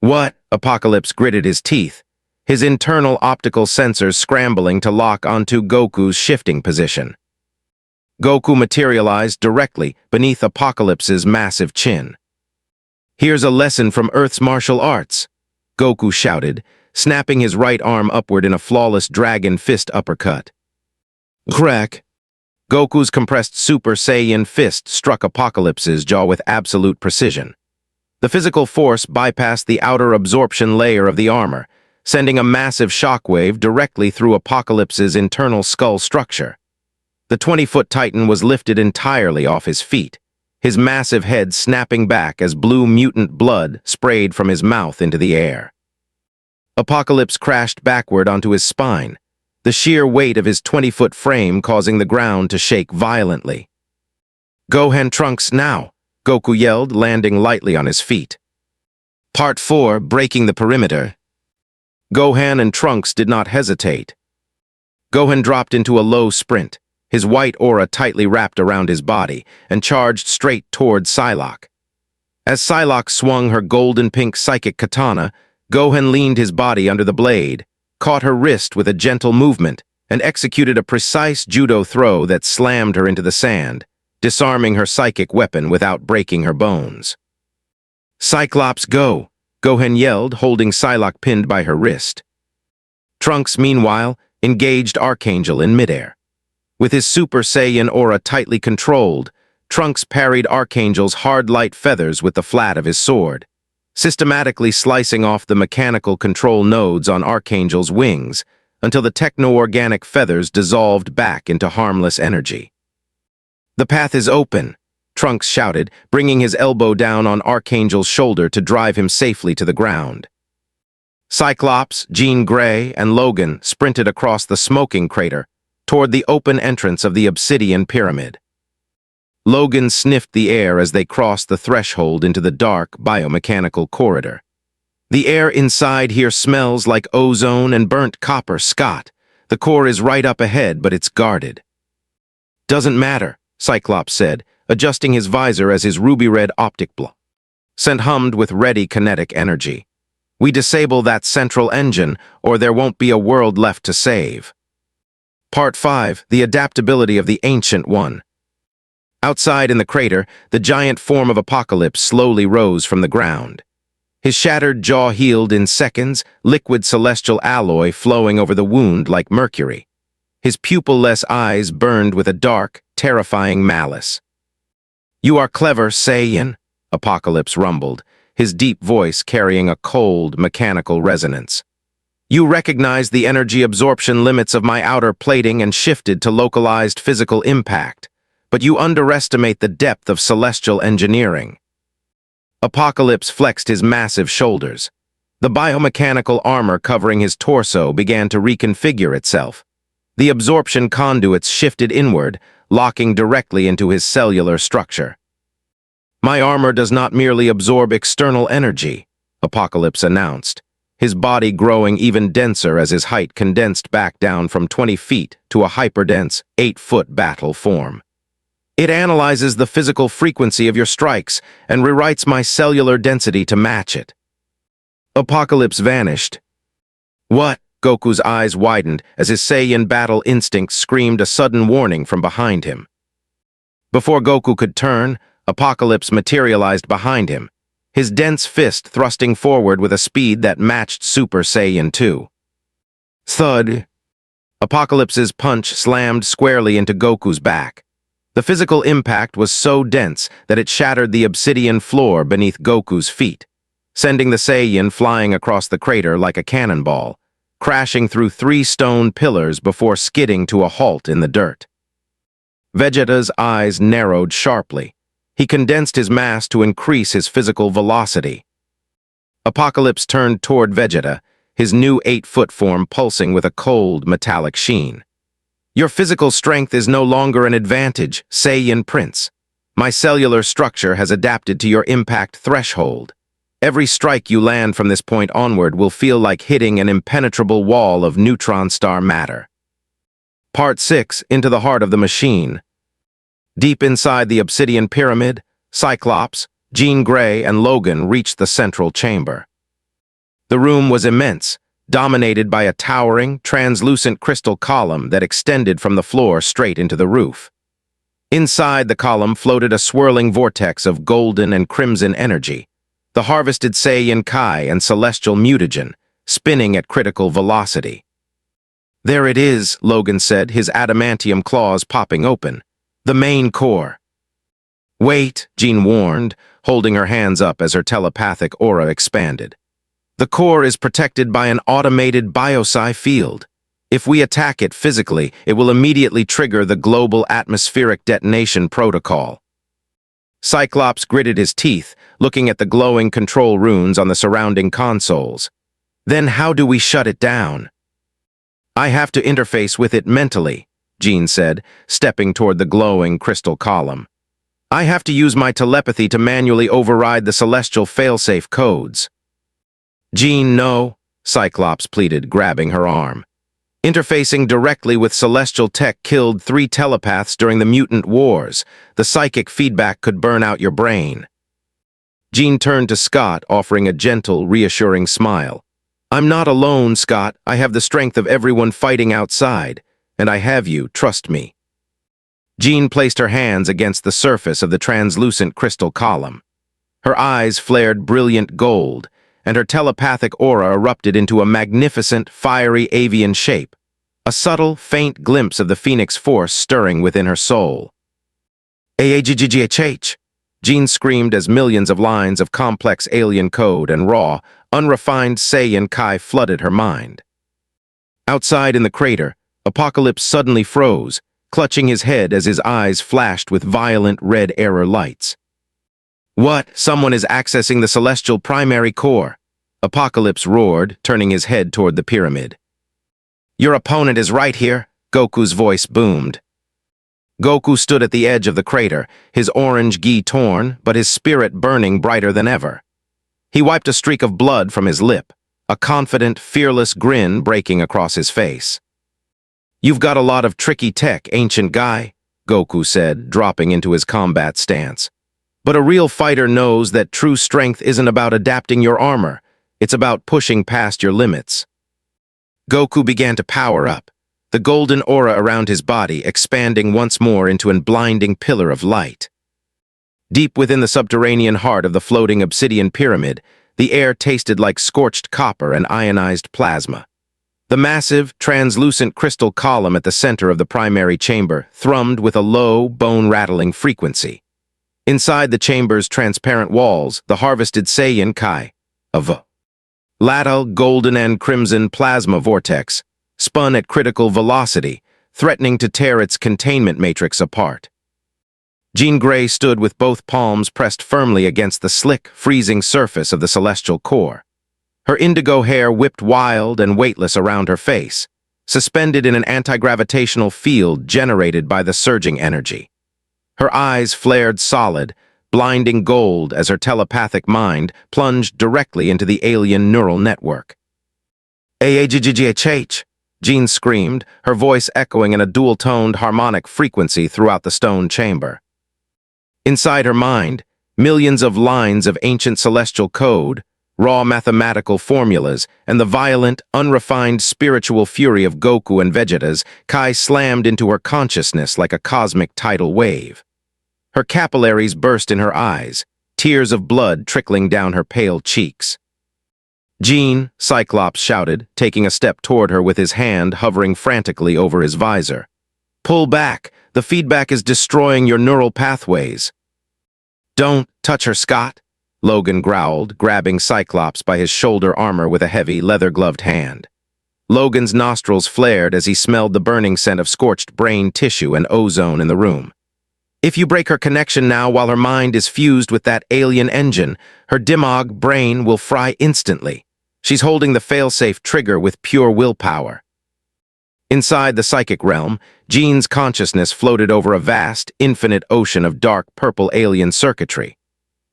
What? Apocalypse gritted his teeth, his internal optical sensors scrambling to lock onto Goku's shifting position. Goku materialized directly beneath Apocalypse's massive chin. Here's a lesson from Earth's martial arts, Goku shouted, snapping his right arm upward in a flawless dragon fist uppercut. Crack! Goku's compressed Super Saiyan fist struck Apocalypse's jaw with absolute precision. The physical force bypassed the outer absorption layer of the armor, sending a massive shockwave directly through Apocalypse's internal skull structure. The 20-foot Titan was lifted entirely off his feet, his massive head snapping back as blue mutant blood sprayed from his mouth into the air. Apocalypse crashed backward onto his spine, the sheer weight of his 20-foot frame causing the ground to shake violently. Gohan Trunks now, Goku yelled, landing lightly on his feet. Part 4, Breaking the Perimeter. Gohan and Trunks did not hesitate. Gohan dropped into a low sprint, his white aura tightly wrapped around his body, and charged straight toward Psylocke. As Psylocke swung her golden-pink psychic katana, Gohan leaned his body under the blade, caught her wrist with a gentle movement, and executed a precise judo throw that slammed her into the sand, disarming her psychic weapon without breaking her bones. Cyclops, go! Gohan yelled, holding Psylocke pinned by her wrist. Trunks, meanwhile, engaged Archangel in midair. With his Super Saiyan aura tightly controlled, Trunks parried Archangel's hard light feathers with the flat of his sword, systematically slicing off the mechanical control nodes on Archangel's wings until the techno-organic feathers dissolved back into harmless energy. The path is open, Trunks shouted, bringing his elbow down on Archangel's shoulder to drive him safely to the ground. Cyclops, Jean Grey, and Logan sprinted across the smoking crater toward the open entrance of the obsidian pyramid. Logan sniffed the air as they crossed the threshold into the dark, biomechanical corridor. The air inside here smells like ozone and burnt copper, Scott. The core is right up ahead, but it's guarded. Doesn't matter, Cyclops said, adjusting his visor as his ruby-red optic sent hummed with ready kinetic energy. We disable that central engine, or there won't be a world left to save. Part 5, The Adaptability of the Ancient One. Outside in the crater, the giant form of Apocalypse slowly rose from the ground. His shattered jaw healed in seconds, liquid celestial alloy flowing over the wound like mercury. His pupil-less eyes burned with a dark, terrifying malice. You are clever, Saiyan, Apocalypse rumbled, his deep voice carrying a cold, mechanical resonance. You recognized the energy absorption limits of my outer plating and shifted to localized physical impact, but you underestimate the depth of celestial engineering. Apocalypse flexed his massive shoulders. The biomechanical armor covering his torso began to reconfigure itself. The absorption conduits shifted inward, locking directly into his cellular structure. My armor does not merely absorb external energy, Apocalypse announced, his body growing even denser as his height condensed back down from 20 feet to a hyperdense, 8-foot battle form. It analyzes the physical frequency of your strikes and rewrites my cellular density to match it. Apocalypse vanished. What? Goku's eyes widened as his Saiyan battle instinct screamed a sudden warning from behind him. Before Goku could turn, Apocalypse materialized behind him, his dense fist thrusting forward with a speed that matched Super Saiyan 2. Thud! Apocalypse's punch slammed squarely into Goku's back. The physical impact was so dense that it shattered the obsidian floor beneath Goku's feet, sending the Saiyan flying across the crater like a cannonball, crashing through 3 stone pillars before skidding to a halt in the dirt. Vegeta's eyes narrowed sharply. He condensed his mass to increase his physical velocity. Apocalypse turned toward Vegeta, his new 8-foot form pulsing with a cold, metallic sheen. Your physical strength is no longer an advantage, Saiyan Prince. My cellular structure has adapted to your impact threshold. Every strike you land from this point onward will feel like hitting an impenetrable wall of neutron star matter. Part 6, Into the Heart of the Machine. Deep inside the obsidian pyramid, Cyclops, Jean Grey, and Logan reached the central chamber. The room was immense, dominated by a towering, translucent crystal column that extended from the floor straight into the roof. Inside the column floated a swirling vortex of golden and crimson energy, the harvested Saiyan Kai and celestial mutagen, spinning at critical velocity. There it is, Logan said, his adamantium claws popping open. The main core. Wait, Jean warned, holding her hands up as her telepathic aura expanded. The core is protected by an automated biopsi field. If we attack it physically, it will immediately trigger the global atmospheric detonation protocol. Cyclops gritted his teeth, looking at the glowing control runes on the surrounding consoles. Then how do we shut it down? I have to interface with it mentally, Jean said, stepping toward the glowing crystal column. I have to use my telepathy to manually override the celestial failsafe codes. Jean, no, Cyclops pleaded, grabbing her arm. Interfacing directly with celestial tech killed 3 telepaths during the mutant wars. The psychic feedback could burn out your brain. Jean turned to Scott, offering a gentle, reassuring smile. I'm not alone, Scott. I have the strength of everyone fighting outside. And I have you, trust me. Jean placed her hands against the surface of the translucent crystal column. Her eyes flared brilliant gold, and her telepathic aura erupted into a magnificent, fiery avian shape, a subtle, faint glimpse of the Phoenix Force stirring within her soul. AAGGGHH! Jean screamed as millions of lines of complex alien code and raw, unrefined Saiyan Kai flooded her mind. Outside in the crater, Apocalypse suddenly froze, clutching his head as his eyes flashed with violent red error lights. What? Someone is accessing the celestial primary core, Apocalypse roared, turning his head toward the pyramid. Your opponent is right here, Goku's voice boomed. Goku stood at the edge of the crater, his orange gi torn, but his spirit burning brighter than ever. He wiped a streak of blood from his lip, a confident, fearless grin breaking across his face. You've got a lot of tricky tech, ancient guy, Goku said, dropping into his combat stance. But a real fighter knows that true strength isn't about adapting your armor, it's about pushing past your limits. Goku began to power up, the golden aura around his body expanding once more into a blinding pillar of light. Deep within the subterranean heart of the floating obsidian pyramid, the air tasted like scorched copper and ionized plasma. The massive, translucent crystal column at the center of the primary chamber thrummed with a low, bone-rattling frequency. Inside the chamber's transparent walls, the harvested Saiyan Kai, Lateral, golden and crimson plasma vortex, spun at critical velocity, threatening to tear its containment matrix apart. Jean Grey stood with both palms pressed firmly against the slick, freezing surface of the celestial core. Her indigo hair whipped wild and weightless around her face, suspended in an anti-gravitational field generated by the surging energy. Her eyes flared solid, blinding gold as her telepathic mind plunged directly into the alien neural network. "AAGGGHH!" Jean screamed, her voice echoing in a dual-toned harmonic frequency throughout the stone chamber. Inside her mind, millions of lines of ancient celestial code, raw mathematical formulas, and the violent, unrefined spiritual fury of Goku and Vegeta's Kai slammed into her consciousness like a cosmic tidal wave. Her capillaries burst in her eyes, tears of blood trickling down her pale cheeks. "Jean," Cyclops shouted, taking a step toward her with his hand hovering frantically over his visor. "Pull back! The feedback is destroying your neural pathways." "Don't touch her, Scott," Logan growled, grabbing Cyclops by his shoulder armor with a heavy, leather-gloved hand. Logan's nostrils flared as he smelled the burning scent of scorched brain tissue and ozone in the room. "If you break her connection now while her mind is fused with that alien engine, her dimog brain will fry instantly. She's holding the failsafe trigger with pure willpower." Inside the psychic realm, Jean's consciousness floated over a vast, infinite ocean of dark purple alien circuitry.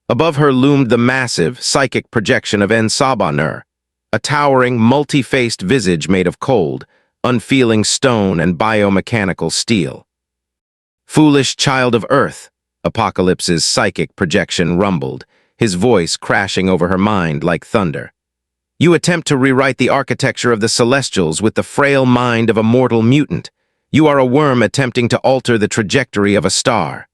Above her loomed the massive, psychic projection of En-Sabah-Nur, a towering, multi-faced visage made of cold, unfeeling stone and biomechanical steel. "Foolish child of Earth," Apocalypse's psychic projection rumbled, his voice crashing over her mind like thunder. "You attempt to rewrite the architecture of the Celestials with the frail mind of a mortal mutant. You are a worm attempting to alter the trajectory of a star."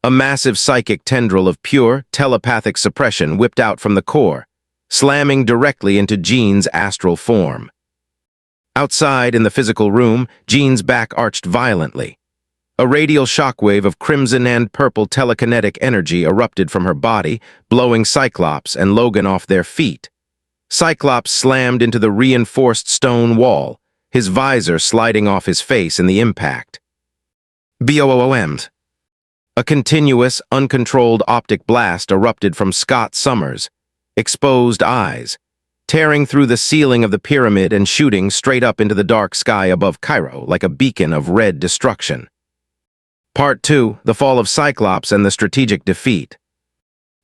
A massive psychic tendril of pure, telepathic suppression whipped out from the core, slamming directly into Jean's astral form. Outside, in the physical room, Jean's back arched violently. A radial shockwave of crimson and purple telekinetic energy erupted from her body, blowing Cyclops and Logan off their feet. Cyclops slammed into the reinforced stone wall, his visor sliding off his face in the impact. BOOMs. A continuous, uncontrolled optic blast erupted from Scott Summers' exposed eyes, tearing through the ceiling of the pyramid and shooting straight up into the dark sky above Cairo like a beacon of red destruction. Part 2, The Fall of Cyclops and the Strategic Defeat.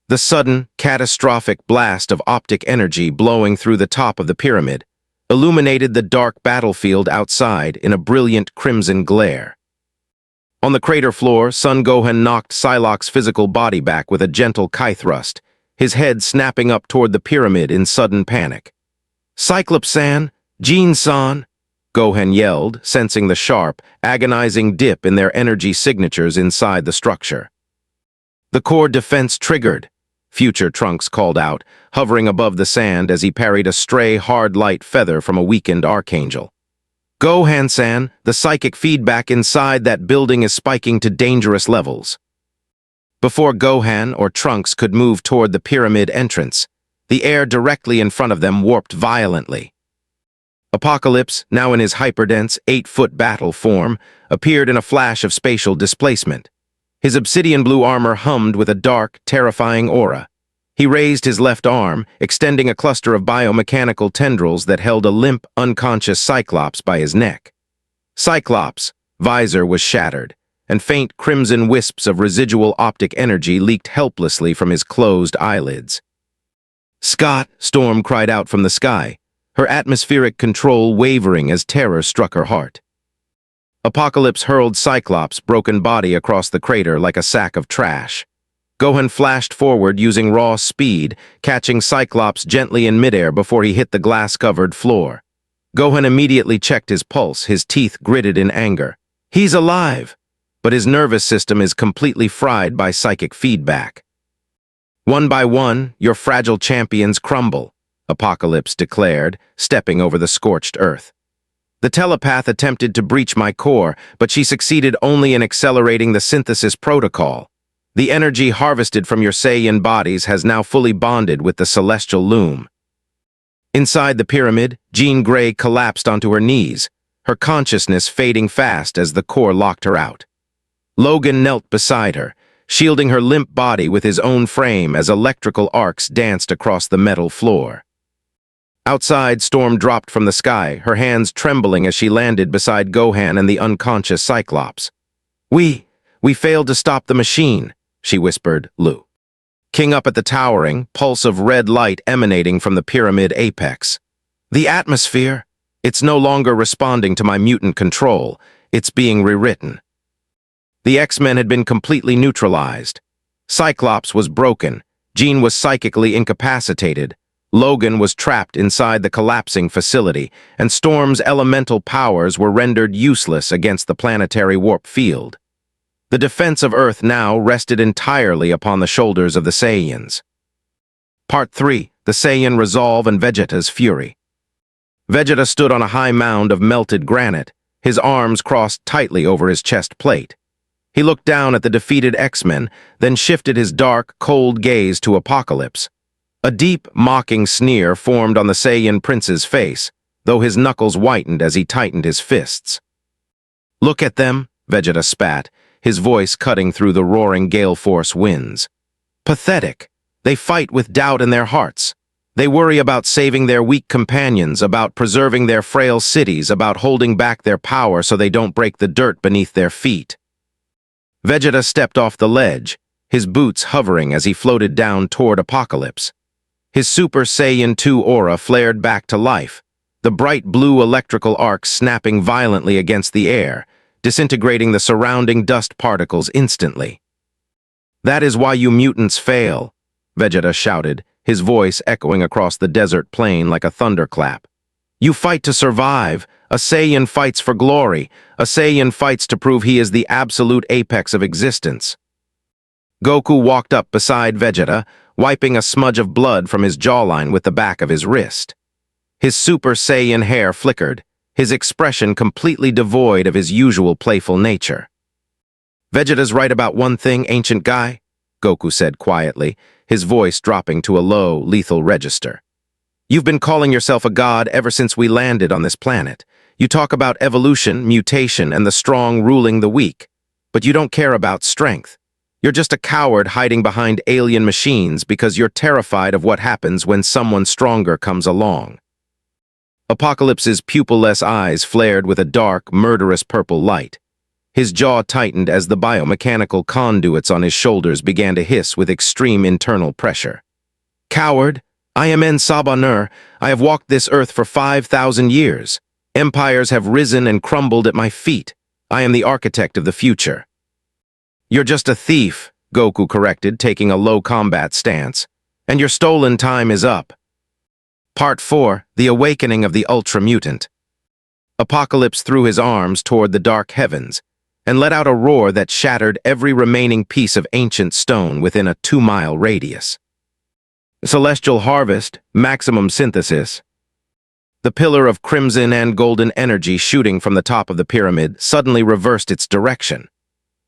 The sudden, catastrophic blast of optic energy blowing through the top of the pyramid illuminated the dark battlefield outside in a brilliant crimson glare. On the crater floor, Son Gohan knocked Psylocke's physical body back with a gentle Kai thrust, his head snapping up toward the pyramid in sudden panic. "Cyclops-san! Jean-san!" Gohan yelled, sensing the sharp, agonizing dip in their energy signatures inside the structure. "The core defense triggered," Future Trunks called out, hovering above the sand as he parried a stray hard light feather from a weakened Archangel. "Gohan-san, the psychic feedback inside that building is spiking to dangerous levels." Before Gohan or Trunks could move toward the pyramid entrance, the air directly in front of them warped violently. Apocalypse, now in his hyperdense, 8-foot battle form, appeared in a flash of spatial displacement. His obsidian blue armor hummed with a dark, terrifying aura. He raised his left arm, extending a cluster of biomechanical tendrils that held a limp, unconscious Cyclops by his neck. Cyclops' visor was shattered, and faint crimson wisps of residual optic energy leaked helplessly from his closed eyelids. "Scott!" Storm cried out from the sky, her atmospheric control wavering as terror struck her heart. Apocalypse hurled Cyclops' broken body across the crater like a sack of trash. Gohan flashed forward using raw speed, catching Cyclops gently in midair before he hit the glass-covered floor. Gohan immediately checked his pulse, his teeth gritted in anger. He's alive, but his nervous system is completely fried by psychic feedback. "One by one, your fragile champions crumble," Apocalypse declared, stepping over the scorched earth. "The telepath attempted to breach my core, but she succeeded only in accelerating the synthesis protocol. The energy harvested from your Saiyan bodies has now fully bonded with the celestial loom." Inside the pyramid, Jean Grey collapsed onto her knees, her consciousness fading fast as the core locked her out. Logan knelt beside her, shielding her limp body with his own frame as electrical arcs danced across the metal floor. Outside, Storm dropped from the sky, her hands trembling as she landed beside Gohan and the unconscious Cyclops. We failed to stop the machine," she whispered, Lu. King up at the towering, pulse of red light emanating from the pyramid apex. "The atmosphere, it's no longer responding to my mutant control, it's being rewritten." The X-Men had been completely neutralized. Cyclops was broken, Jean was psychically incapacitated, Logan was trapped inside the collapsing facility, and Storm's elemental powers were rendered useless against the planetary warp field. The defense of Earth now rested entirely upon the shoulders of the Saiyans. Part 3. The Saiyan Resolve and Vegeta's Fury. Vegeta stood on a high mound of melted granite, his arms crossed tightly over his chest plate. He looked down at the defeated X-Men, then shifted his dark, cold gaze to Apocalypse. A deep, mocking sneer formed on the Saiyan prince's face, though his knuckles whitened as he tightened his fists. "Look at them," Vegeta spat, his voice cutting through the roaring gale-force winds. "Pathetic. They fight with doubt in their hearts. They worry about saving their weak companions, about preserving their frail cities, about holding back their power so they don't break the dirt beneath their feet." Vegeta stepped off the ledge, his boots hovering as he floated down toward Apocalypse. His Super Saiyan 2 aura flared back to life, the bright blue electrical arcs snapping violently against the air, disintegrating the surrounding dust particles instantly. "That is why you mutants fail," Vegeta shouted, his voice echoing across the desert plain like a thunderclap. "You fight to survive. A Saiyan fights for glory. A Saiyan fights to prove he is the absolute apex of existence." Goku walked up beside Vegeta, wiping a smudge of blood from his jawline with the back of his wrist. His Super Saiyan hair flickered, his expression completely devoid of his usual playful nature. "Vegeta's right about one thing, ancient guy," Goku said quietly, his voice dropping to a low, lethal register. "You've been calling yourself a god ever since we landed on this planet. You talk about evolution, mutation, and the strong ruling the weak, but you don't care about strength. You're just a coward hiding behind alien machines because you're terrified of what happens when someone stronger comes along." Apocalypse's pupil-less eyes flared with a dark, murderous purple light. His jaw tightened as the biomechanical conduits on his shoulders began to hiss with extreme internal pressure. "Coward, I am En Sabanur. I have walked this earth for 5,000 years. Empires have risen and crumbled at my feet. I am the architect of the future." "You're just a thief," Goku corrected, taking a low combat stance. "And your stolen time is up." Part 4. The Awakening of the Ultra Mutant. Apocalypse threw his arms toward the dark heavens and let out a roar that shattered every remaining piece of ancient stone within a 2-mile radius. Celestial harvest, maximum synthesis. The pillar of crimson and golden energy shooting from the top of the pyramid suddenly reversed its direction.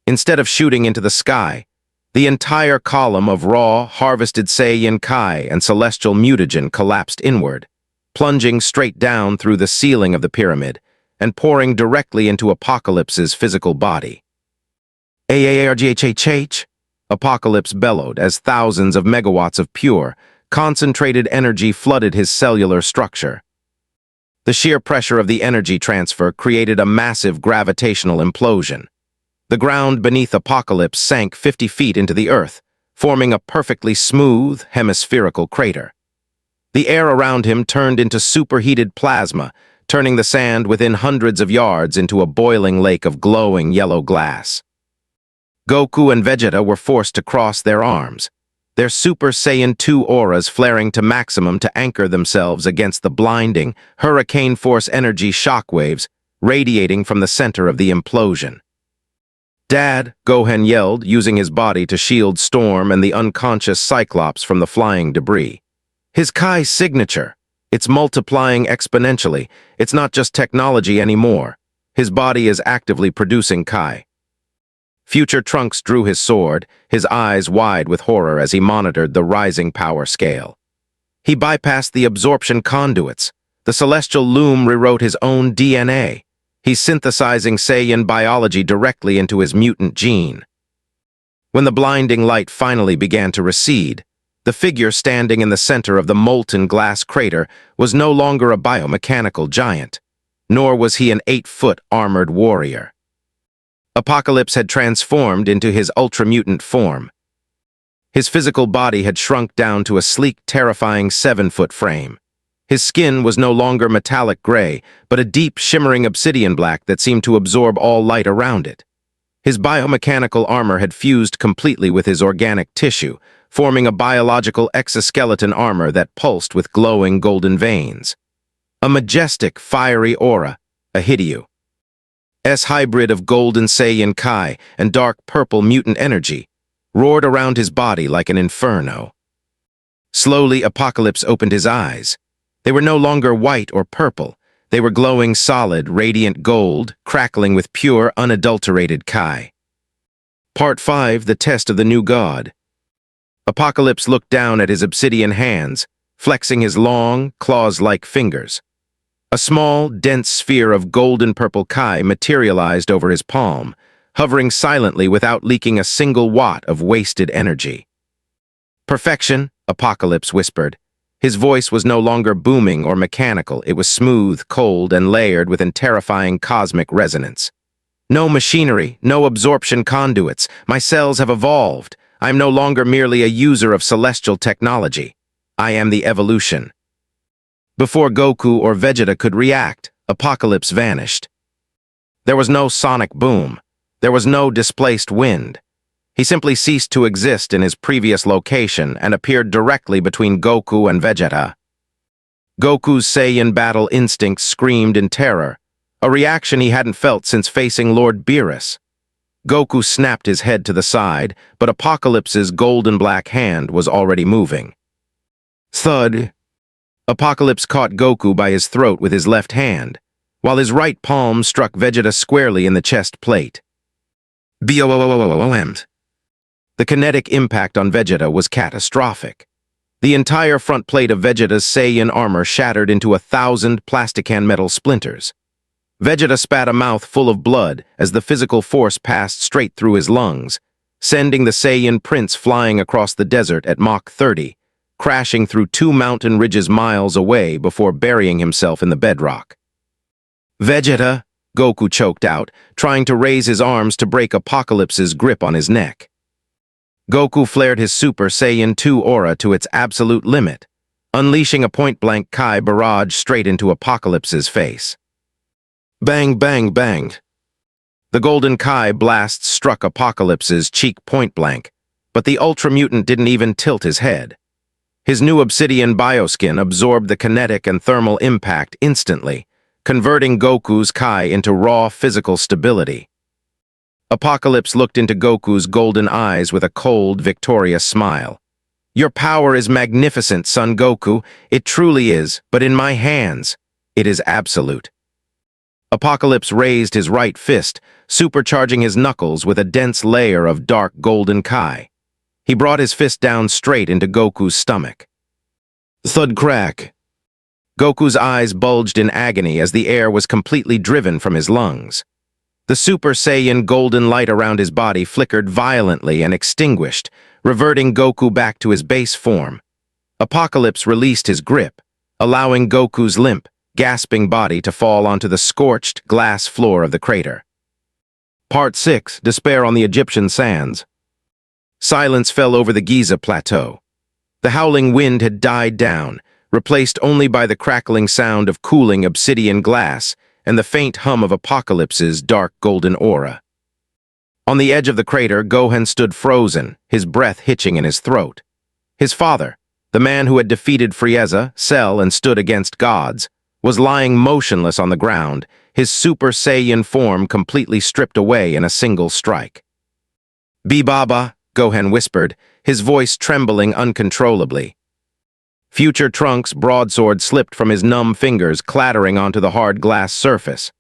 Instead of shooting into the sky, the entire column of raw, harvested Saiyan Kai and celestial mutagen collapsed inward, plunging straight down through the ceiling of the pyramid and pouring directly into Apocalypse's physical body. "AARGHHH!" Apocalypse bellowed as thousands of megawatts of pure, concentrated energy flooded his cellular structure. The sheer pressure of the energy transfer created a massive gravitational implosion. The ground beneath Apocalypse sank 50 feet into the earth, forming a perfectly smooth, hemispherical crater. The air around him turned into superheated plasma, turning the sand within hundreds of yards into a boiling lake of glowing yellow glass. Goku and Vegeta were forced to cross their arms, their Super Saiyan 2 auras flaring to maximum to anchor themselves against the blinding, hurricane-force energy shockwaves radiating from the center of the implosion. "Dad," Gohan yelled, using his body to shield Storm and the unconscious Cyclops from the flying debris. "His Kai signature. It's multiplying exponentially. It's not just technology anymore. His body is actively producing Kai." Future Trunks drew his sword, his eyes wide with horror as he monitored the rising power scale. He bypassed the absorption conduits. The celestial loom rewrote his own DNA. He's synthesizing Saiyan biology directly into his mutant gene. When the blinding light finally began to recede, the figure standing in the center of the molten glass crater was no longer a biomechanical giant, nor was he an 8-foot armored warrior. Apocalypse had transformed into his ultra-mutant form. His physical body had shrunk down to a sleek, terrifying 7-foot frame. His skin was no longer metallic gray, but a deep, shimmering obsidian black that seemed to absorb all light around it. His biomechanical armor had fused completely with his organic tissue, forming a biological exoskeleton armor that pulsed with glowing golden veins. A majestic, fiery aura, a Hideo. S-hybrid of golden Saiyan Kai and dark purple mutant energy, roared around his body like an inferno. Slowly, Apocalypse opened his eyes. They were no longer white or purple. They were glowing solid, radiant gold, crackling with pure, unadulterated Kai. Part 5, The Test of the New God. Apocalypse looked down at his obsidian hands, flexing his long, claws-like fingers. A small, dense sphere of golden-purple Kai materialized over his palm, hovering silently without leaking a single watt of wasted energy. Perfection, Apocalypse whispered. His voice was no longer booming or mechanical. It was smooth, cold, and layered with a terrifying cosmic resonance. No machinery, no absorption conduits. My cells have evolved. I am no longer merely a user of celestial technology. I am the evolution. Before Goku or Vegeta could react, Apocalypse vanished. There was no sonic boom. There was no displaced wind. He simply ceased to exist in his previous location and appeared directly between Goku and Vegeta. Goku's Saiyan battle instinct screamed in terror, a reaction he hadn't felt since facing Lord Beerus. Goku snapped his head to the side, but Apocalypse's golden-black hand was already moving. Thud! Apocalypse caught Goku by his throat with his left hand, while his right palm struck Vegeta squarely in the chest plate. BOOOOOOOM'd. The kinetic impact on Vegeta was catastrophic. The entire front plate of Vegeta's Saiyan armor shattered into 1,000 plastican metal splinters. Vegeta spat a mouth full of blood as the physical force passed straight through his lungs, sending the Saiyan prince flying across the desert at Mach 30, crashing through 2 mountain ridges miles away before burying himself in the bedrock. Vegeta, Goku choked out, trying to raise his arms to break Apocalypse's grip on his neck. Goku flared his Super Saiyan 2 aura to its absolute limit, unleashing a point-blank Kai barrage straight into Apocalypse's face. Bang, bang, bang. The golden Kai blast struck Apocalypse's cheek point-blank, but the Ultra-Mutant didn't even tilt his head. His new obsidian bioskin absorbed the kinetic and thermal impact instantly, converting Goku's Kai into raw physical stability. Apocalypse looked into Goku's golden eyes with a cold, victorious smile. Your power is magnificent, Son Goku. It truly is, but in my hands, it is absolute. Apocalypse raised his right fist, supercharging his knuckles with a dense layer of dark golden Kai. He brought his fist down straight into Goku's stomach. Thud crack. Goku's eyes bulged in agony as the air was completely driven from his lungs. The Super Saiyan golden light around his body flickered violently and extinguished, reverting Goku back to his base form. Apocalypse released his grip, allowing Goku's limp, gasping body to fall onto the scorched glass floor of the crater. Part 6, Despair on the Egyptian Sands. Silence fell over the Giza Plateau. The howling wind had died down, replaced only by the crackling sound of cooling obsidian glass and the faint hum of Apocalypse's dark golden aura. On the edge of the crater, Gohan stood frozen, his breath hitching in his throat. His father, the man who had defeated Frieza, Cell, and stood against gods, was lying motionless on the ground, his Super Saiyan form completely stripped away in a single strike. "Baba," Gohan whispered, his voice trembling uncontrollably. Future Trunks' broadsword slipped from his numb fingers, clattering onto the hard glass surface.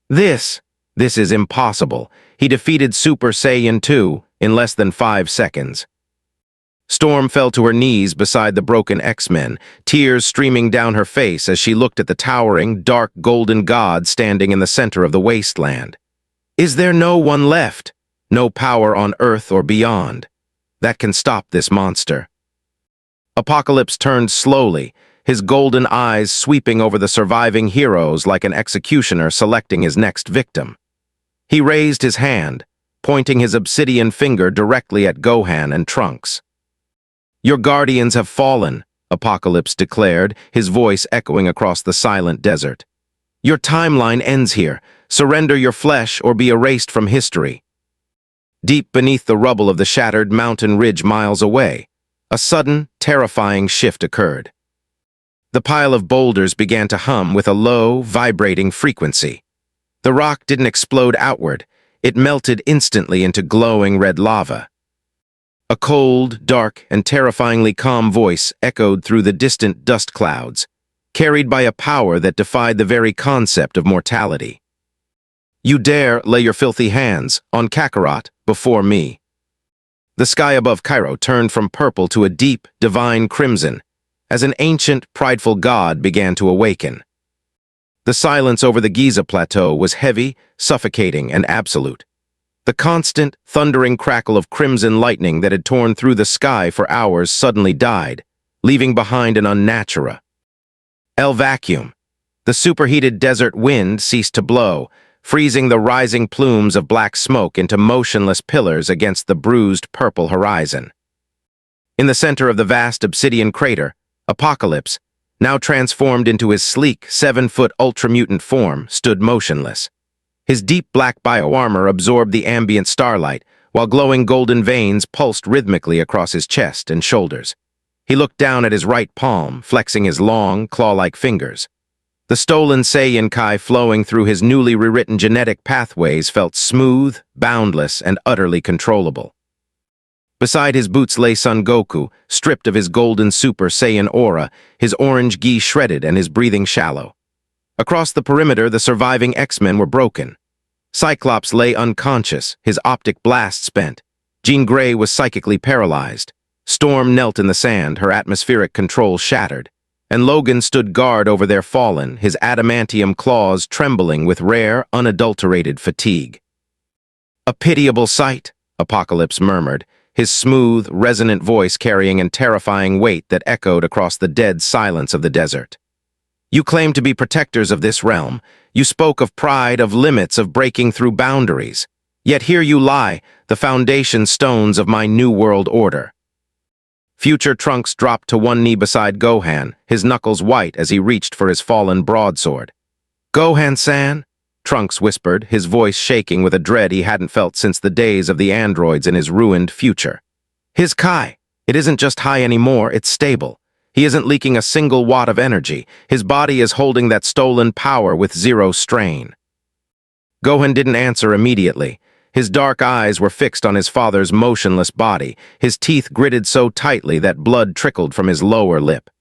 This is impossible. He defeated Super Saiyan 2 in less than 5 seconds. Storm fell to her knees beside the broken X-Men, tears streaming down her face as she looked at the towering, dark golden god standing in the center of the wasteland. Is there no one left, no power on Earth or beyond, that can stop this monster? Apocalypse turned slowly, his golden eyes sweeping over the surviving heroes like an executioner selecting his next victim. He raised his hand, pointing his obsidian finger directly at Gohan and Trunks. Your guardians have fallen, Apocalypse declared, his voice echoing across the silent desert. Your timeline ends here. Surrender your flesh or be erased from history. Deep beneath the rubble of the shattered mountain ridge miles away, a sudden, terrifying shift occurred. The pile of boulders began to hum with a low, vibrating frequency. The rock didn't explode outward, it melted instantly into glowing red lava. A cold, dark, and terrifyingly calm voice echoed through the distant dust clouds, carried by a power that defied the very concept of mortality. You dare lay your filthy hands on Kakarot before me. The sky above Cairo turned from purple to a deep, divine crimson, as an ancient, prideful god began to awaken. The silence over the Giza plateau was heavy, suffocating, and absolute. The constant, thundering crackle of crimson lightning that had torn through the sky for hours suddenly died, leaving behind an unnatural vacuum. The superheated desert wind ceased to blow, freezing the rising plumes of black smoke into motionless pillars against the bruised purple horizon. In the center of the vast obsidian crater, Apocalypse, now transformed into his sleek, 7-foot ultra-mutant form, stood motionless. His deep black bioarmor absorbed the ambient starlight, while glowing golden veins pulsed rhythmically across his chest and shoulders. He looked down at his right palm, flexing his long, claw-like fingers. The stolen Saiyan Kai flowing through his newly rewritten genetic pathways felt smooth, boundless, and utterly controllable. Beside his boots lay Son Goku, stripped of his golden Super Saiyan aura, his orange gi shredded and his breathing shallow. Across the perimeter, the surviving X-Men were broken. Cyclops lay unconscious, his optic blast spent. Jean Grey was psychically paralyzed. Storm knelt in the sand, her atmospheric control shattered. And Logan stood guard over their fallen, his adamantium claws trembling with rare, unadulterated fatigue. A pitiable sight, Apocalypse murmured, his smooth, resonant voice carrying a terrifying weight that echoed across the dead silence of the desert. You claimed to be protectors of this realm. You spoke of pride, of limits, of breaking through boundaries. Yet here you lie, the foundation stones of my new world order. Future Trunks dropped to one knee beside Gohan, his knuckles white as he reached for his fallen broadsword. Gohan-san? Trunks whispered, his voice shaking with a dread he hadn't felt since the days of the androids in his ruined future. His Kai. It isn't just high anymore, it's stable. He isn't leaking a single watt of energy. His body is holding that stolen power with zero strain. Gohan didn't answer immediately. His dark eyes were fixed on his father's motionless body, his teeth gritted so tightly that blood trickled from his lower lip.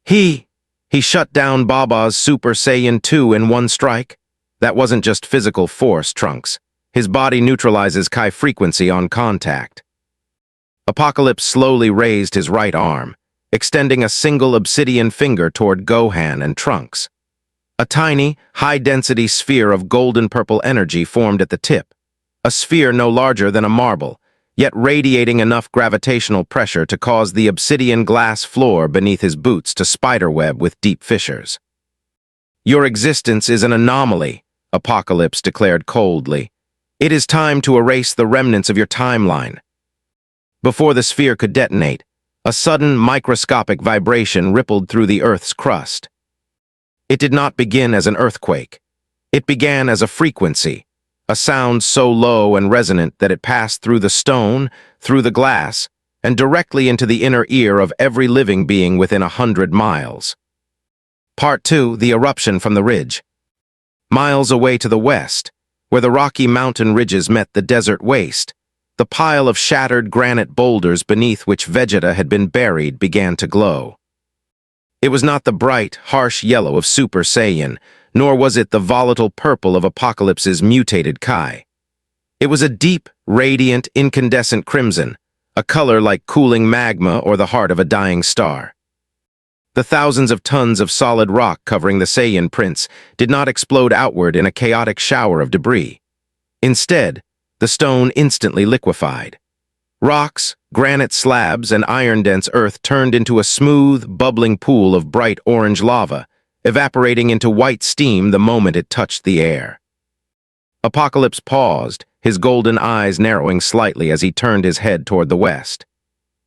He shut down Baba's Super Saiyan 2 in one strike? That wasn't just physical force, Trunks. His body neutralizes Kai frequency on contact. Apocalypse slowly raised his right arm, extending a single obsidian finger toward Gohan and Trunks. A tiny, high-density sphere of golden-purple energy formed at the tip, a sphere no larger than a marble, yet radiating enough gravitational pressure to cause the obsidian glass floor beneath his boots to spiderweb with deep fissures. Your existence is an anomaly, Apocalypse declared coldly. It is time to erase the remnants of your timeline. Before the sphere could detonate, a sudden microscopic vibration rippled through the Earth's crust. It did not begin as an earthquake. It began as a frequency, a sound so low and resonant that it passed through the stone, through the glass, and directly into the inner ear of every living being within 100 miles. Part 2, the eruption from the ridge. Miles away to the west, where the rocky mountain ridges met the desert waste, the pile of shattered granite boulders beneath which Vegeta had been buried began to glow. It was not the bright, harsh yellow of Super Saiyan, nor was it the volatile purple of Apocalypse's mutated Kai. It was a deep, radiant, incandescent crimson, a color like cooling magma or the heart of a dying star. The thousands of tons of solid rock covering the Saiyan prince did not explode outward in a chaotic shower of debris. Instead, the stone instantly liquefied. Rocks, granite slabs, and iron-dense earth turned into a smooth, bubbling pool of bright orange lava, evaporating into white steam the moment it touched the air. Apocalypse paused, his golden eyes narrowing slightly as he turned his head toward the west.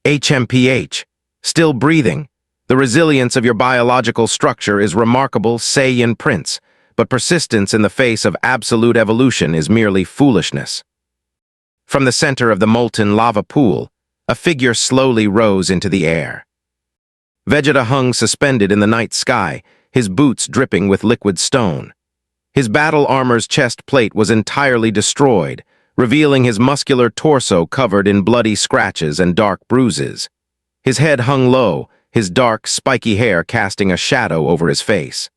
HMPH, still breathing. The resilience of your biological structure is remarkable, Saiyan Prince, but persistence in the face of absolute evolution is merely foolishness. From the center of the molten lava pool, a figure slowly rose into the air. Vegeta hung suspended in the night sky, his boots dripping with liquid stone. His battle armor's chest plate was entirely destroyed, revealing his muscular torso covered in bloody scratches and dark bruises. His head hung low, his dark, spiky hair casting a shadow over his face.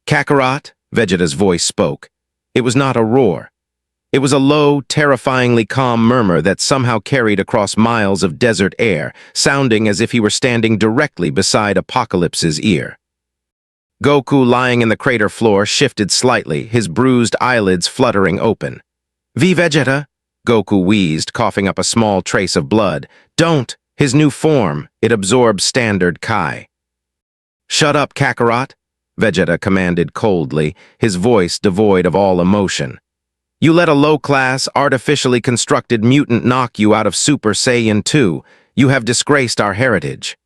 "Kakarot," Vegeta's voice spoke. It was not a roar. It was a low, terrifyingly calm murmur that somehow carried across miles of desert air, sounding as if he were standing directly beside Apocalypse's ear. Goku, lying in the crater floor, shifted slightly, his bruised eyelids fluttering open. "V Vegeta," Goku wheezed, coughing up a small trace of blood. "Don't! His new form, it absorbs standard Kai." "Shut up, Kakarot," Vegeta commanded coldly, his voice devoid of all emotion. "You let a low-class, artificially constructed mutant knock you out of Super Saiyan 2. You have disgraced our heritage."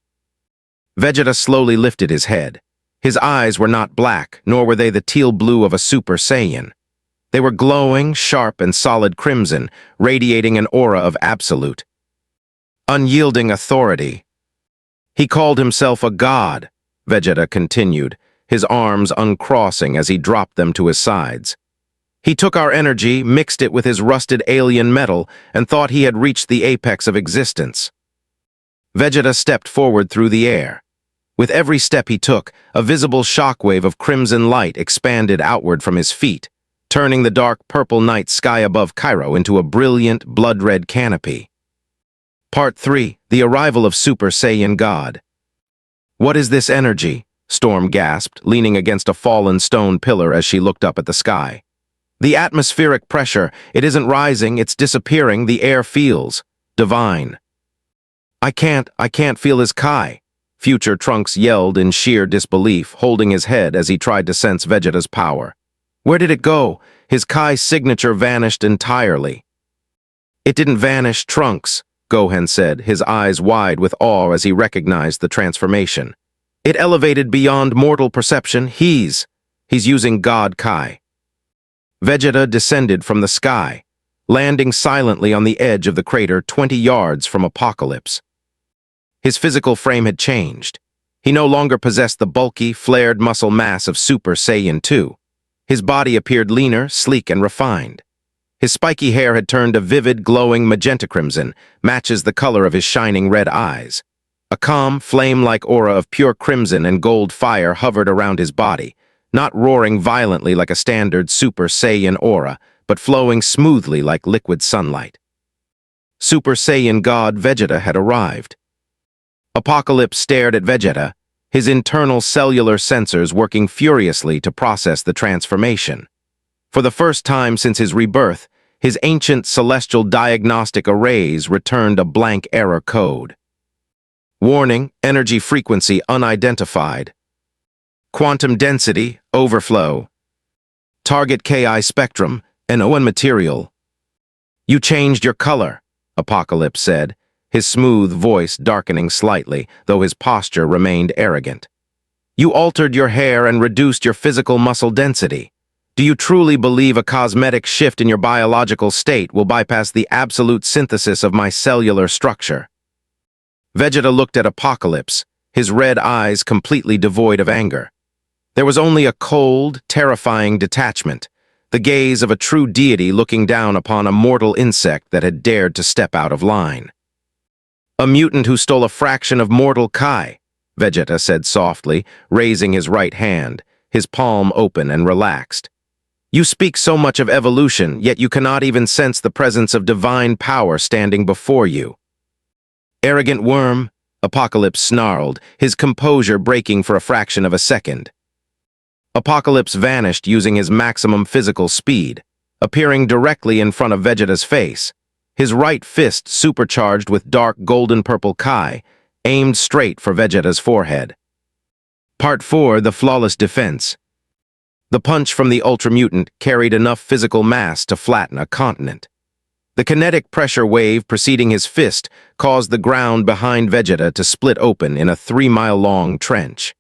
Vegeta slowly lifted his head. His eyes were not black, nor were they the teal blue of a Super Saiyan. They were glowing, sharp, and solid crimson, radiating an aura of absolute, unyielding authority. "He called himself a god," Vegeta continued, his arms uncrossing as he dropped them to his sides. "He took our energy, mixed it with his rusted alien metal, and thought he had reached the apex of existence." Vegeta stepped forward through the air. With every step he took, a visible shockwave of crimson light expanded outward from his feet, turning the dark purple night sky above Cairo into a brilliant, blood-red canopy. Part 3. The Arrival of Super Saiyan God. "What is this energy?" Storm gasped, leaning against a fallen stone pillar as she looked up at the sky. "The atmospheric pressure, it isn't rising, it's disappearing, the air feels divine." I can't feel his Kai," Future Trunks yelled in sheer disbelief, holding his head as he tried to sense Vegeta's power. "Where did it go? His Kai signature vanished entirely." "It didn't vanish, Trunks," Gohan said, his eyes wide with awe as he recognized the transformation. "It elevated beyond mortal perception. He's using God Kai." Vegeta descended from the sky, landing silently on the edge of the crater 20 yards from Apocalypse. His physical frame had changed. He no longer possessed the bulky, flared muscle mass of Super Saiyan 2. His body appeared leaner, sleek, and refined. His spiky hair had turned a vivid, glowing magenta crimson, matches the color of his shining red eyes. A calm, flame-like aura of pure crimson and gold fire hovered around his body, not roaring violently like a standard Super Saiyan aura, but flowing smoothly like liquid sunlight. Super Saiyan God Vegeta had arrived. Apocalypse stared at Vegeta, his internal cellular sensors working furiously to process the transformation. For the first time since his rebirth, his ancient celestial diagnostic arrays returned a blank error code. Warning, energy frequency unidentified. Quantum density, overflow. Target Ki spectrum, NON material. "You changed your color," Apocalypse said, his smooth voice darkening slightly, though his posture remained arrogant. "You altered your hair and reduced your physical muscle density. Do you truly believe a cosmetic shift in your biological state will bypass the absolute synthesis of my cellular structure?" Vegeta looked at Apocalypse, his red eyes completely devoid of anger. There was only a cold, terrifying detachment, the gaze of a true deity looking down upon a mortal insect that had dared to step out of line. "A mutant who stole a fraction of mortal Kai," Vegeta said softly, raising his right hand, his palm open and relaxed. "You speak so much of evolution, yet you cannot even sense the presence of divine power standing before you." Arrogant worm, Apocalypse snarled, his composure breaking for a fraction of a second. Apocalypse vanished using his maximum physical speed, appearing directly in front of Vegeta's face, his right fist supercharged with dark golden-purple Kai, aimed straight for Vegeta's forehead. Part 4, the flawless defense. The punch from the Ultra Mutant carried enough physical mass to flatten a continent. The kinetic pressure wave preceding his fist caused the ground behind Vegeta to split open in a 3-mile-long trench.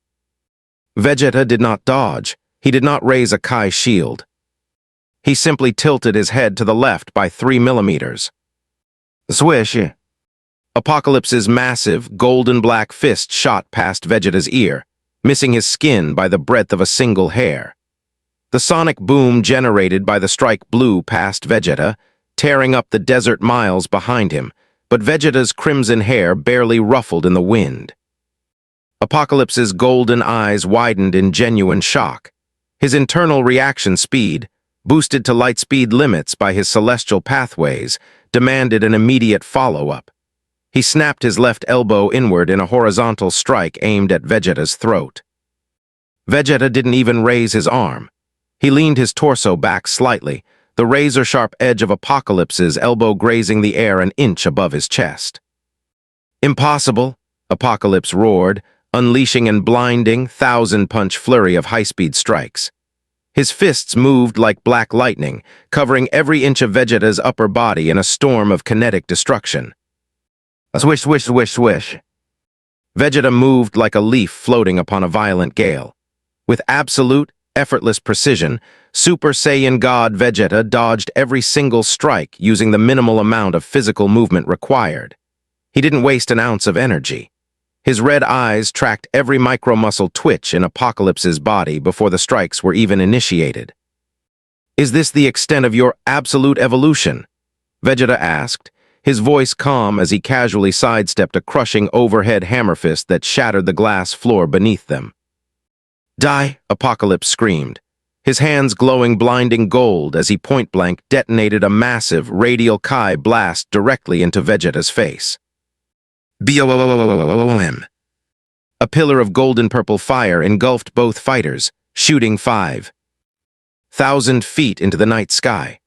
Vegeta did not dodge. He did not raise a Kai shield. He simply tilted his head to the left by 3 millimeters. Swish! Apocalypse's massive, golden-black fist shot past Vegeta's ear, missing his skin by the breadth of a single hair. The sonic boom generated by the strike blew past Vegeta, tearing up the desert miles behind him, but Vegeta's crimson hair barely ruffled in the wind. Apocalypse's golden eyes widened in genuine shock. His internal reaction speed, boosted to light speed limits by his celestial pathways, demanded an immediate follow-up. He snapped his left elbow inward in a horizontal strike aimed at Vegeta's throat. Vegeta didn't even raise his arm. He leaned his torso back slightly, the razor-sharp edge of Apocalypse's elbow grazing the air an inch above his chest. Impossible, Apocalypse roared, unleashing an blinding, thousand-punch flurry of high-speed strikes. His fists moved like black lightning, covering every inch of Vegeta's upper body in a storm of kinetic destruction. Swish, swish, swish, swish. Vegeta moved like a leaf floating upon a violent gale. With absolute, effortless precision, Super Saiyan God Vegeta dodged every single strike using the minimal amount of physical movement required. He didn't waste an ounce of energy. His red eyes tracked every micromuscle twitch in Apocalypse's body before the strikes were even initiated. "Is this the extent of your absolute evolution?" Vegeta asked, his voice calm as he casually sidestepped a crushing overhead hammer fist that shattered the glass floor beneath them. "Die!" Apocalypse screamed, his hands glowing blinding gold as he point-blank detonated a massive radial Kai blast directly into Vegeta's face. BOOM! A pillar of golden-purple fire engulfed both fighters, shooting 5,000 feet into the night sky.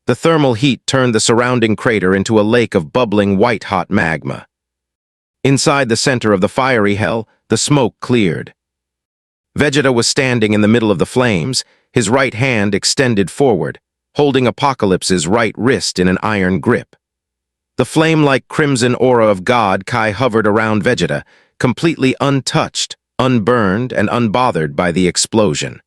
The thermal heat turned the surrounding crater into a lake of bubbling white-hot magma. Inside the center of the fiery hell, the smoke cleared. Vegeta was standing in the middle of the flames, his right hand extended forward, holding Apocalypse's right wrist in an iron grip. The flame-like crimson aura of God Kai hovered around Vegeta, completely untouched, unburned, and unbothered by the explosion.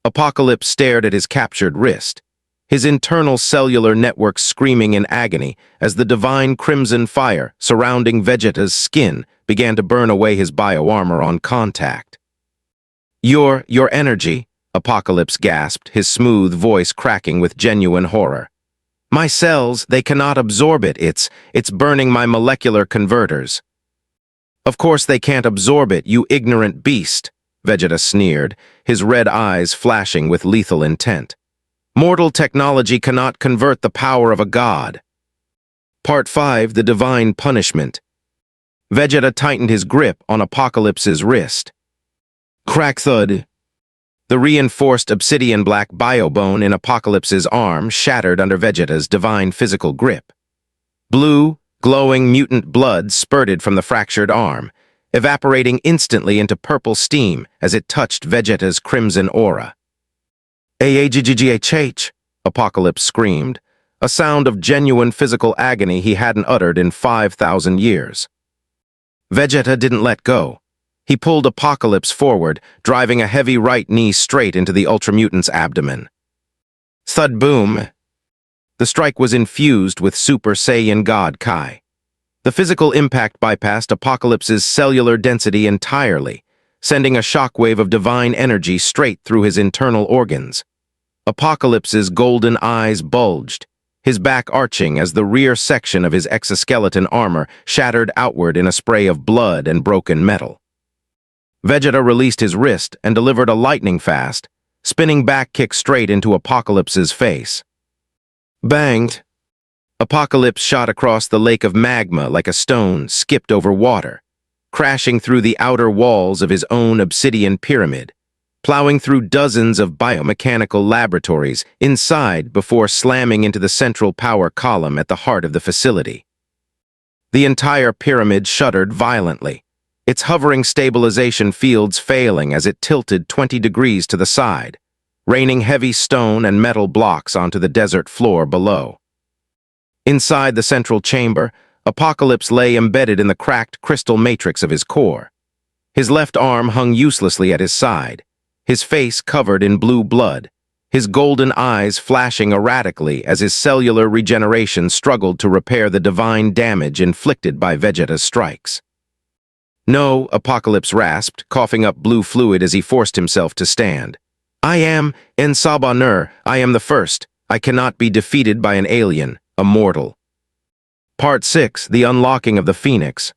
Apocalypse stared at his captured wrist, his internal cellular network screaming in agony as the divine crimson fire surrounding Vegeta's skin began to burn away his bioarmor on contact. Your energy," Apocalypse gasped, his smooth voice cracking with genuine horror. "My cells, they cannot absorb it. It's burning my molecular converters." "Of course they can't absorb it, you ignorant beast," Vegeta sneered, his red eyes flashing with lethal intent. "Mortal technology cannot convert the power of a god." Part 5, the divine punishment. Vegeta tightened his grip on Apocalypse's wrist. Crack thud. The reinforced obsidian-black biobone in Apocalypse's arm shattered under Vegeta's divine physical grip. Blue, glowing mutant blood spurted from the fractured arm, evaporating instantly into purple steam as it touched Vegeta's crimson aura. "AAGGGHH," Apocalypse screamed, a sound of genuine physical agony he hadn't uttered in 5,000 years. Vegeta didn't let go. He pulled Apocalypse forward, driving a heavy right knee straight into the Ultra Mutant's abdomen. Thud boom! The strike was infused with Super Saiyan God Kai. The physical impact bypassed Apocalypse's cellular density entirely, sending a shockwave of divine energy straight through his internal organs. Apocalypse's golden eyes bulged, his back arching as the rear section of his exoskeleton armor shattered outward in a spray of blood and broken metal. Vegeta released his wrist and delivered a lightning-fast, spinning back kick straight into Apocalypse's face. Banged! Apocalypse shot across the lake of magma like a stone skipped over water, crashing through the outer walls of his own obsidian pyramid, plowing through dozens of biomechanical laboratories inside before slamming into the central power column at the heart of the facility. The entire pyramid shuddered violently, its hovering stabilization fields failing as it tilted 20 degrees to the side, raining heavy stone and metal blocks onto the desert floor below. Inside the central chamber, Apocalypse lay embedded in the cracked crystal matrix of his core. His left arm hung uselessly at his side, his face covered in blue blood, his golden eyes flashing erratically as his cellular regeneration struggled to repair the divine damage inflicted by Vegeta's strikes. "No," Apocalypse rasped, coughing up blue fluid as he forced himself to stand. "I am En Sabanur. I am the first. I cannot be defeated by an alien, a mortal." Part 6, The Unlocking of the Phoenix.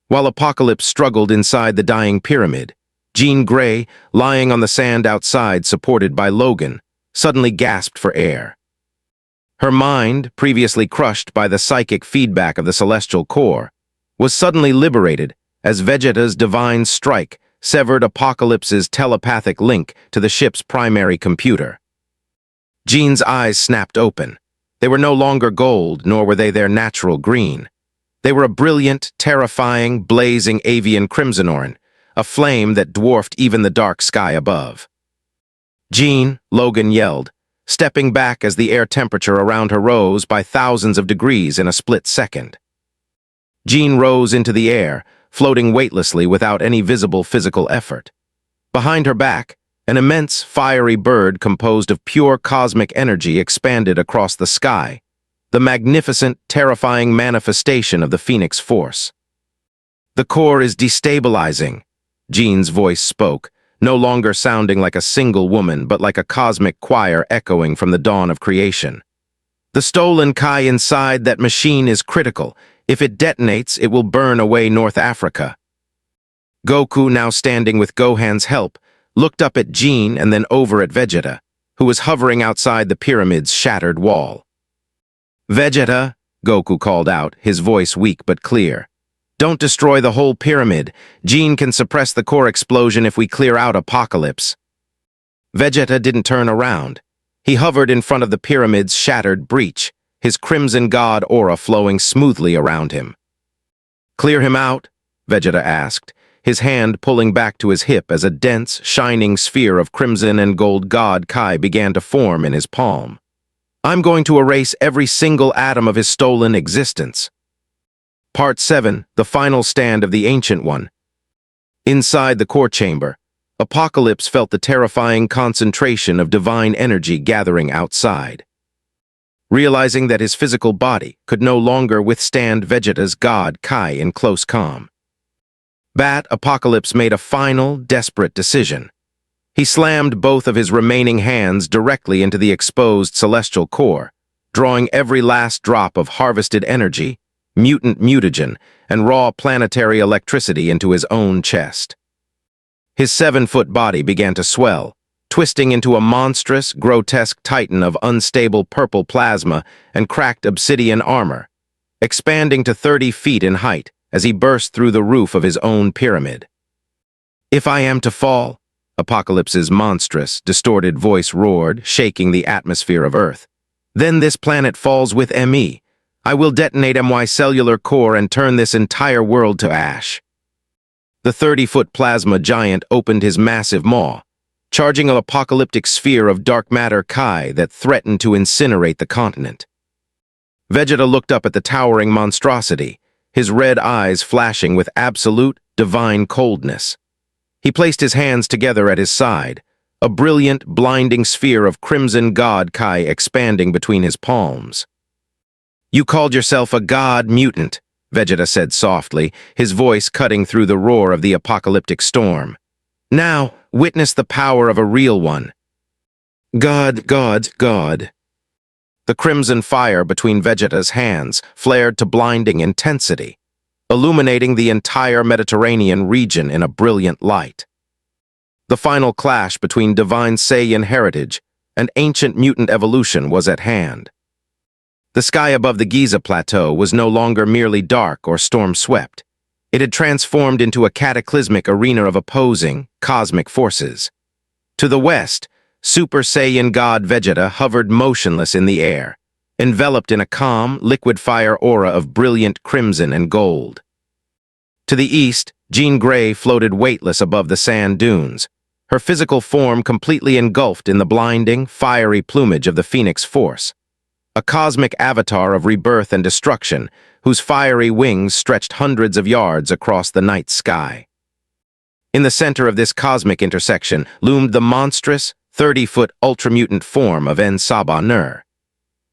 While Apocalypse struggled inside the dying pyramid, Jean Grey, lying on the sand outside supported by Logan, suddenly gasped for air. Her mind, previously crushed by the psychic feedback of the celestial core, was suddenly liberated as Vegeta's divine strike severed Apocalypse's telepathic link to the ship's primary computer. Jean's eyes snapped open. They were no longer gold, nor were they their natural green. They were a brilliant, terrifying, blazing avian crimson, a flame that dwarfed even the dark sky above. "Jean," Logan yelled, stepping back as the air temperature around her rose by thousands of degrees in a split second. Jean rose into the air, floating weightlessly without any visible physical effort. Behind her back, an immense, fiery bird composed of pure cosmic energy expanded across the sky, the magnificent, terrifying manifestation of the Phoenix Force. "The core is destabilizing," Jean's voice spoke, no longer sounding like a single woman but like a cosmic choir echoing from the dawn of creation. "The stolen Kai inside that machine is critical. If it detonates, it will burn away North Africa." Goku, now standing with Gohan's help, looked up at Jean and then over at Vegeta, who was hovering outside the pyramid's shattered wall. "Vegeta," Goku called out, his voice weak but clear. "Don't destroy the whole pyramid. Jean can suppress the core explosion if we clear out Apocalypse." Vegeta didn't turn around. He hovered in front of the pyramid's shattered breach, his Crimson God aura flowing smoothly around him. "Clear him out?" Vegeta asked, his hand pulling back to his hip as a dense, shining sphere of crimson and gold God Kai began to form in his palm. "I'm going to erase every single atom of his stolen existence." Part 7, The Final Stand of the Ancient One. Inside the core chamber, Apocalypse felt the terrifying concentration of divine energy gathering outside. Realizing that his physical body could no longer withstand Vegeta's God Kai in close calm, Apocalypse made a final, desperate decision. He slammed both of his remaining hands directly into the exposed celestial core, drawing every last drop of harvested energy, mutant mutagen, and raw planetary electricity into his own chest. His 7-foot body began to swell, twisting into a monstrous, grotesque titan of unstable purple plasma and cracked obsidian armor, expanding to 30 feet in height as he burst through the roof of his own pyramid. "If I am to fall," Apocalypse's monstrous, distorted voice roared, shaking the atmosphere of Earth, "then this planet falls with me. I will detonate my cellular core and turn this entire world to ash." The 30-foot plasma giant opened his massive maw, charging an apocalyptic sphere of dark matter Kai that threatened to incinerate the continent. Vegeta looked up at the towering monstrosity, his red eyes flashing with absolute, divine coldness. He placed his hands together at his side, a brilliant, blinding sphere of crimson God Kai expanding between his palms. "You called yourself a god mutant," Vegeta said softly, his voice cutting through the roar of the apocalyptic storm. "Now, witness the power of a real one." "God, God, God." The crimson fire between Vegeta's hands flared to blinding intensity, illuminating the entire Mediterranean region in a brilliant light. The final clash between divine Saiyan heritage and ancient mutant evolution was at hand. The sky above the Giza Plateau was no longer merely dark or storm-swept. It had transformed into a cataclysmic arena of opposing, cosmic forces. To the west, Super Saiyan God Vegeta hovered motionless in the air, enveloped in a calm, liquid fire aura of brilliant crimson and gold. To the east, Jean Grey floated weightless above the sand dunes, her physical form completely engulfed in the blinding, fiery plumage of the Phoenix Force, a cosmic avatar of rebirth and destruction whose fiery wings stretched hundreds of yards across the night sky. In the center of this cosmic intersection loomed the monstrous, 30-foot ultramutant form of Saba.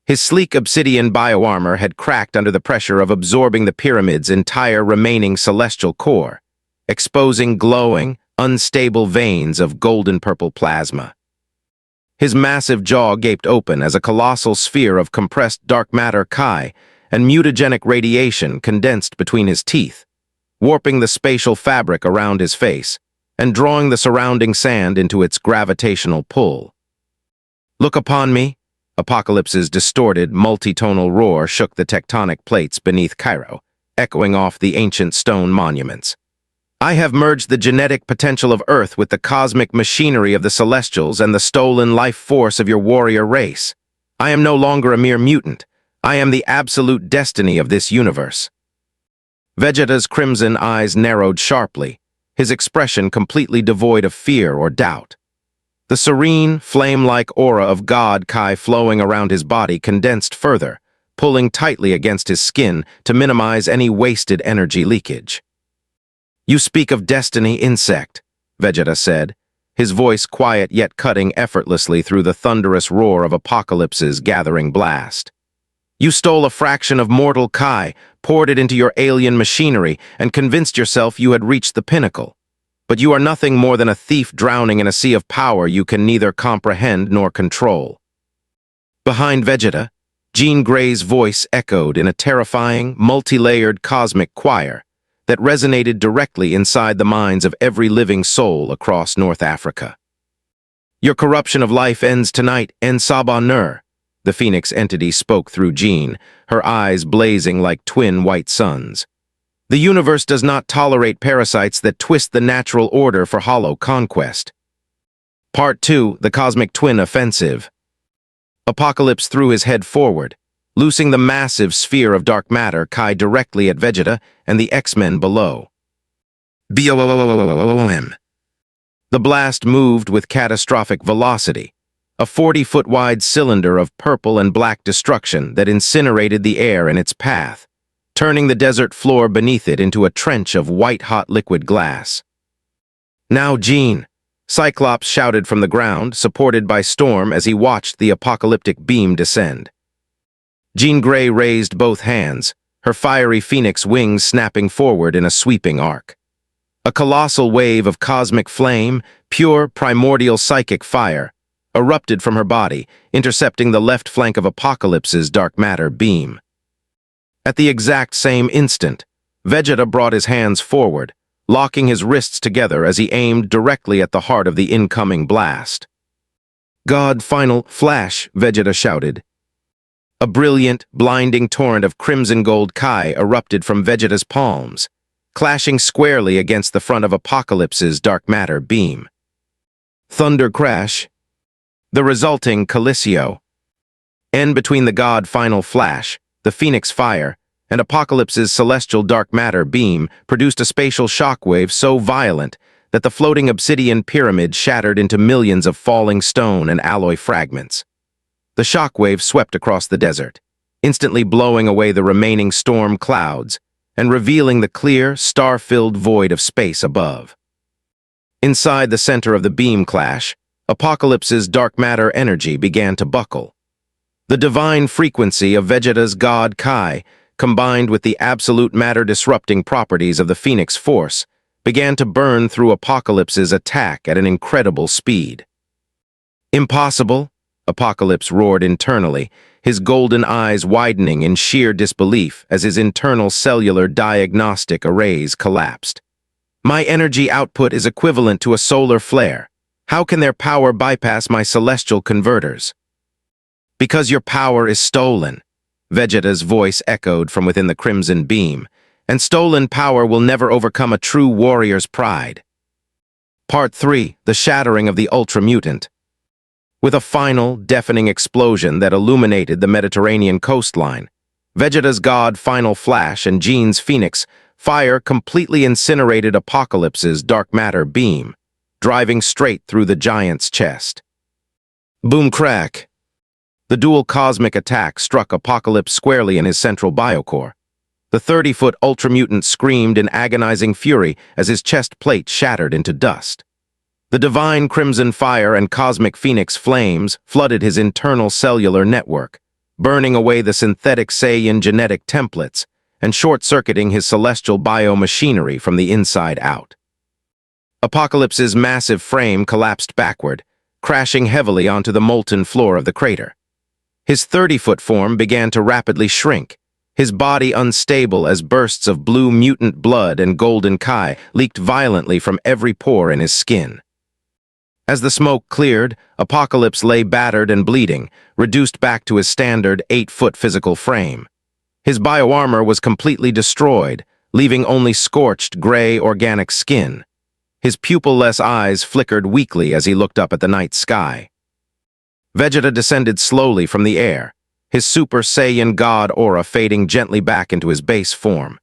His sleek obsidian bioarmor had cracked under the pressure of absorbing the pyramid's entire remaining celestial core, exposing glowing, unstable veins of golden-purple plasma. His massive jaw gaped open as a colossal sphere of compressed dark matter Chi and mutagenic radiation condensed between his teeth, warping the spatial fabric around his face and drawing the surrounding sand into its gravitational pull. "Look upon me!" Apocalypse's distorted, multitonal roar shook the tectonic plates beneath Cairo, echoing off the ancient stone monuments. "I have merged the genetic potential of Earth with the cosmic machinery of the Celestials and the stolen life force of your warrior race. I am no longer a mere mutant. I am the absolute destiny of this universe." Vegeta's crimson eyes narrowed sharply, his expression completely devoid of fear or doubt. The serene, flame-like aura of God Kai flowing around his body condensed further, pulling tightly against his skin to minimize any wasted energy leakage. "You speak of destiny, insect," Vegeta said, his voice quiet yet cutting effortlessly through the thunderous roar of Apocalypse's gathering blast. "You stole a fraction of mortal Kai, poured it into your alien machinery, and convinced yourself you had reached the pinnacle. But you are nothing more than a thief drowning in a sea of power you can neither comprehend nor control." Behind Vegeta, Jean Grey's voice echoed in a terrifying, multi-layered cosmic choir that resonated directly inside the minds of every living soul across North Africa. "Your corruption of life ends tonight, Saba. The Phoenix entity spoke through Jean, her eyes blazing like twin white suns. "The universe does not tolerate parasites that twist the natural order for hollow conquest." Part 2, the Cosmic Twin Offensive. Apocalypse threw his head forward, loosing the massive sphere of dark matter Kai directly at Vegeta and the X-Men below. BOOM. The blast moved with catastrophic velocity, a 40-foot-wide cylinder of purple and black destruction that incinerated the air in its path, turning the desert floor beneath it into a trench of white-hot liquid glass. "Now, Jean," Cyclops shouted from the ground, supported by Storm as he watched the apocalyptic beam descend. Jean Grey raised both hands, her fiery phoenix wings snapping forward in a sweeping arc. A colossal wave of cosmic flame, pure primordial psychic fire, erupted from her body, intercepting the left flank of Apocalypse's dark matter beam. At the exact same instant, Vegeta brought his hands forward, locking his wrists together as he aimed directly at the heart of the incoming blast. "God, final flash," Vegeta shouted. A brilliant, blinding torrent of crimson gold Kai erupted from Vegeta's palms, clashing squarely against the front of Apocalypse's dark matter beam. Thunder crash. The resulting Calisio. Between the God final flash, the Phoenix fire, and Apocalypse's celestial dark matter beam produced a spatial shockwave so violent that the floating obsidian pyramid shattered into millions of falling stone and alloy fragments. The shockwave swept across the desert, instantly blowing away the remaining storm clouds and revealing the clear, star-filled void of space above. Inside the center of the beam clash, Apocalypse's dark matter energy began to buckle. The divine frequency of Vegeta's God Kai, combined with the absolute matter-disrupting properties of the Phoenix Force, began to burn through Apocalypse's attack at an incredible speed. "Impossible," Apocalypse roared internally, his golden eyes widening in sheer disbelief as his internal cellular diagnostic arrays collapsed. "My energy output is equivalent to a solar flare. How can their power bypass my celestial converters?" "Because your power is stolen," Vegeta's voice echoed from within the crimson beam, and stolen power will never overcome a true warrior's pride. Part 3. The Shattering of the Ultra Mutant. With a final, deafening explosion that illuminated the Mediterranean coastline, Vegeta's God Final Flash and Jean's Phoenix fire completely incinerated Apocalypse's dark matter beam, driving straight through the giant's chest. Boom crack! The dual cosmic attack struck Apocalypse squarely in his central biocore. The 30-foot ultramutant screamed in agonizing fury as his chest plate shattered into dust. The divine crimson fire and cosmic phoenix flames flooded his internal cellular network, burning away the synthetic Saiyan genetic templates and short-circuiting his celestial biomachinery from the inside out. Apocalypse's massive frame collapsed backward, crashing heavily onto the molten floor of the crater. His 30-foot form began to rapidly shrink, his body unstable as bursts of blue mutant blood and golden chi leaked violently from every pore in his skin. As the smoke cleared, Apocalypse lay battered and bleeding, reduced back to his standard 8-foot physical frame. His bioarmor was completely destroyed, leaving only scorched gray organic skin. His pupil-less eyes flickered weakly as he looked up at the night sky. Vegeta descended slowly from the air, his Super Saiyan God aura fading gently back into his base form.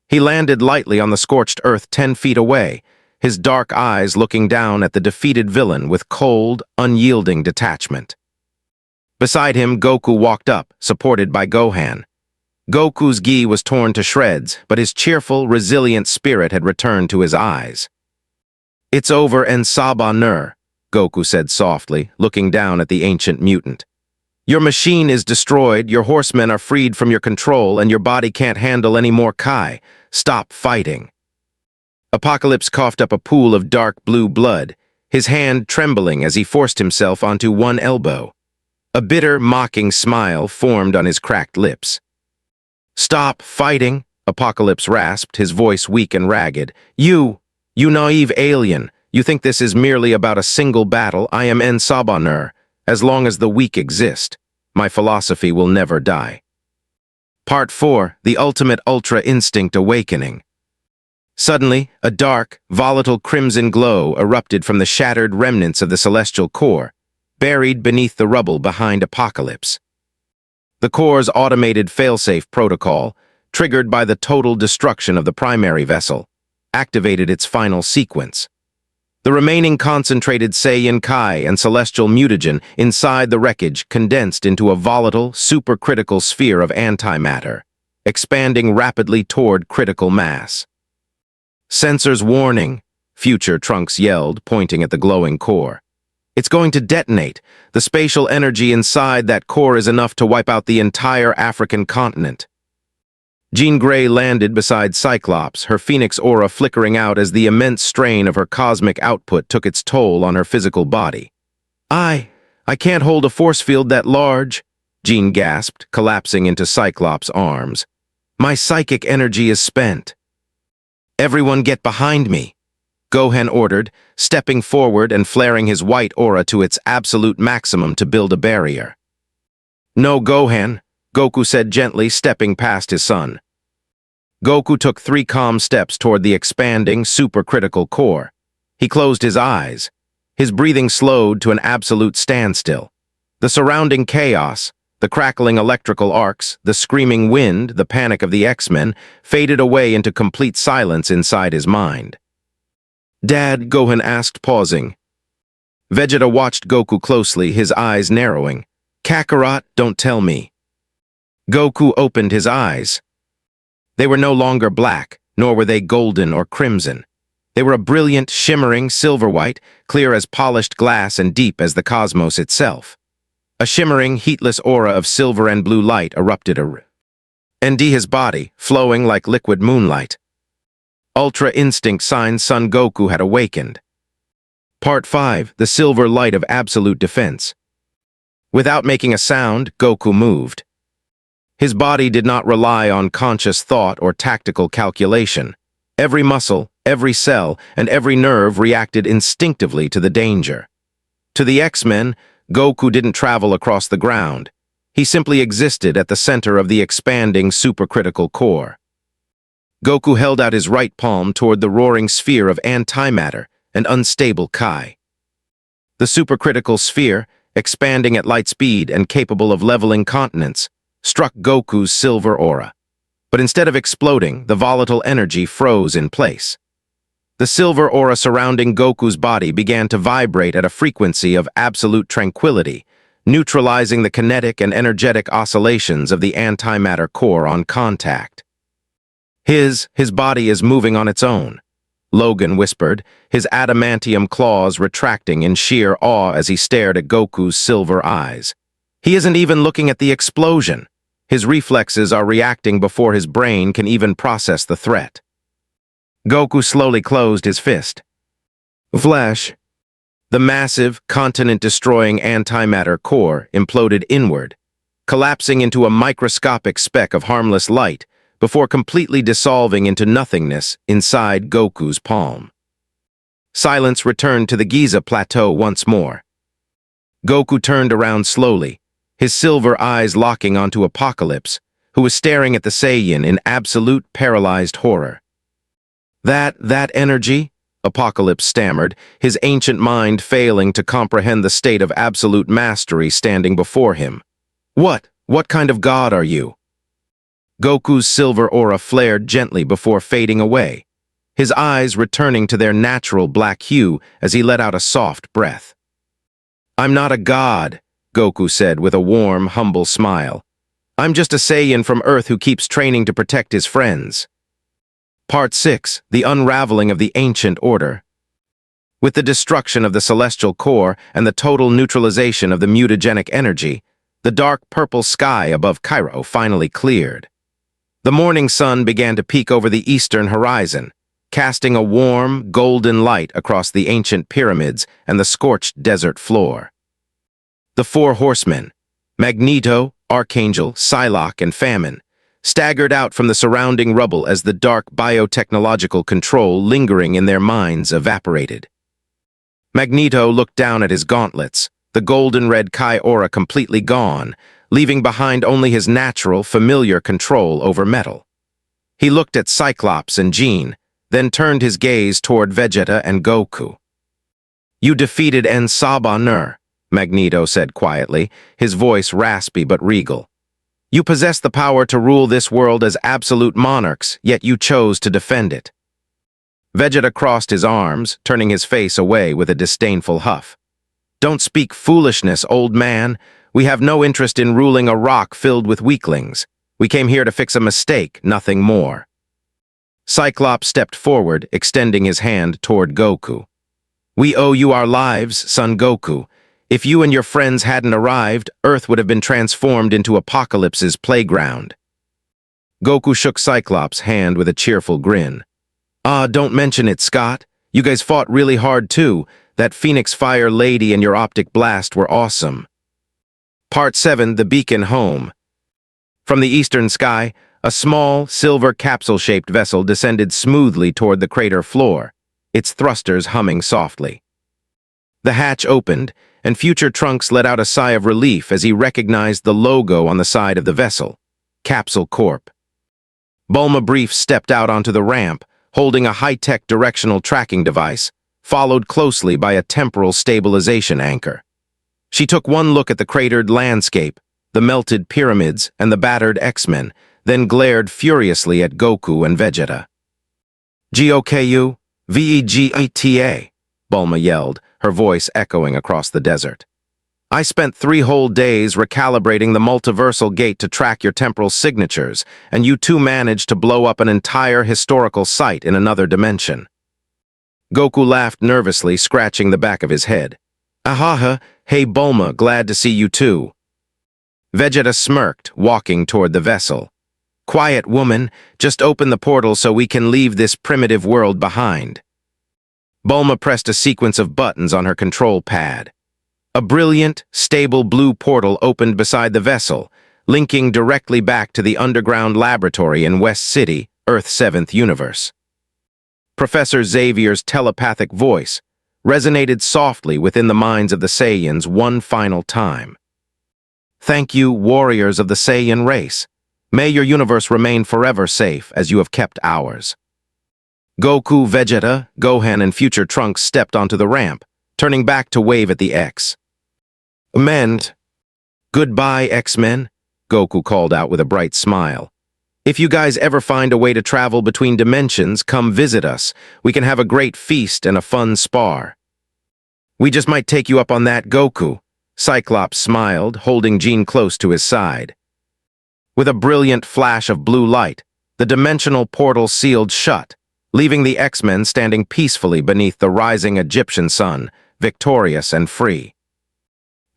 He landed lightly on the scorched earth 10 feet away, his dark eyes looking down at the defeated villain with cold, unyielding detachment. Beside him, Goku walked up, supported by Gohan. Goku's gi was torn to shreds, but his cheerful, resilient spirit had returned to his eyes. "It's over and Saba Nur," Goku said softly, looking down at the ancient mutant. "Your machine is destroyed, your horsemen are freed from your control, and your body can't handle any more Kai. Stop fighting." Apocalypse coughed up a pool of dark blue blood, his hand trembling as he forced himself onto one elbow. A bitter, mocking smile formed on his cracked lips. "Stop fighting," Apocalypse rasped, his voice weak and ragged. You naive alien, you think this is merely about a single battle. I am En Sabanur. As long as the weak exist, my philosophy will never die. Part 4. The Ultimate Ultra Instinct Awakening. Suddenly, a dark, volatile crimson glow erupted from the shattered remnants of the celestial core, buried beneath the rubble behind Apocalypse. The core's automated failsafe protocol, triggered by the total destruction of the primary vessel, activated its final sequence. The remaining concentrated Saiyan Kai and celestial mutagen inside the wreckage condensed into a volatile, supercritical sphere of antimatter, expanding rapidly toward critical mass. "Sensors warning," Future Trunks yelled, pointing at the glowing core. "It's going to detonate. The spatial energy inside that core is enough to wipe out the entire African continent." Jean Grey landed beside Cyclops, her phoenix aura flickering out as the immense strain of her cosmic output took its toll on her physical body. I can't hold a force field that large," Jean gasped, collapsing into Cyclops' arms. "My psychic energy is spent." "Everyone get behind me," Gohan ordered, stepping forward and flaring his white aura to its absolute maximum to build a barrier. "No, Gohan," Goku said gently, stepping past his son. Goku took 3 calm steps toward the expanding, supercritical core. He closed his eyes. His breathing slowed to an absolute standstill. The surrounding chaos, the crackling electrical arcs, the screaming wind, the panic of the X-Men, faded away into complete silence inside his mind. "Dad," Gohan asked, pausing. Vegeta watched Goku closely, his eyes narrowing. "Kakarot, don't tell me." Goku opened his eyes. They were no longer black, nor were they golden or crimson. They were a brilliant, shimmering silver-white, clear as polished glass and deep as the cosmos itself. A shimmering, heatless aura of silver and blue light erupted his body, flowing like liquid moonlight. Ultra instinct signs Son Goku had awakened. Part 5. The Silver Light of Absolute Defense. Without making a sound, Goku moved. His body did not rely on conscious thought or tactical calculation. Every muscle, every cell, and every nerve reacted instinctively to the danger. To the X-Men, Goku didn't travel across the ground. He simply existed at the center of the expanding supercritical core. Goku held out his right palm toward the roaring sphere of antimatter and unstable Kai. The supercritical sphere, expanding at light speed and capable of leveling continents, struck Goku's silver aura. But instead of exploding, the volatile energy froze in place. The silver aura surrounding Goku's body began to vibrate at a frequency of absolute tranquility, neutralizing the kinetic and energetic oscillations of the antimatter core on contact. His body is moving on its own, Logan whispered, his adamantium claws retracting in sheer awe as he stared at Goku's silver eyes. He isn't even looking at the explosion. His reflexes are reacting before his brain can even process the threat. Goku slowly closed his fist. Flash. The massive, continent-destroying antimatter core imploded inward, collapsing into a microscopic speck of harmless light before completely dissolving into nothingness inside Goku's palm. Silence returned to the Giza Plateau once more. Goku turned around slowly, his silver eyes locking onto Apocalypse, who was staring at the Saiyan in absolute paralyzed horror. That energy? Apocalypse stammered, his ancient mind failing to comprehend the state of absolute mastery standing before him. What kind of god are you? Goku's silver aura flared gently before fading away, his eyes returning to their natural black hue as he let out a soft breath. I'm not a god, Goku said with a warm, humble smile. I'm just a Saiyan from Earth who keeps training to protect his friends. Part 6, The Unraveling of the Ancient Order. With the destruction of the celestial core and the total neutralization of the mutagenic energy, the dark purple sky above Cairo finally cleared. The morning sun began to peek over the eastern horizon, casting a warm, golden light across the ancient pyramids and the scorched desert floor. The four horsemen, Magneto, Archangel, Psylocke, and Famine, staggered out from the surrounding rubble as the dark biotechnological control lingering in their minds evaporated. Magneto looked down at his gauntlets, the golden-red Kai aura completely gone, leaving behind only his natural, familiar control over metal. He looked at Cyclops and Jean, then turned his gaze toward Vegeta and Goku. You defeated En Sabah, Magneto said quietly, his voice raspy but regal. You possess the power to rule this world as absolute monarchs, yet you chose to defend it. Vegeta crossed his arms, turning his face away with a disdainful huff. Don't speak foolishness, old man. We have no interest in ruling a rock filled with weaklings. We came here to fix a mistake, nothing more. Cyclops stepped forward, extending his hand toward Goku. We owe you our lives, son Goku. If you and your friends hadn't arrived, Earth would have been transformed into Apocalypse's playground. Goku shook Cyclops' hand with a cheerful grin. Don't mention it, Scott. You guys fought really hard too. That Phoenix Fire Lady and your optic blast were awesome. Part 7, The Beacon Home. From the eastern sky, a small, silver capsule-shaped vessel descended smoothly toward the crater floor, its thrusters humming softly. The hatch opened, and Future Trunks let out a sigh of relief as he recognized the logo on the side of the vessel, Capsule Corp. Bulma Brief stepped out onto the ramp, holding a high-tech directional tracking device, followed closely by a temporal stabilization anchor. She took one look at the cratered landscape, the melted pyramids, and the battered X-Men, then glared furiously at Goku and Vegeta. Goku, Vegeta, Bulma yelled, her voice echoing across the desert. I spent 3 whole days recalibrating the multiversal gate to track your temporal signatures, and you two managed to blow up an entire historical site in another dimension. Goku laughed nervously, scratching the back of his head. Ahaha, hey Bulma, glad to see you too. Vegeta smirked, walking toward the vessel. Quiet, woman, just open the portal so we can leave this primitive world behind. Bulma pressed a sequence of buttons on her control pad. A brilliant, stable blue portal opened beside the vessel, linking directly back to the underground laboratory in West City, Earth's 7th universe. Professor Xavier's telepathic voice resonated softly within the minds of the Saiyans one final time. Thank you, warriors of the Saiyan race. May your universe remain forever safe as you have kept ours. Goku, Vegeta, Gohan, and future Trunks stepped onto the ramp, turning back to wave at the X. Men. Goodbye, X-Men, Goku called out with a bright smile. If you guys ever find a way to travel between dimensions, come visit us. We can have a great feast and a fun spar. We just might take you up on that, Goku. Cyclops smiled, holding Jean close to his side. With a brilliant flash of blue light, the dimensional portal sealed shut, leaving the X-Men standing peacefully beneath the rising Egyptian sun, victorious and free.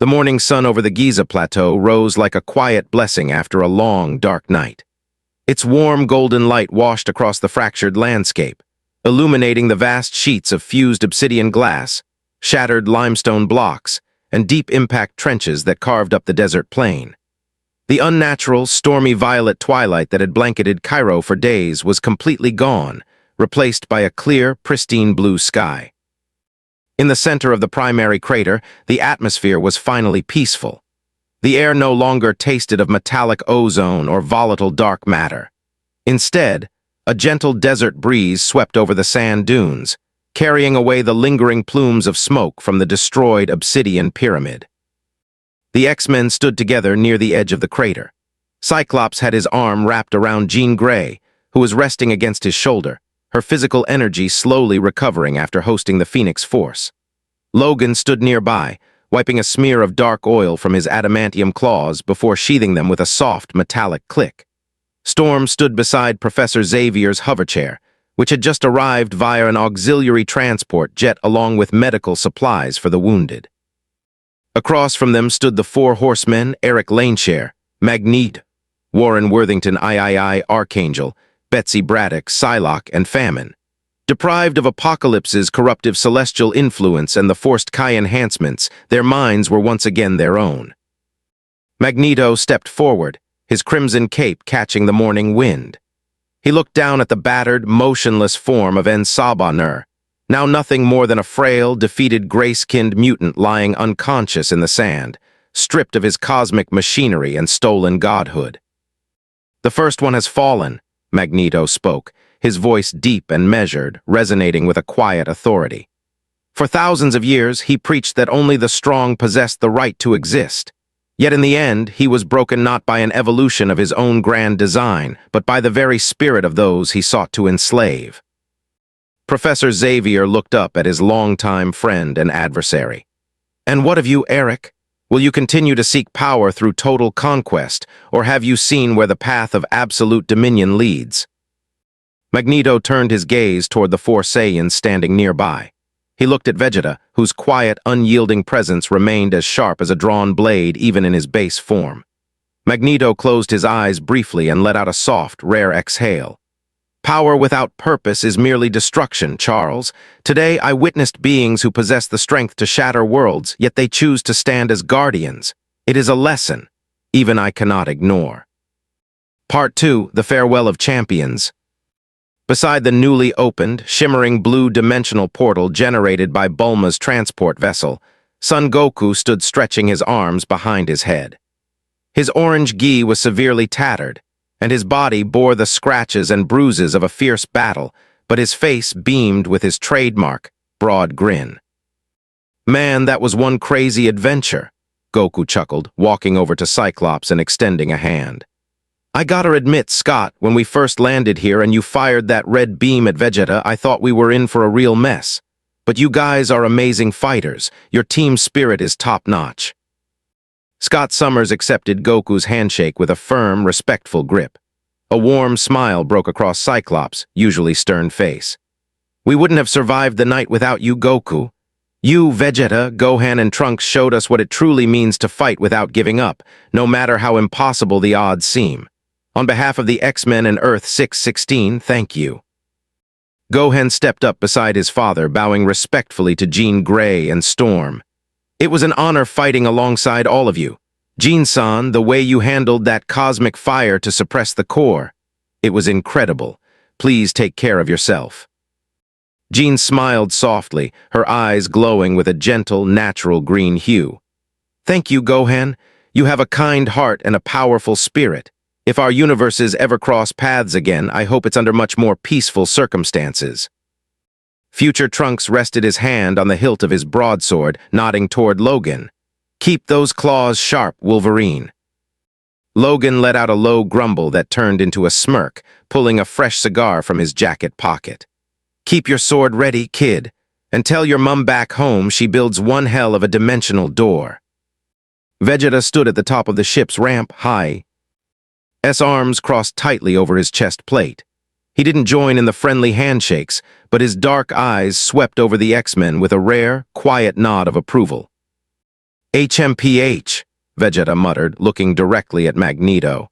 The morning sun over the Giza Plateau rose like a quiet blessing after a long, dark night. Its warm golden light washed across the fractured landscape, illuminating the vast sheets of fused obsidian glass, shattered limestone blocks, and deep impact trenches that carved up the desert plain. The unnatural, stormy violet twilight that had blanketed Cairo for days was completely gone, replaced by a clear, pristine blue sky. In the center of the primary crater, the atmosphere was finally peaceful. The air no longer tasted of metallic ozone or volatile dark matter. Instead, a gentle desert breeze swept over the sand dunes, carrying away the lingering plumes of smoke from the destroyed obsidian pyramid. The X-Men stood together near the edge of the crater. Cyclops had his arm wrapped around Jean Grey, who was resting against his shoulder, her physical energy slowly recovering after hosting the Phoenix Force. Logan stood nearby, wiping a smear of dark oil from his adamantium claws before sheathing them with a soft, metallic click. Storm stood beside Professor Xavier's hoverchair, which had just arrived via an auxiliary transport jet along with medical supplies for the wounded. Across from them stood the four horsemen, Eric Laneshare, Magneto, Warren Worthington III Archangel, Betsy Braddock, Psylocke, and Famine. Deprived of Apocalypse's corruptive celestial influence and the forced Kai enhancements, their minds were once again their own. Magneto stepped forward, his crimson cape catching the morning wind. He looked down at the battered, motionless form of En-Sabah-Nur, now nothing more than a frail, defeated gray-skinned mutant lying unconscious in the sand, stripped of his cosmic machinery and stolen godhood. "The first one has fallen," Magneto spoke, his voice deep and measured, resonating with a quiet authority. For thousands of years, he preached that only the strong possessed the right to exist. Yet in the end, he was broken not by an evolution of his own grand design, but by the very spirit of those he sought to enslave. Professor Xavier looked up at his longtime friend and adversary. "And what of you, Eric? Will you continue to seek power through total conquest, or have you seen where the path of absolute dominion leads?" Magneto turned his gaze toward the four Saiyans standing nearby. He looked at Vegeta, whose quiet, unyielding presence remained as sharp as a drawn blade even in his base form. Magneto closed his eyes briefly and let out a soft, rare exhale. "Power without purpose is merely destruction, Charles. Today I witnessed beings who possess the strength to shatter worlds, yet they choose to stand as guardians. It is a lesson, even I cannot ignore." Part 2, The Farewell of Champions. Beside the newly opened, shimmering blue dimensional portal generated by Bulma's transport vessel, Son Goku stood stretching his arms behind his head. His orange gi was severely tattered, and his body bore the scratches and bruises of a fierce battle, but his face beamed with his trademark, broad grin. "Man, that was one crazy adventure," Goku chuckled, walking over to Cyclops and extending a hand. "I gotta admit, Scott, when we first landed here and you fired that red beam at Vegeta, I thought we were in for a real mess. But you guys are amazing fighters. Your team spirit is top-notch." Scott Summers accepted Goku's handshake with a firm, respectful grip. A warm smile broke across Cyclops' usually stern face. "We wouldn't have survived the night without you, Goku. You, Vegeta, Gohan, and Trunks showed us what it truly means to fight without giving up, no matter how impossible the odds seem. On behalf of the X-Men and Earth 616, thank you." Gohan stepped up beside his father, bowing respectfully to Jean Grey and Storm. "It was an honor fighting alongside all of you. Jean-san, the way you handled that cosmic fire to suppress the core. It was incredible. Please take care of yourself." Jean smiled softly, her eyes glowing with a gentle, natural green hue. "Thank you, Gohan. You have a kind heart and a powerful spirit. If our universes ever cross paths again, I hope it's under much more peaceful circumstances." Future Trunks rested his hand on the hilt of his broadsword, nodding toward Logan. "Keep those claws sharp, Wolverine." Logan let out a low grumble that turned into a smirk, pulling a fresh cigar from his jacket pocket. "Keep your sword ready, kid, and tell your mum back home she builds one hell of a dimensional door." Vegeta stood at the top of the ship's ramp, high. His arms crossed tightly over his chest plate. He didn't join in the friendly handshakes, but his dark eyes swept over the X-Men with a rare, quiet nod of approval. "HMPH," Vegeta muttered, looking directly at Magneto.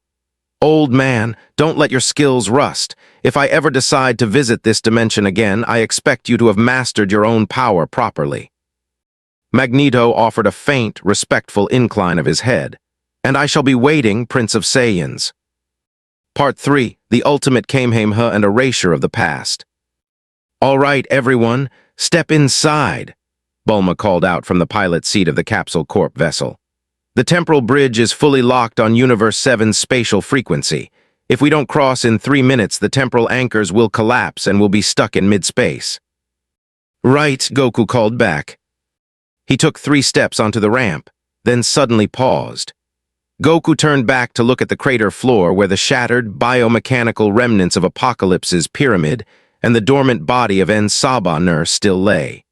"Old man, don't let your skills rust. If I ever decide to visit this dimension again, I expect you to have mastered your own power properly." Magneto offered a faint, respectful incline of his head. "And I shall be waiting, Prince of Saiyans." Part 3, the ultimate Kamehameha and erasure of the past. "All right, everyone, step inside," Bulma called out from the pilot seat of the Capsule Corp vessel. "The temporal bridge is fully locked on Universe 7's spatial frequency. If we don't cross in 3 minutes, the temporal anchors will collapse and we'll be stuck in mid-space." "Right," Goku called back. He took 3 steps onto the ramp, then suddenly paused. Goku turned back to look at the crater floor where the shattered, biomechanical remnants of Apocalypse's pyramid and the dormant body of En-Sabah still lay.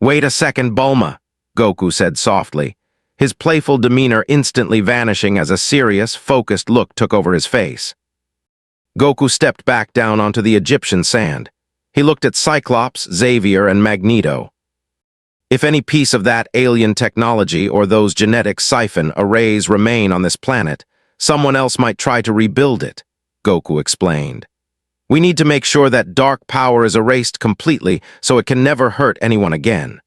"Wait a second, Bulma," Goku said softly, his playful demeanor instantly vanishing as a serious, focused look took over his face. Goku stepped back down onto the Egyptian sand. He looked at Cyclops, Xavier, and Magneto. "If any piece of that alien technology or those genetic siphon arrays remain on this planet, someone else might try to rebuild it," Goku explained. "We need to make sure that dark power is erased completely so it can never hurt anyone again."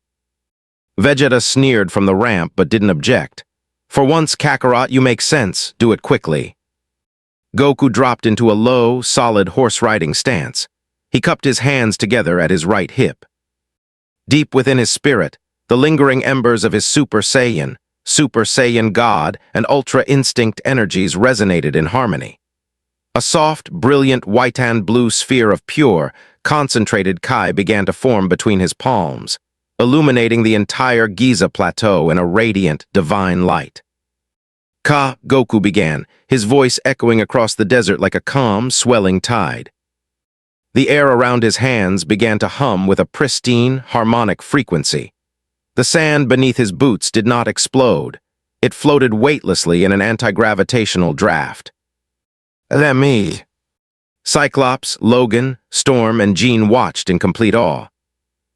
Vegeta sneered from the ramp but didn't object. "For once, Kakarot, you make sense. Do it quickly." Goku dropped into a low, solid horse-riding stance. He cupped his hands together at his right hip. Deep within his spirit, the lingering embers of his Super Saiyan God, and Ultra Instinct energies resonated in harmony. A soft, brilliant white and blue sphere of pure, concentrated Kai began to form between his palms, illuminating the entire Giza Plateau in a radiant, divine light. "Ka," Goku began, his voice echoing across the desert like a calm, swelling tide. The air around his hands began to hum with a pristine, harmonic frequency. The sand beneath his boots did not explode. It floated weightlessly in an anti-gravitational draft. "Let me." Cyclops, Logan, Storm, and Jean watched in complete awe.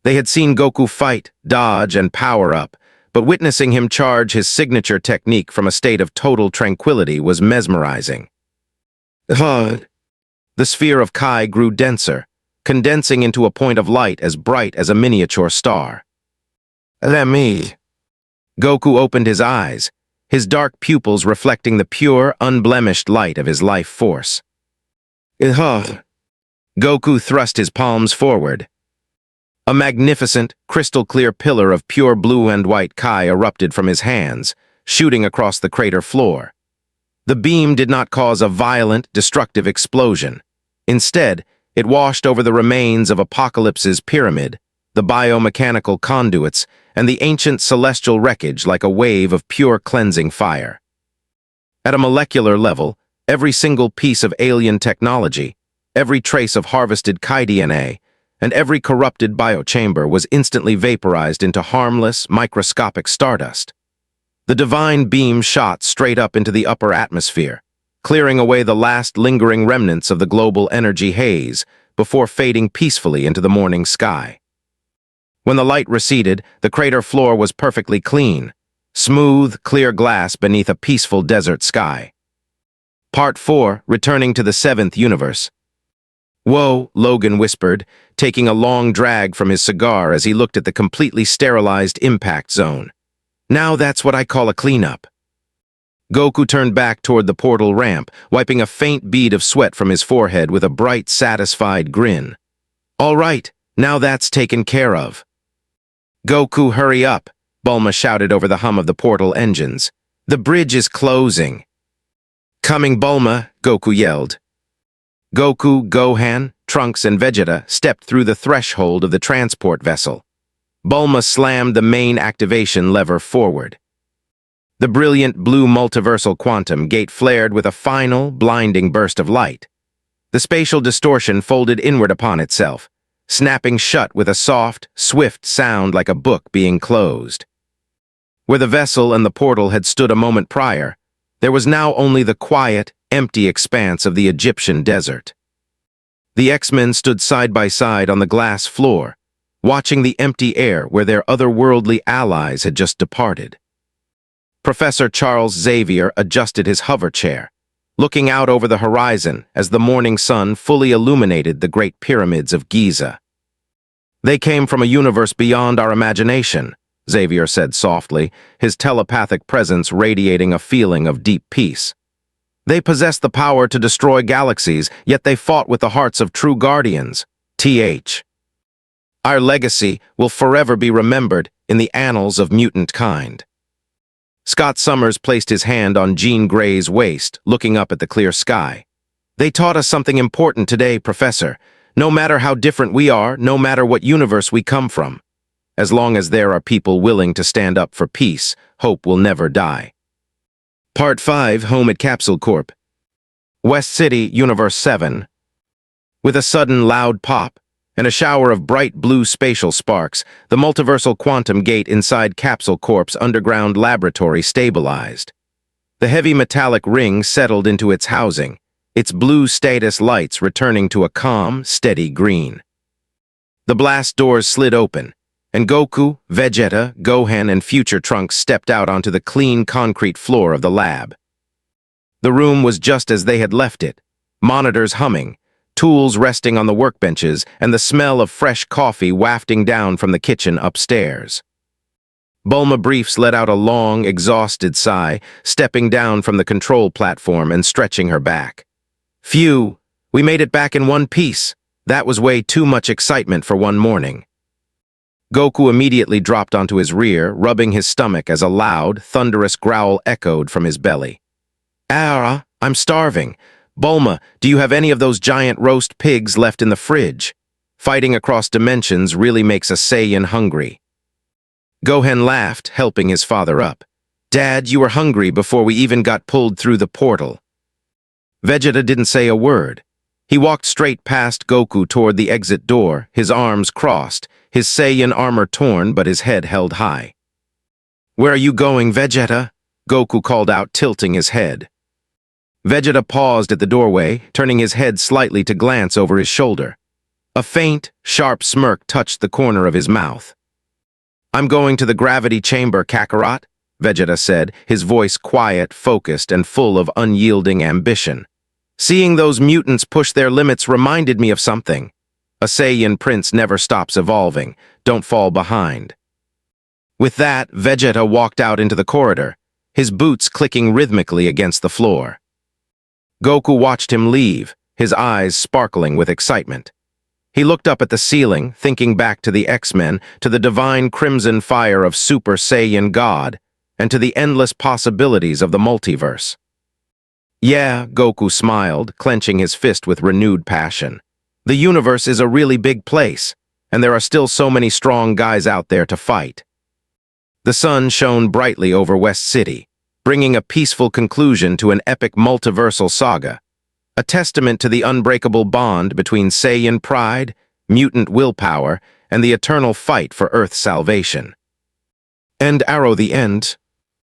They had seen Goku fight, dodge, and power up, but witnessing him charge his signature technique from a state of total tranquility was mesmerizing. The sphere of Kai grew denser, condensing into a point of light as bright as a miniature star. "Let me." Goku opened his eyes, his dark pupils reflecting the pure, unblemished light of his life force. Goku thrust his palms forward. A magnificent, crystal-clear pillar of pure blue and white Kai erupted from his hands, shooting across the crater floor. The beam did not cause a violent, destructive explosion. Instead, it washed over the remains of Apocalypse's pyramid, the biomechanical conduits, and the ancient celestial wreckage like a wave of pure cleansing fire. At a molecular level, every single piece of alien technology, every trace of harvested Kai DNA, and every corrupted biochamber was instantly vaporized into harmless, microscopic stardust. The divine beam shot straight up into the upper atmosphere, clearing away the last lingering remnants of the global energy haze before fading peacefully into the morning sky. When the light receded, the crater floor was perfectly clean, smooth, clear glass beneath a peaceful desert sky. Part 4, returning to the 7th universe. "Whoa," Logan whispered, taking a long drag from his cigar as he looked at the completely sterilized impact zone. "Now that's what I call a cleanup." Goku turned back toward the portal ramp, wiping a faint bead of sweat from his forehead with a bright, satisfied grin. "All right, now that's taken care of." "Goku, hurry up," Bulma shouted over the hum of the portal engines. The bridge is closing. Coming, Bulma, Goku yelled. Goku, Gohan, Trunks, and Vegeta stepped through the threshold of the transport vessel. Bulma slammed the main activation lever forward. The brilliant blue multiversal quantum gate flared with a final, blinding burst of light. The spatial distortion folded inward upon itself, snapping shut with a soft, swift sound like a book being closed. Where the vessel and the portal had stood a moment prior, there was now only the quiet, empty expanse of the Egyptian desert. The X-Men stood side by side on the glass floor, watching the empty air where their otherworldly allies had just departed. Professor Charles Xavier adjusted his hover chair, looking out over the horizon as the morning sun fully illuminated the Great Pyramids of Giza. "They came from a universe beyond our imagination," Xavier said softly, his telepathic presence radiating a feeling of deep peace. "They possess the power to destroy galaxies, yet they fought with the hearts of true guardians. Our legacy will forever be remembered in the annals of mutant kind." Scott Summers placed his hand on Jean Grey's waist, looking up at the clear sky. "They taught us something important today, Professor. No matter how different we are, no matter what universe we come from, as long as there are people willing to stand up for peace, hope will never die." Part 5, Home at Capsule Corp. West City, Universe 7. With a sudden loud pop and a shower of bright blue spatial sparks, the multiversal quantum gate inside Capsule Corp's underground laboratory stabilized. The heavy metallic ring settled into its housing, its blue status lights returning to a calm, steady green. The blast doors slid open, and Goku, Vegeta, Gohan, and future Trunks stepped out onto the clean concrete floor of the lab. The room was just as they had left it, monitors humming, tools resting on the workbenches, and the smell of fresh coffee wafting down from the kitchen upstairs. Bulma Briefs let out a long, exhausted sigh, stepping down from the control platform and stretching her back. "Phew, we made it back in one piece. That was way too much excitement for one morning." Goku immediately dropped onto his rear, rubbing his stomach as a loud, thunderous growl echoed from his belly. "Ah, I'm starving. Bulma, do you have any of those giant roast pigs left in the fridge? Fighting across dimensions really makes a Saiyan hungry." Gohan laughed, helping his father up. "Dad, you were hungry before we even got pulled through the portal." Vegeta didn't say a word. He walked straight past Goku toward the exit door, his arms crossed, his Saiyan armor torn but his head held high. "Where are you going, Vegeta?" Goku called out, tilting his head. Vegeta paused at the doorway, turning his head slightly to glance over his shoulder. A faint, sharp smirk touched the corner of his mouth. "I'm going to the gravity chamber, Kakarot," Vegeta said, his voice quiet, focused, and full of unyielding ambition. "Seeing those mutants push their limits reminded me of something. A Saiyan prince never stops evolving. Don't fall behind." With that, Vegeta walked out into the corridor, his boots clicking rhythmically against the floor. Goku watched him leave, his eyes sparkling with excitement. He looked up at the ceiling, thinking back to the X-Men, to the divine crimson fire of Super Saiyan God, and to the endless possibilities of the multiverse. "Yeah," Goku smiled, clenching his fist with renewed passion. "The universe is a really big place, and there are still so many strong guys out there to fight." The sun shone brightly over West City, bringing a peaceful conclusion to an epic multiversal saga, a testament to the unbreakable bond between Saiyan pride, mutant willpower, and the eternal fight for Earth's salvation. End arrow the end.